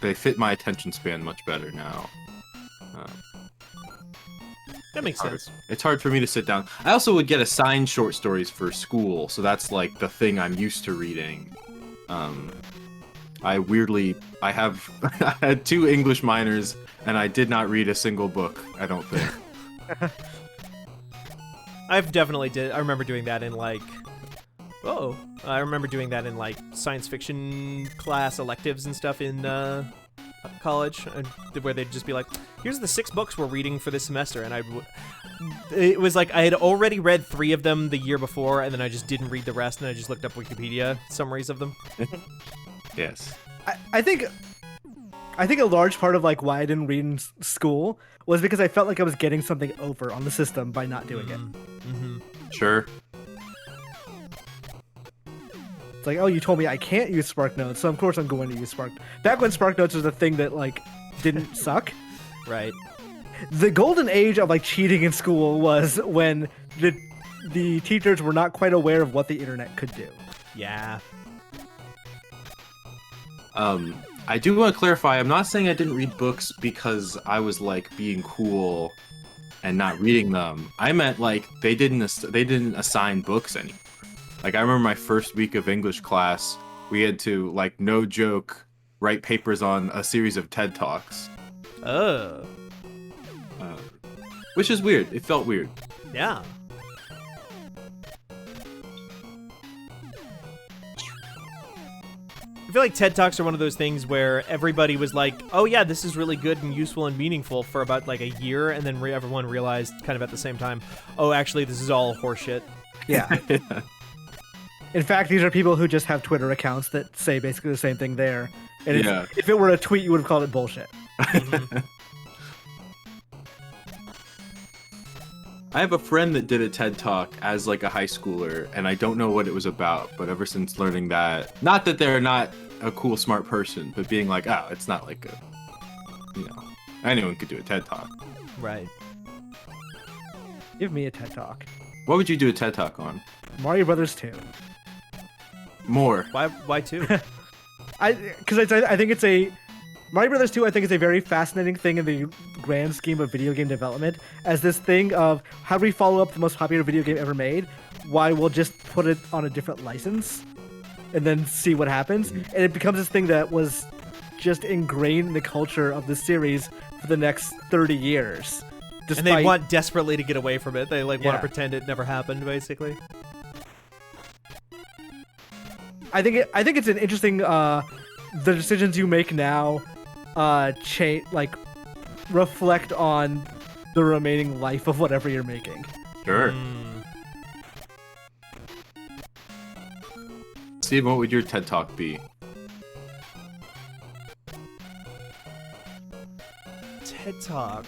they fit my attention span much better now. That makes sense. It's hard for me to sit down. I also would get assigned short stories for school, so that's like the thing I'm used to reading. I have I had 2 English minors, and I did not read a single book, I don't think. I've definitely did. I remember doing that in like. I remember doing that in like science fiction class electives and stuff in college, where they'd just be like, "Here's the 6 books we're reading for this semester," and it was like I had already read 3 of them the year before, and then I just didn't read the rest, and I just looked up Wikipedia summaries of them. Yes. I think a large part of like why I didn't read in school was because I felt like I was getting something over on the system by not doing it. Sure. It's like, oh, you told me I can't use SparkNotes, so of course I'm going to use Spark. Back when SparkNotes was the thing that like didn't suck. Right. the golden age of like cheating in school was when the teachers were not quite aware of what the internet could do. Yeah. I do want to clarify, I'm not saying I didn't read books because I was like being cool and not reading them. I meant like they didn't assign books anymore. Like I remember my first week of English class, we had to, like, no joke, write papers on a series of TED Talks. Oh. Which is weird. It felt weird. Yeah. I feel like TED Talks are one of those things where everybody was like, oh yeah, this is really good and useful and meaningful for about like a year, and then everyone realized kind of at the same time, oh, actually, this is all horseshit. Yeah. In fact, these are people who just have Twitter accounts that say basically the same thing there. And if it were a tweet, you would have called it bullshit. Mm-hmm. I have a friend that did a TED Talk as like a high schooler, and I don't know what it was about, but ever since learning that, not that they're not a cool, smart person, but being like, oh, it's not like anyone could do a TED Talk. Right. Give me a TED Talk. What would you do a TED Talk on? Mario Brothers 2. More. Why two? I think it's a Mario Brothers 2. I think is a very fascinating thing in the grand scheme of video game development, as this thing of how do we follow up the most popular video game ever made? Why we'll just put it on a different license and then see what happens, and it becomes this thing that was just ingrained in the culture of the series for the next 30 years. And they want desperately to get away from it. They want to pretend it never happened, basically. I think it's an interesting. The decisions you make now, reflect on the remaining life of whatever you're making. Sure. Steve, what would your TED Talk be? TED Talk.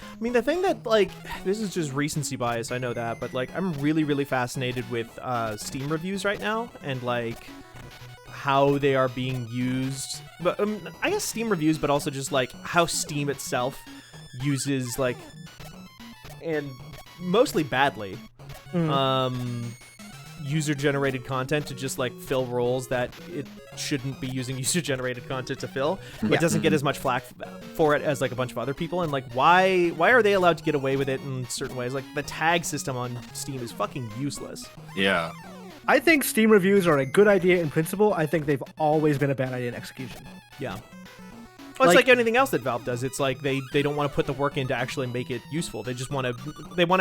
I mean, the thing that, like, this is just recency bias, I know that, but, like, I'm really, really fascinated with Steam reviews right now, and, like, how they are being used. But, I guess Steam reviews, but also just, like, how Steam itself uses, like, and mostly badly, user-generated content to just, like, fill roles that it shouldn't be using user-generated content to fill. It doesn't get as much flack for it as, like, a bunch of other people, and, like, why are they allowed to get away with it in certain ways? Like, the tag system on Steam is fucking useless. Yeah. I think Steam reviews are a good idea in principle. I think they've always been a bad idea in execution. Yeah. Well, it's like anything else that Valve does. It's like they don't want to put the work in to actually make it useful. They just want to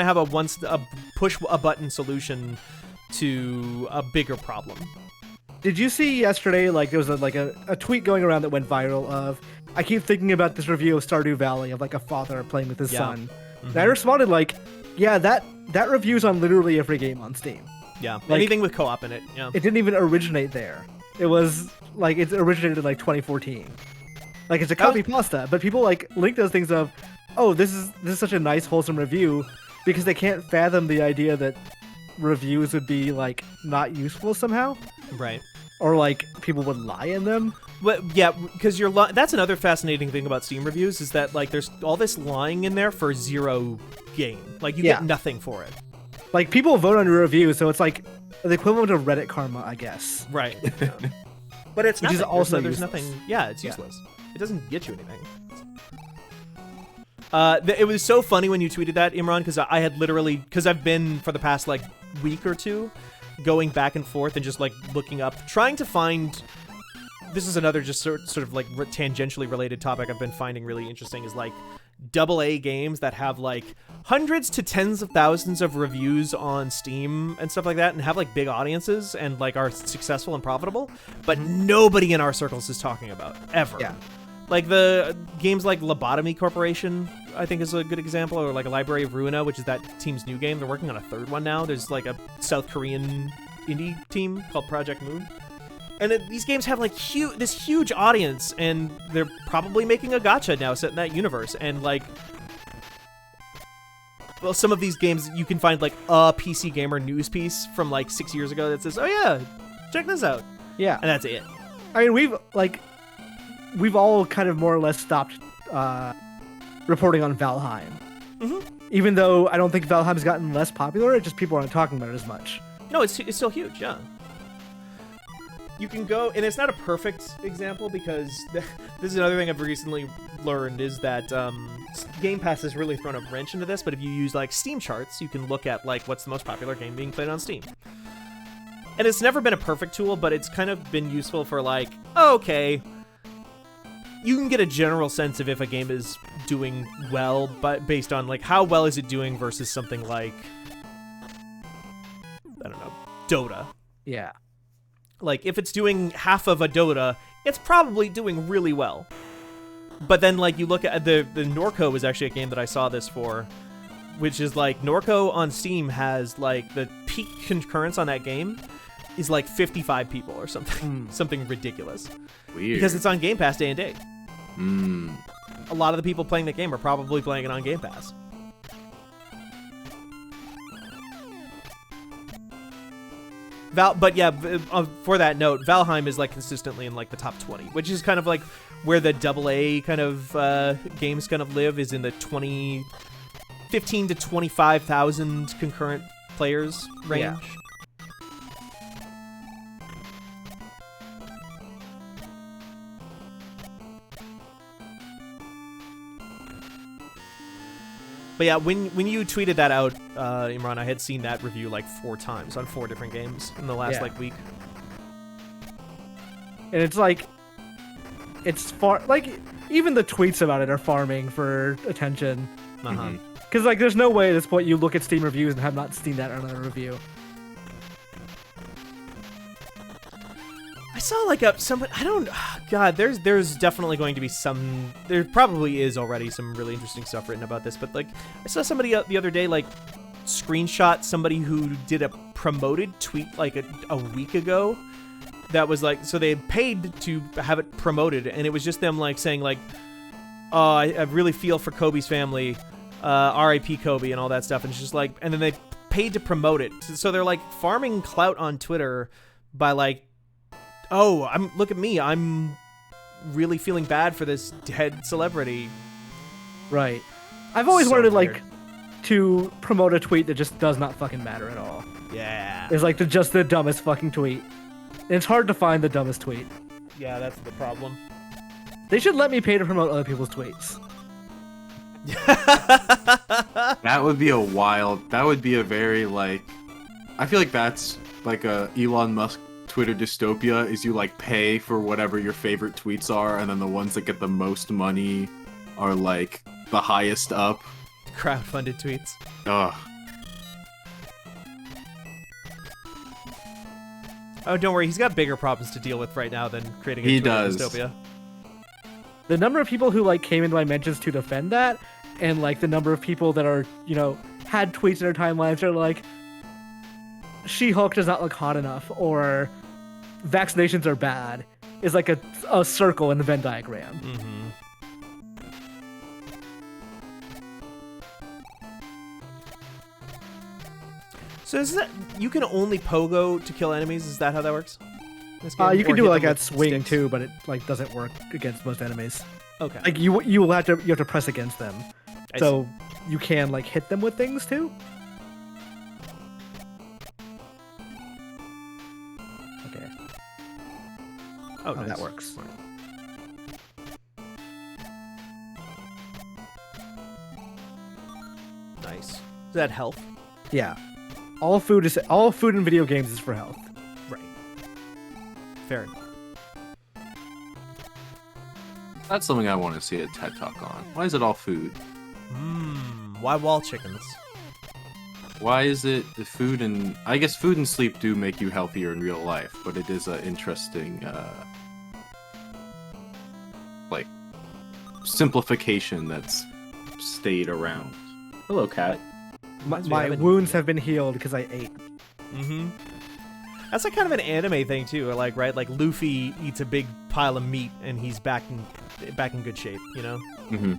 have a push a button solution to a bigger problem. Did you see yesterday, like, there was a tweet going around that went viral of, I keep thinking about this review of Stardew Valley of, like, a father playing with his son. And I responded, like, yeah, that review's on literally every game on Steam. Yeah, like, anything with co-op in it. Yeah, it didn't even originate there. It was, like, it originated in, like, 2014. Like, it's a copy pasta, but people, like, link those things of, oh, this is such a nice, wholesome review, because they can't fathom the idea that reviews would be, like, not useful somehow. Right. Or, like, people would lie in them. But yeah, because that's another fascinating thing about Steam reviews is that, like, there's all this lying in there for zero gain. Like, you get nothing for it. Like, people vote on your review, so it's like the equivalent of Reddit karma, I guess. Right. Yeah. But it's which nothing. is also there's useless. nothing. Yeah, it's useless. It doesn't get you anything. It was so funny when you tweeted that, Imran, because I had literally, because I've been for the past, like, week or two going back and forth and just, like, looking up, trying to find. This is another just sort of like tangentially related topic I've been finding really interesting is, like, AA games that have, like, hundreds to tens of thousands of reviews on Steam and stuff like that, and have, like, big audiences and, like, are successful and profitable, but nobody in our circles is talking about ever. Yeah. Like the games like Lobotomy Corporation, I think is a good example, or like a Library of Ruina, which is that team's new game. They're working on a third one now. There's like a South Korean indie team called Project Moon. And these games have like this huge audience, and they're probably making a gacha now set in that universe. And like, well, some of these games you can find like a PC Gamer news piece from like 6 years ago that says, "Oh yeah, check this out." Yeah, and that's it. I mean, we've like we've all kind of more or less stopped reporting on Valheim. Even though I don't think Valheim's gotten less popular, it's just people aren't talking about it as much. No, it's still huge, yeah. You can go, and it's not a perfect example because this is another thing I've recently learned is that Game Pass has really thrown a wrench into this, but if you use like Steam charts, you can look at like what's the most popular game being played on Steam. And it's never been a perfect tool, but it's kind of been useful for like, okay, you can get a general sense of if a game is doing well, but based on like how well is it doing versus something like, I don't know, Dota. Yeah. Like, if it's doing half of a Dota, it's probably doing really well. But then, like, you look at the Norco was actually a game that I saw this for, which is, like, Norco on Steam has, like, the peak concurrence on that game is, like, 55 people or something. Something ridiculous. Weird. Because it's on Game Pass day and date. A lot of the people playing the game are probably playing it on Game Pass. But yeah, for that note, Valheim is like consistently in like the top 20, which is kind of like where the AA kind of games kind of live, is in the 15 to 25,000 concurrent players range. Yeah. But yeah, when you tweeted that out, Imran, I had seen that review like 4 times on 4 different games in the last like week. And it's like, it's far, like, even the tweets about it are farming for attention. Because like, there's no way at this point you look at Steam reviews and have not seen that on a review. I saw like somebody, I don't, God, there's definitely going to be some, there probably is already some really interesting stuff written about this, but like, I saw somebody the other day like screenshot somebody who did a promoted tweet like a week ago that was like, so they had paid to have it promoted, and it was just them like saying like, oh, I really feel for Kobe's family, R.I.P. Kobe and all that stuff, and it's just like, and then they paid to promote it, so they're like farming clout on Twitter by like, oh, look at me, I'm really feeling bad for this dead celebrity. Right. I've always So wanted weird. like to promote a tweet that just does not fucking matter at all. Yeah. It's like just the dumbest fucking tweet. And it's hard to find the dumbest tweet. Yeah, that's the problem. They should let me pay to promote other people's tweets. That would be a very like, I feel like that's like a Elon Musk Twitter dystopia, is you like pay for whatever your favorite tweets are, and then the ones that get the most money are like the highest up. Crowdfunded tweets. Ugh. Oh, don't worry, he's got bigger problems to deal with right now than creating a He Twitter does. dystopia. The number of people who like came into my mentions to defend that, and like the number of people that are, you know, had tweets in their timelines are like, She-Hulk does not look hot enough, or vaccinations are bad, is like a circle in the Venn diagram. So is that, you can only pogo to kill enemies? Is that how that works? This game? You can Or do hit like them a with swing sticks? too, but it like doesn't work against most enemies. Okay. Like you have to press against them, I so you can like hit them with things too. Okay, Oh, that nice. works. Nice. Is that health? Yeah, all food in video games is for health. Right. Fair enough. That's something I want to see a TED Talk on. Why is it all food? Why wall chickens? Why is it the food and I guess food and sleep do make you healthier in real life, but it is an interesting like simplification that's stayed around. Hello, cat. My wounds have been healed because I ate. That's like kind of an anime thing too, like, right? Like Luffy eats a big pile of meat and he's back in good shape, you know? Mm-hmm.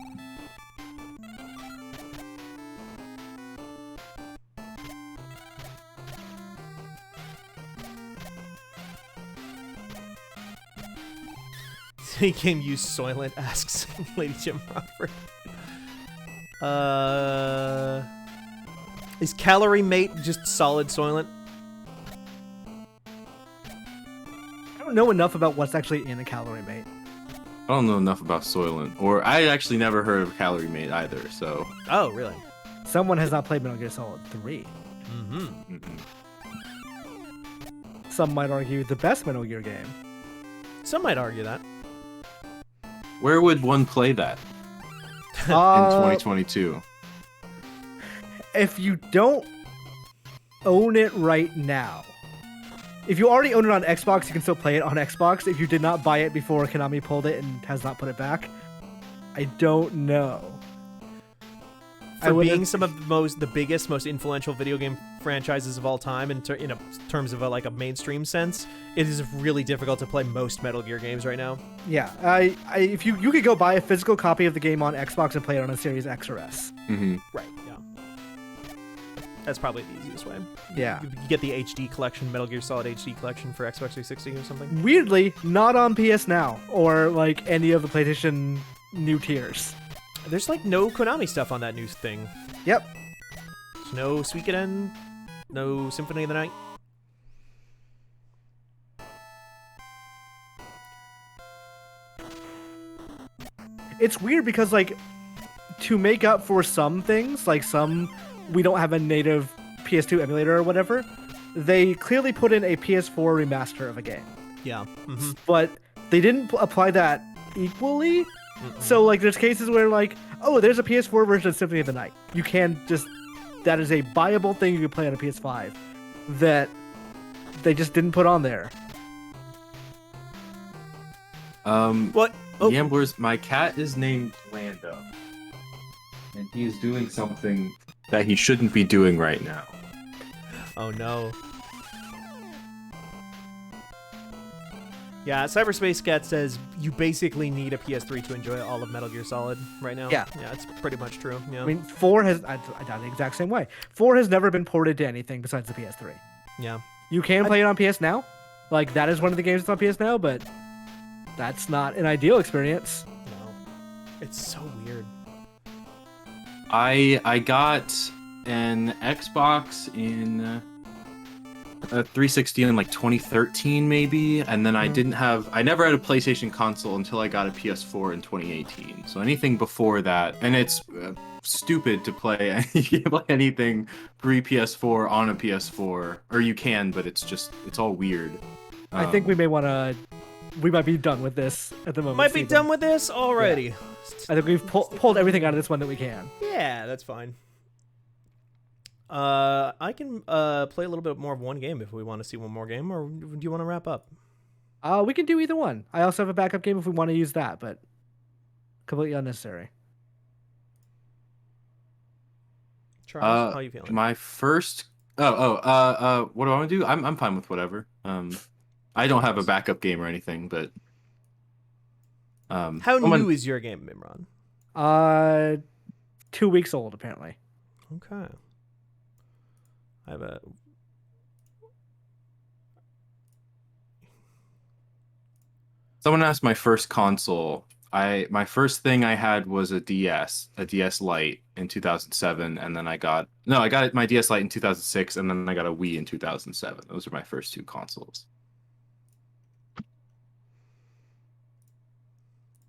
Does any game use Soylent? Asks Lady Jim Rockford. Is Calorie Mate just solid Soylent? I don't know enough about what's actually in a Calorie Mate. I don't know enough about Soylent, or I actually never heard of Calorie Mate either. So. Oh, really? Someone has not played Metal Gear Solid 3. Mm-hmm. Some might argue the best Metal Gear game. Some might argue that. Where would one play that in 2022? If you don't own it right now, if you already own it on Xbox, you can still play it on Xbox. If you did not buy it before Konami pulled it and has not put it back, I don't know. For being some of the biggest, most influential video game franchises of all time in terms of a mainstream sense, it is really difficult to play most Metal Gear games right now. Yeah, if you could go buy a physical copy of the game on Xbox and play it on a Series X or S. Mm-hmm. Right. Yeah. That's probably the easiest way. Yeah. You get the HD collection, Metal Gear Solid HD collection for Xbox 360 or something. Weirdly, not on PS Now or any of the PlayStation new tiers. There's no Konami stuff on that new thing. Yep. There's no Suikoden, no Symphony of the Night. It's weird because to make up for some things, we don't have a native PS2 emulator or whatever, they clearly put in a PS4 remaster of a game. Yeah. Mm-hmm. But they didn't apply that equally. So there's cases where there's a PS4 version of Symphony of the Night. You can that is a buyable thing you can play on a PS5 that they just didn't put on there. What? Oh. Gamblers, my cat is named Lando. And he is doing something that he shouldn't be doing right now. Oh no. Yeah, Cyberspace Cat says you basically need a PS3 to enjoy all of Metal Gear Solid right now. Yeah. Yeah, it's pretty much true. Yeah. I mean, 4 has... I done the exact same way. 4 has never been ported to anything besides the PS3. Yeah. You can play it on PS Now. That is one of the games that's on PS Now, but that's not an ideal experience. No. It's so weird. I got an Xbox in... a 360 in 2013 maybe, and then I never had a PlayStation console until I got a PS4 in 2018. So anything before that, and it's stupid to play anything pre PS4 on a PS4, or you can, but it's all weird. I think we might be done with this at the moment. Might be done with this already. Yeah. I think we've pulled everything out of this one that we can. Yeah, that's fine. I can play a little bit more of one game if we want to see one more game, or do you want to wrap up? We can do either one. I also have a backup game if we want to use that, but completely unnecessary. Charles, how are you feeling? My first... what do I want to do? I'm fine with whatever. I don't have a backup game or anything, but... how new is your game, Imran? 2 weeks old, apparently. Okay. I have a... Someone asked my first console. My first thing I had was a DS Lite in 2007, and then I got my DS Lite in 2006, and then I got a Wii in 2007. Those are my first two consoles.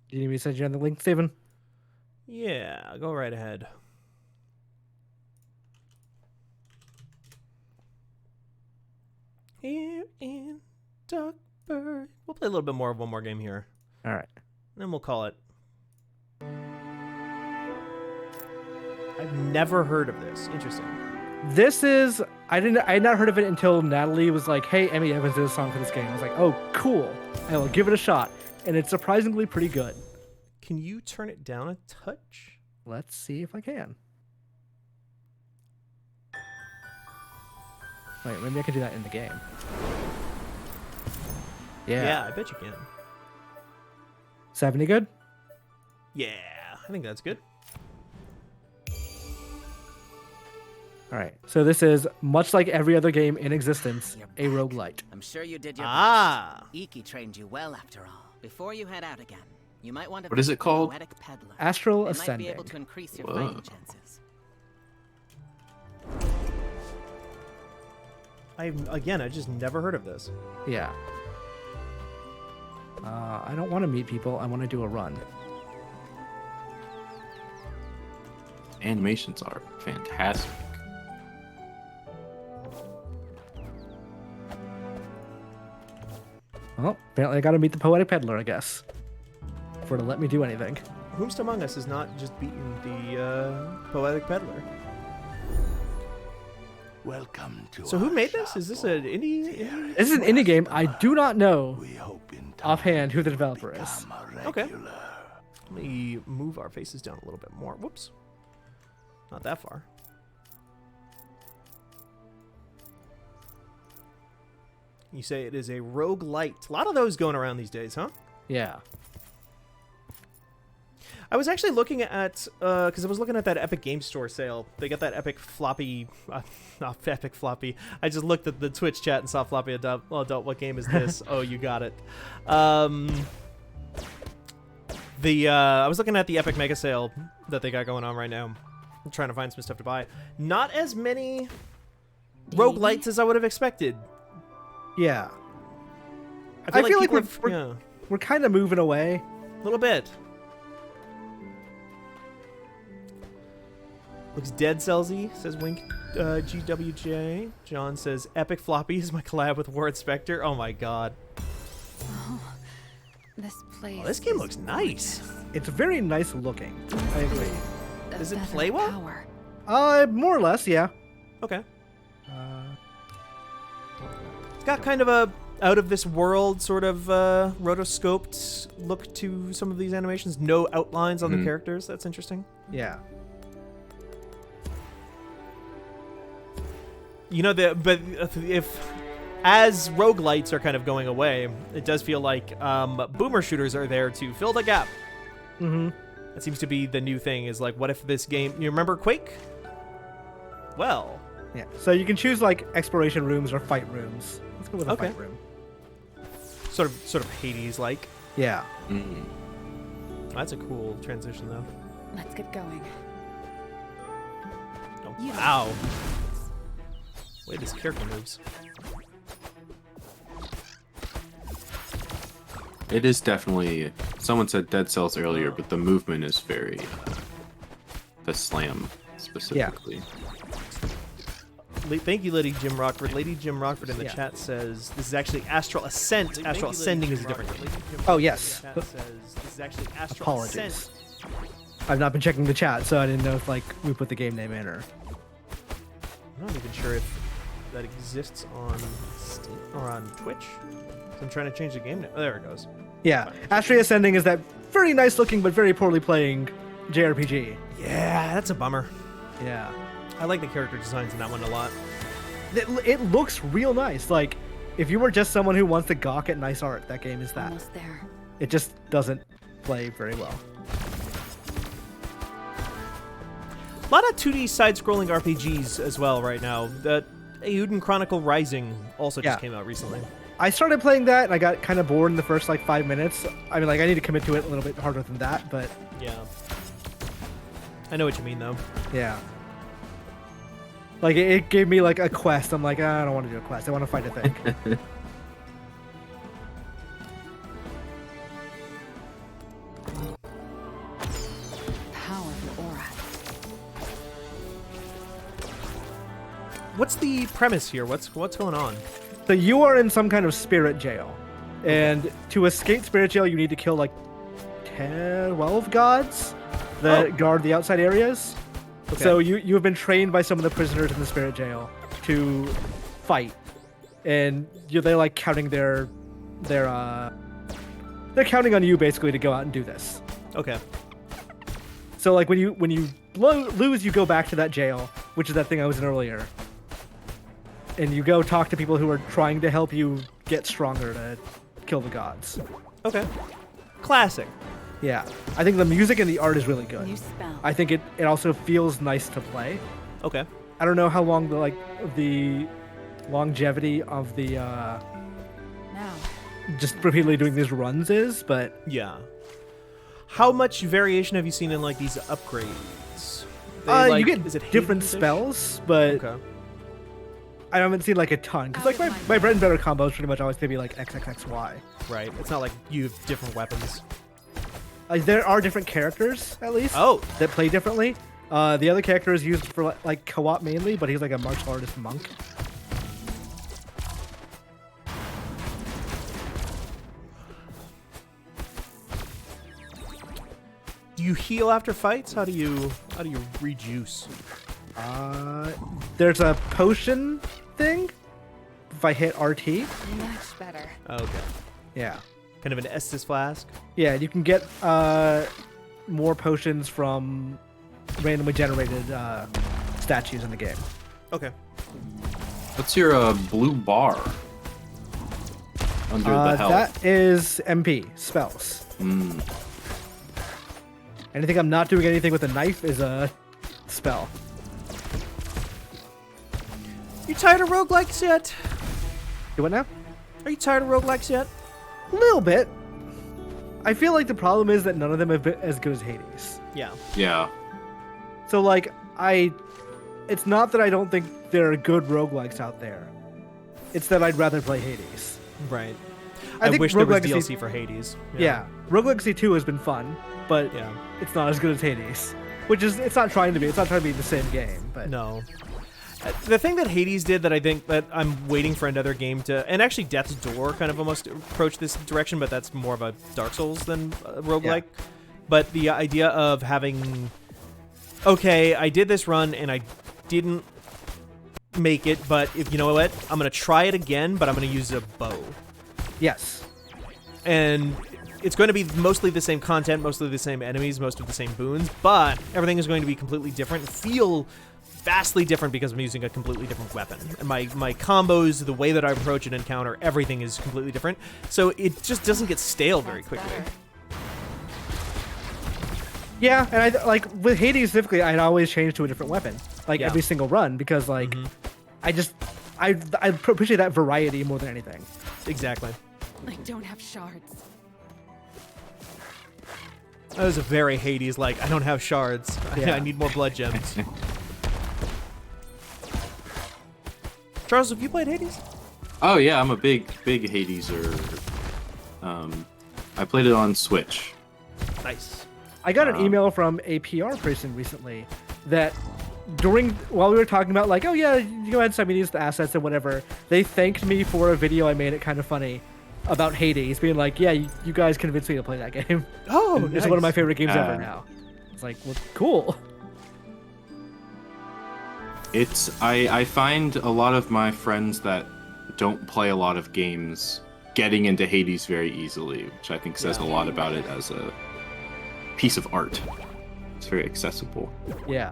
Do you need me to send you on the link, Steven? Yeah, go right ahead. Here in Duckburg. We'll play a little bit more of one more game here. All right. Then we'll call it. I've never heard of this. Interesting. This is... I had not heard of it until Natalie was like, hey, Emmy Evans did a song for this game. I was like, oh, cool. I will give it a shot. And it's surprisingly pretty good. Can you turn it down a touch? Let's see if I can. Wait, maybe I can do that in the game. Yeah, I bet you can. 70 good? Yeah, I think that's good. All right. So this is, much like every other game in existence, a roguelite. I'm sure you did your Ah. best. Iki trained you well after all. Before you head out again, you might want to. What is it visit the called? Poetic Peddler. Astral They might be Ascending. able to increase your Whoa. fighting chances. I just never heard of this. Yeah. I don't want to meet people. I want to do a run. Animations are fantastic. Well, apparently I got to meet the Poetic Peddler, I guess, for to let me do anything. Whomst among us has not just beaten the Poetic Peddler? Welcome to So who our made this? shop Is this an of indie? This is an indie game. I do not know We hope in time offhand who the developer is. become a Okay. regular. Let me move our faces down a little bit more. Whoops. Not that far. You say it is a roguelite. A lot of those going around these days, huh? Yeah. I was actually looking at, because I was looking at that Epic Game Store sale. They got that Epic Floppy, not Epic Floppy. I just looked at the Twitch chat and saw Floppy Adult. What game is this? Oh, you got it. I was looking at the Epic Mega Sale that they got going on right now. I'm trying to find some stuff to buy. Not as many roguelites as I would have expected. Yeah. I feel like we're people have- we're kind of moving away. a little bit. Looks dead, Celzy, says Wink GWJ. John says, Epic Floppy is my collab with War Inspector. Oh my god. This place. Oh, this game looks nice. It's very nice looking. I agree. Does it play well? More or less, yeah. Okay. It's got kind of a out of this world sort of rotoscoped look to some of these animations. No outlines on the characters. That's interesting. Yeah. You know, but if as roguelites are kind of going away, it does feel like boomer shooters are there to fill the gap. Mm-hmm. That seems to be the new thing. Is like, what if this game? You remember Quake? Well, Yeah. So you can choose like exploration rooms or fight rooms. Let's go with a Okay. fight room. sort of Hades-like. Yeah. That's a cool transition, though. Let's get going. Oh, You- wow. Way this character moves. It is definitely. Someone said Dead Cells earlier, but the movement is very. The slam specifically. Thank you, Lady Jim Rockford. Lady Jim Rockford in the Yeah. chat says this is actually Astral Ascent. Astral Ascending is a different game. Oh, yes. Chat says this is actually Astral Apologies. Ascent. I've not been checking the chat, so I didn't know if like we put the game name in or. I'm not even sure if that exists on Steam or on Twitch. So I'm trying to change the game name. Oh, there it goes. Yeah. Astria Ascending is that very nice looking but very poorly playing JRPG. Yeah, that's a bummer. Yeah. I like the character designs in that one a lot. It looks real nice. Like, if you were just someone who wants to gawk at nice art, that game is that. Almost there. It just doesn't play very well. A lot of 2D side-scrolling RPGs as well right now. The Euden Chronicle Rising also just Yeah. came out recently. I started playing that and I got kind of bored in the first like 5 minutes. I mean, like I need to commit to it a little bit harder than that, but Yeah. I know what you mean, though. yeah. Like it gave me like a quest. I'm like, I don't want to do a quest. I want to fight a thing. Powerful aura. What's the premise here? What's going on? So you are in some kind of spirit jail, and to escape spirit jail, you need to kill like 10, 12 gods that guard the outside areas. Okay. So you have been trained by some of the prisoners in the spirit jail to fight, and they're like counting they're counting on you basically to go out and do this. Okay. So like when you lose, you go back to that jail, which is that thing I was in earlier, and you go talk to people who are trying to help you get stronger to kill the gods. Okay. Classic. Yeah, I think the music and the art is really good. New spell. I think it also feels nice to play. Okay. I don't know how long the longevity of the Now, just repeatedly doing these runs is, but Yeah. How much variation have you seen in like these upgrades? They, you is it get different Hades-ish? spells, but Okay. I haven't seen like a ton. Because like my bread and butter combo is pretty much always gonna be like XXXY. Right. It's not like you have different weapons. Like there are different characters at least Oh. that play differently. The other character is used for like co-op mainly, but he's like a martial artist monk. Do you heal after fights? How do you rejuice? There's a potion thing. If I hit RT, Much better. Okay. yeah, Kind of an Estus flask. yeah, you can get more potions from randomly generated statues in the game. Okay. What's your blue bar under the health? That is MP spells. Mm. Anything I'm not doing anything with a knife is a spell. You tired of roguelikes yet? Do what now? Are you tired of roguelikes yet? A little bit. I feel like the problem is that none of them have been as good as Hades. Yeah. Yeah. So like it's not that I don't think there are good roguelikes out there. It's that I'd rather play Hades. Right. I I think wish there was Rogue Legacy- DLC for Hades. Yeah. Rogue Legacy 2 has been fun, but Yeah. it's not as good as Hades. Which is, it's not trying to be. It's not trying to be the same game, but No. The thing that Hades did that I think that I'm waiting for another game to, and actually Death's Door kind of almost approached this direction, but that's more of a Dark Souls than a roguelike. But the idea of having, okay, I did this run and I didn't make it, but if you know what, I'm gonna try it again, but I'm gonna use a bow. yes. And it's going to be mostly the same content, mostly the same enemies, most of the same boons, but everything is going to be completely different, feel vastly different because I'm using a completely different weapon. And my combos, the way that I approach an encounter, everything is completely different. So it just doesn't get stale very quickly. Better. Yeah, and I like with Hades specifically, I'd always change to a different weapon, like Yeah. every single run, because like I appreciate that variety more than anything. Exactly. I don't have shards. That was a very Hades, like, I don't have shards. Yeah. I need more blood gems. Charles, have you played Hades? Oh yeah, I'm a big Hadeser. I played it on Switch. Nice. I got an email from a PR person recently that while we were talking about like, oh yeah, you go ahead and send me these assets and whatever, they thanked me for a video I made it kind of funny about Hades, being like, yeah, you guys convinced me to play that game. Oh, It's one of my favorite games ever Uh, now. It's like, well, cool. I find a lot of my friends that don't play a lot of games getting into Hades very easily, which I think says a lot about it as a piece of art. It's very accessible. Yeah.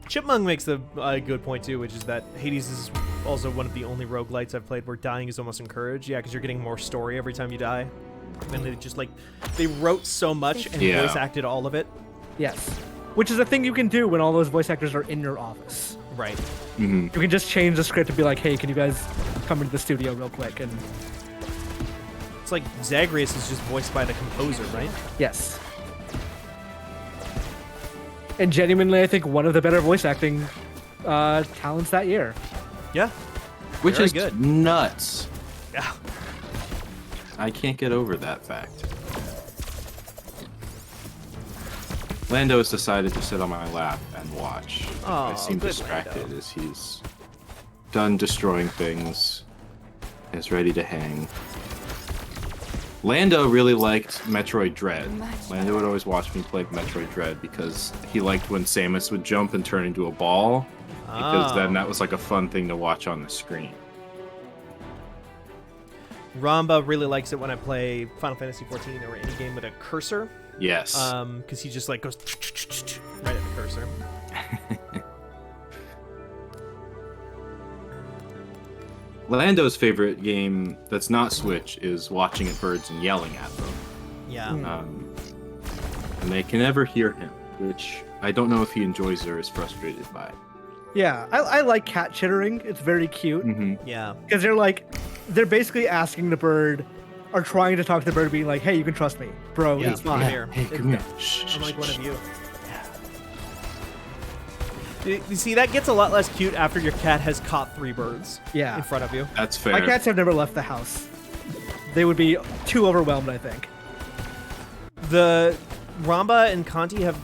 Chipmunk makes a good point too, which is that Hades is also one of the only roguelites I've played where dying is almost encouraged. Yeah, because you're getting more story every time you die. And they just like, they wrote so much and Yeah. voice acted all of it. Yes. Which is a thing you can do when all those voice actors are in your office. Right. Hmm. You can just change the script and be like, hey, can you guys come into the studio real quick? And It's like Zagreus is just voiced by the composer, right? yes. And genuinely, I think one of the better voice acting talents that year. Yeah. Which Very is good. nuts. Yeah. I can't get over that fact. Lando has decided to sit on my lap and watch. I Aw, seem good distracted Lando. as he's done destroying things, is ready to hang. Lando really liked Metroid Dread. Much Lando would always watch me play Metroid Dread because he liked when Samus would jump and turn into a ball, because then that was like a fun thing to watch on the screen. Ramba really likes it when I play Final Fantasy XIV or any game with a cursor. Yes. Because he just like goes right at the cursor. Lando's favorite game that's not Switch is watching at birds and yelling at them. Yeah. And they can never hear him, which I don't know if he enjoys or is frustrated by. Yeah, I like cat chittering. It's very cute. Mm-hmm. Yeah. Because they're like, they're basically asking the bird, or trying to talk to the bird, being like, "Hey, you can trust me, bro. Yeah, It's come fine." here. Hey, come here. Shh, I'm like shh, one shh. of you. You see, that gets a lot less cute after your cat has caught 3 birds Yeah. in front of you. That's fair. My cats have never left the house. They would be too overwhelmed, I think. The Ramba and Conti have...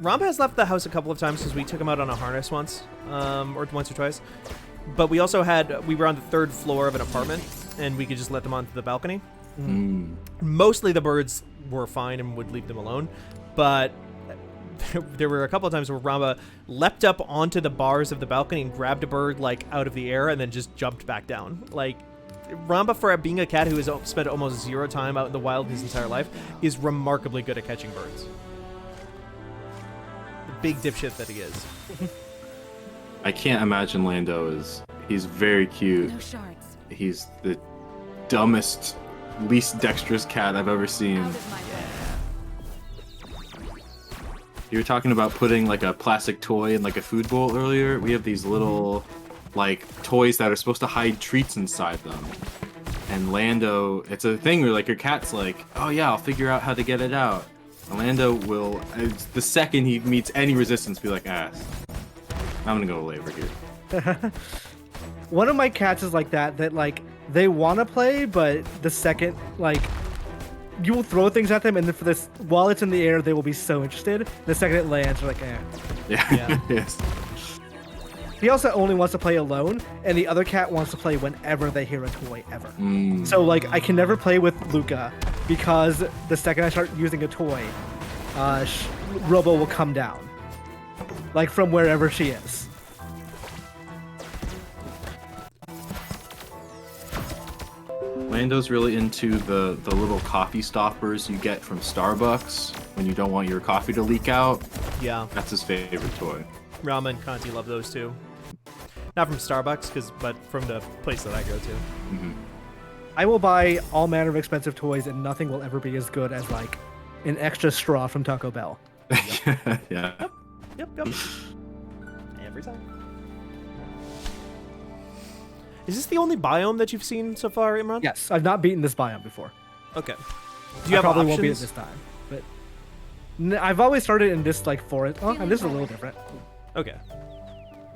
Ramba has left the house a couple of times because we took him out on a harness once, or once or twice. But we also had... We were on the 3rd floor of an apartment, and we could just let them onto the balcony. Mostly the birds were fine and would leave them alone, but there were a couple of times where Ramba leapt up onto the bars of the balcony and grabbed a bird like out of the air and then just jumped back down. Like, Ramba, for being a cat who has spent almost 0 time out in the wild his entire life, is remarkably good at catching birds. The big dipshit that he is. I can't imagine Lando is. He's very cute. No shards. He's the dumbest, least dexterous cat I've ever seen. Out of my way. You were talking about putting like a plastic toy in like a food bowl earlier. We have these little like toys that are supposed to hide treats inside them. And Lando, it's a thing where like your cat's like, oh yeah, I'll figure out how to get it out. And Lando will, the second he meets any resistance, be like, I'm gonna go lay over here. One of my cats is like that like they want to play, but the second like you will throw things at them, and then for this, while it's in the air, they will be so interested. The second it lands, they're like, eh. Yeah. Yes. He also only wants to play alone, and the other cat wants to play whenever they hear a toy ever. So like I can never play with Luca because the second I start using a toy, Robo will come down, like from wherever she is. Lando's really into the little coffee stoppers you get from Starbucks when you don't want your coffee to leak out. Yeah. That's his favorite toy. Rama and Conti love those too. Not from Starbucks, but from the place that I go to. I will buy all manner of expensive toys, and nothing will ever be as good as like an extra straw from Taco Bell. Yeah. Yep. Every time. Is this the only biome that you've seen so far, Imran? Yes, I've not beaten this biome before. Okay. Do you have probably options? won't beat it this time, but I've always started in this like forest. Oh, and this is a little different. Okay.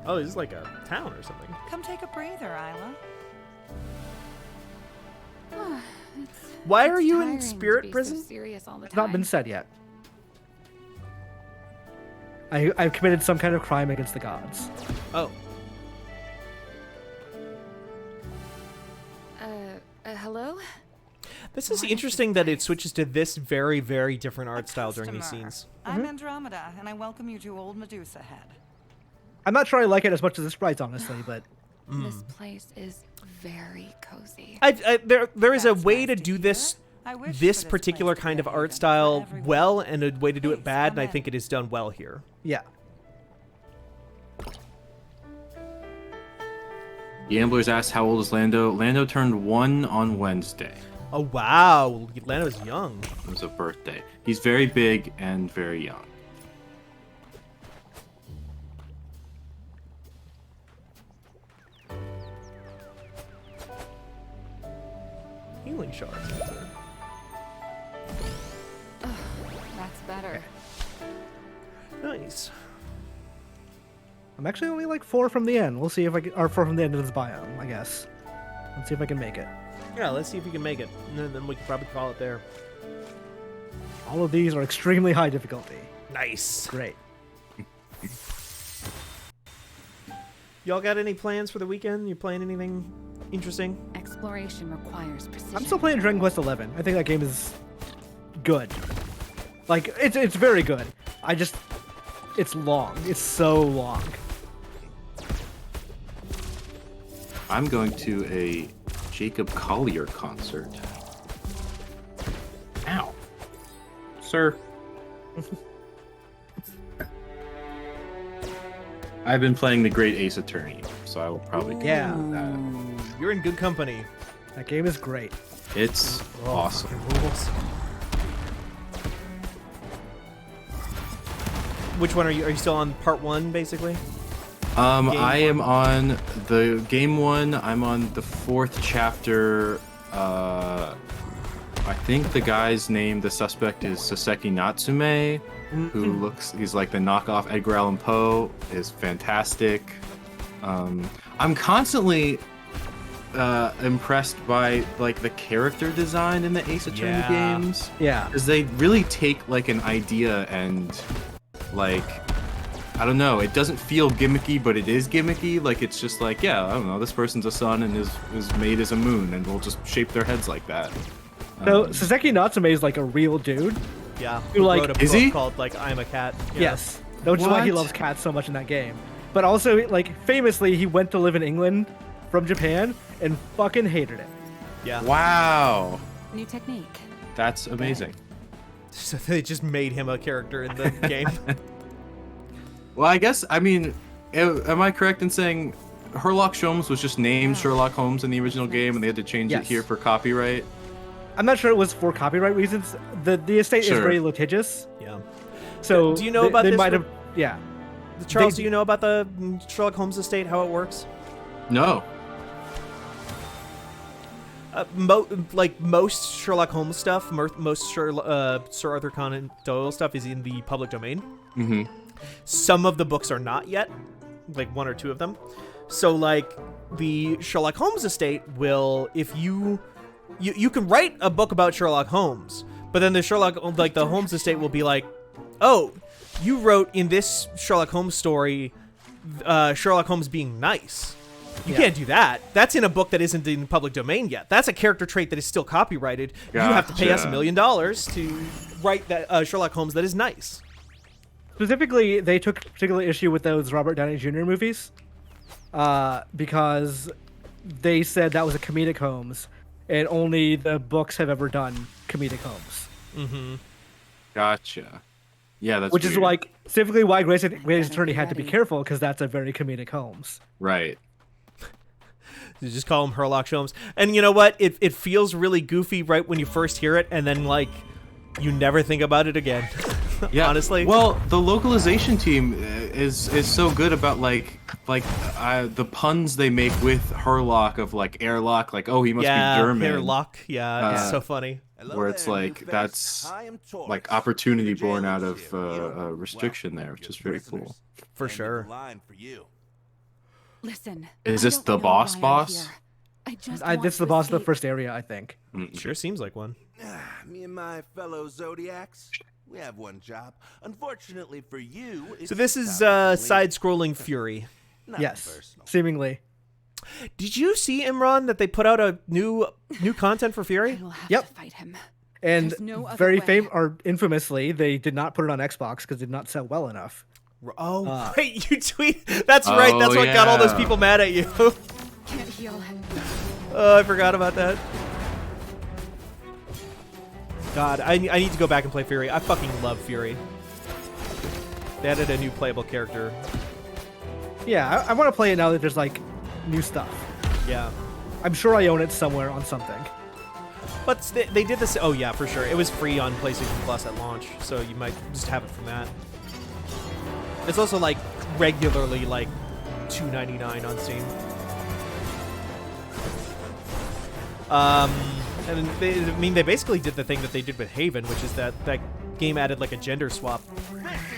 Oh, this is like a town or something. Come take a breather, Isla. Why are you Tiring in to spirit be so prison? serious all the It's time. not been said yet. I've committed some kind of crime against the gods. Oh. Hello? This is interesting that it switches to this very, very different art style during these Customer. scenes. I'm Andromeda, and I welcome you to Old Medusa Head. I'm not sure I like it as much as the sprites, honestly, but This place is very cozy. There is a That's way nice to to do hear. this I wish for this this particular place to kind be of a art haven style for everyone. well, and a way to do it Please, bad, and come I in. think it is done well here. yeah. Gamblers asked how old is Lando. Lando turned 1 on Wednesday. Oh wow, Lando's young. It was a birthday. He's very big and very young. Healing shards. That's better. Nice. I'm actually only like 4 from the end. We'll see if I can, or 4 from the end of this biome, I guess. Let's see if I can make it. Yeah, let's see if we can make it, and then we can probably call it there. All of these are extremely high difficulty. Nice. Great. Y'all got any plans for the weekend? You playing anything interesting? Exploration requires precision. I'm still playing Dragon Quest XI. I think that game is good. Like, it's very good. It's long. It's so long. I'm going to a Jacob Collier concert. Ow. Sir. I've been playing the Great Ace Attorney, so I will probably Yeah. continue that. You're in good company. That game is great. It's awesome. Rules. Which one are you? Are you still on part 1, basically? I am on the game one. I'm on the 4th chapter. I think the guy's name, the suspect, is Soseki Natsume, who he's like the knockoff Edgar Allan Poe, is fantastic. I'm constantly impressed by like the character design in the Ace Attorney games. Yeah. Because they really take like an idea and like, I don't know, it doesn't feel gimmicky, but it is gimmicky. Like it's just like, yeah, I don't know, this person's a sun and is made as a moon, and we'll just shape their heads like that. So Soseki Natsume is like a real dude. Yeah. Who, like, wrote a is book he? called like I'm a Cat. Yeah. Yes. Which is why he What? loves cats so much in that game. But also, like, famously, he went to live in England from Japan and fucking hated it. Yeah. Wow, New technique. that's amazing. So they just made him a character in the game. Well, I guess, I mean, am I correct in saying Sherlock Holmes was just named Sherlock Holmes in the original game and they had to change it Yes. here for copyright? I'm not sure it was for copyright reasons. The estate is Sure. very litigious. Yeah. So Do you know about they this might with- have, yeah. Charles, do you know about the Sherlock Holmes estate, how it works? No. Like most Sherlock Holmes stuff, most Sir Arthur Conan Doyle stuff is in the public domain. Mm-hmm. Some of the books are not yet, like 1 or 2 of them. So like the Sherlock Holmes estate will, if you can write a book about Sherlock Holmes, but then the Holmes estate will be like, oh, you wrote in this Sherlock Holmes story, Sherlock Holmes being nice. You can't do that. That's in a book that isn't in public domain yet. That's a character trait that is still copyrighted. You have to pay us $1 Gotcha. million to write that Sherlock Holmes that is nice. Specifically, they took particular issue with those Robert Downey Jr. movies because they said that was a comedic Holmes, and only the books have ever done comedic Holmes. Mm-hmm. Gotcha. Yeah, that's Which is weird. like specifically why Grace Attorney had to be careful, because that's a very comedic Holmes. Right. You just call him Sherlock Holmes. And you know what? It feels really goofy right when you first hear it, and then, like, you never think about it again. Yeah. Honestly. Well, the localization team is so good about the puns they make with Herlock of like airlock, like, oh, he must be German. Sherlock. Yeah, it's Uh, so funny. Where it's like that's like opportunity born out of restriction there, which is very cool. For sure. Listen. Is I this don't the know boss why I'm boss? here. I just This is the boss of the first area, I think. Sure seems like one. Me and my fellow Zodiacs, we have one job. Unfortunately for you, So this is side-scrolling Fury. Yes, seemingly. Did you see, Imran, that they put out a new content for Fury? I will have Yep. to fight him. And There's no other very way. infamously, they did not put it on Xbox because it did not sell well enough. Oh, right, you tweet. That's right. That's Oh, what got all those yeah. people mad at you. Can't heal him. Oh, I forgot about that. God, I need to go back and play Fury. I fucking love Fury. They added a new playable character. Yeah, I want to play it now that there's like new stuff. Yeah. I'm sure I own it somewhere on something. But they did this. Oh, yeah, for sure. It was free on PlayStation Plus at launch, so you might just have it from that. It's also like regularly like $2.99 on Steam. And they basically did the thing that they did with Haven, which is that game added like a gender swap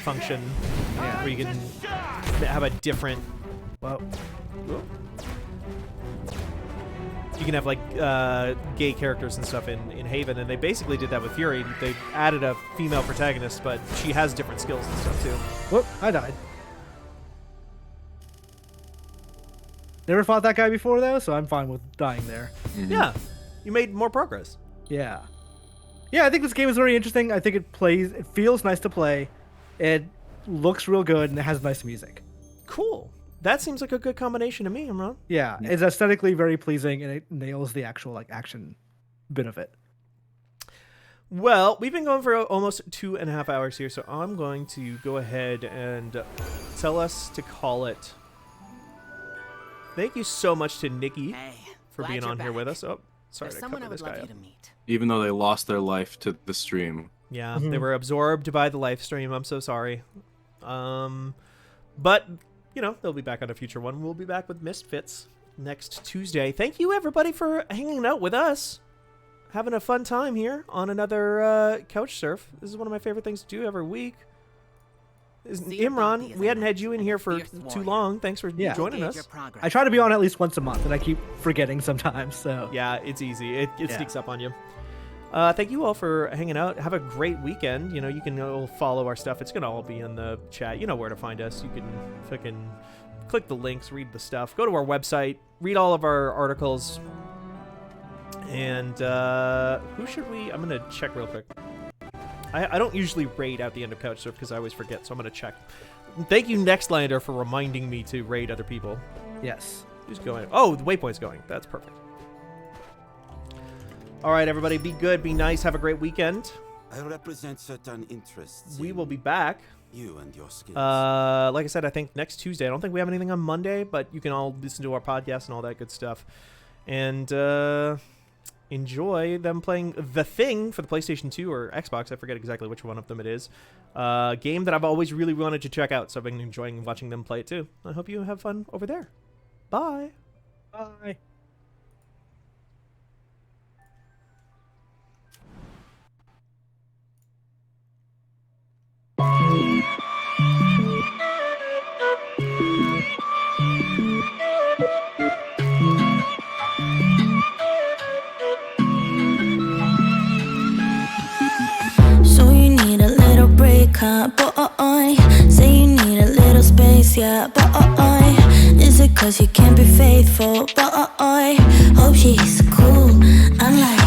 function, where you can have a different. Well, you can have like gay characters and stuff in Haven, and they basically did that with Fury. They added a female protagonist, but she has different skills and stuff too. Whoop, I died. Never fought that guy before though, so I'm fine with dying there. Yeah, you made more progress. Yeah. Yeah, I think this game is very interesting. I think it feels nice to play. It looks real good and it has nice music. Cool. That seems like a good combination to me, Imran. Yeah, it's aesthetically very pleasing and it nails the actual like action bit of it. Well, we've been going for almost 2.5 hours here, so I'm going to go ahead and tell us to call it. Thank you so much to Niki Hey, for glad being you're on here back. with us. Oh, sorry There's to someone I cover this would love guy you up. to meet. Even though they lost their life to the stream. Yeah, they were absorbed by the live stream. I'm so sorry. But they'll be back on a future one. We'll be back with Misfits next Tuesday. Thank you, everybody, for hanging out with us. Having a fun time here on another Couch Surf. This is one of my favorite things to do every week. Imran, we hadn't had you in here for too long. Thanks for joining us. I try to be on at least once a month, and I keep forgetting sometimes. So yeah, it's easy. It sneaks up on you. Thank you all for hanging out. Have a great weekend. You can all follow our stuff. It's going to all be in the chat. You know where to find us. You can fucking click the links, read the stuff. Go to our website, read all of our articles. And who should we... I'm going to check real quick. I don't usually raid at the end of Couch Surf because I always forget, so I'm going to check. Thank you, Nextlander, for reminding me to raid other people. Yes. Who's going? Oh, the Waypoint's going. That's perfect. All right, everybody, be good, be nice, have a great weekend. I represent certain interests. We will be back. You and your skills. Like I said, I think next Tuesday. I don't think we have anything on Monday, but you can all listen to our podcast and all that good stuff. And enjoy them playing The Thing for the PlayStation 2 or Xbox. I forget exactly which one of them it is. Game that I've always really wanted to check out, so I've been enjoying watching them play it too. I hope you have fun over there. Bye. Bye. So you need a little break, huh? Boy, say you need a little space, yeah. Boy, is it 'cause you can't be faithful? Boy, hope she's cool. I'm like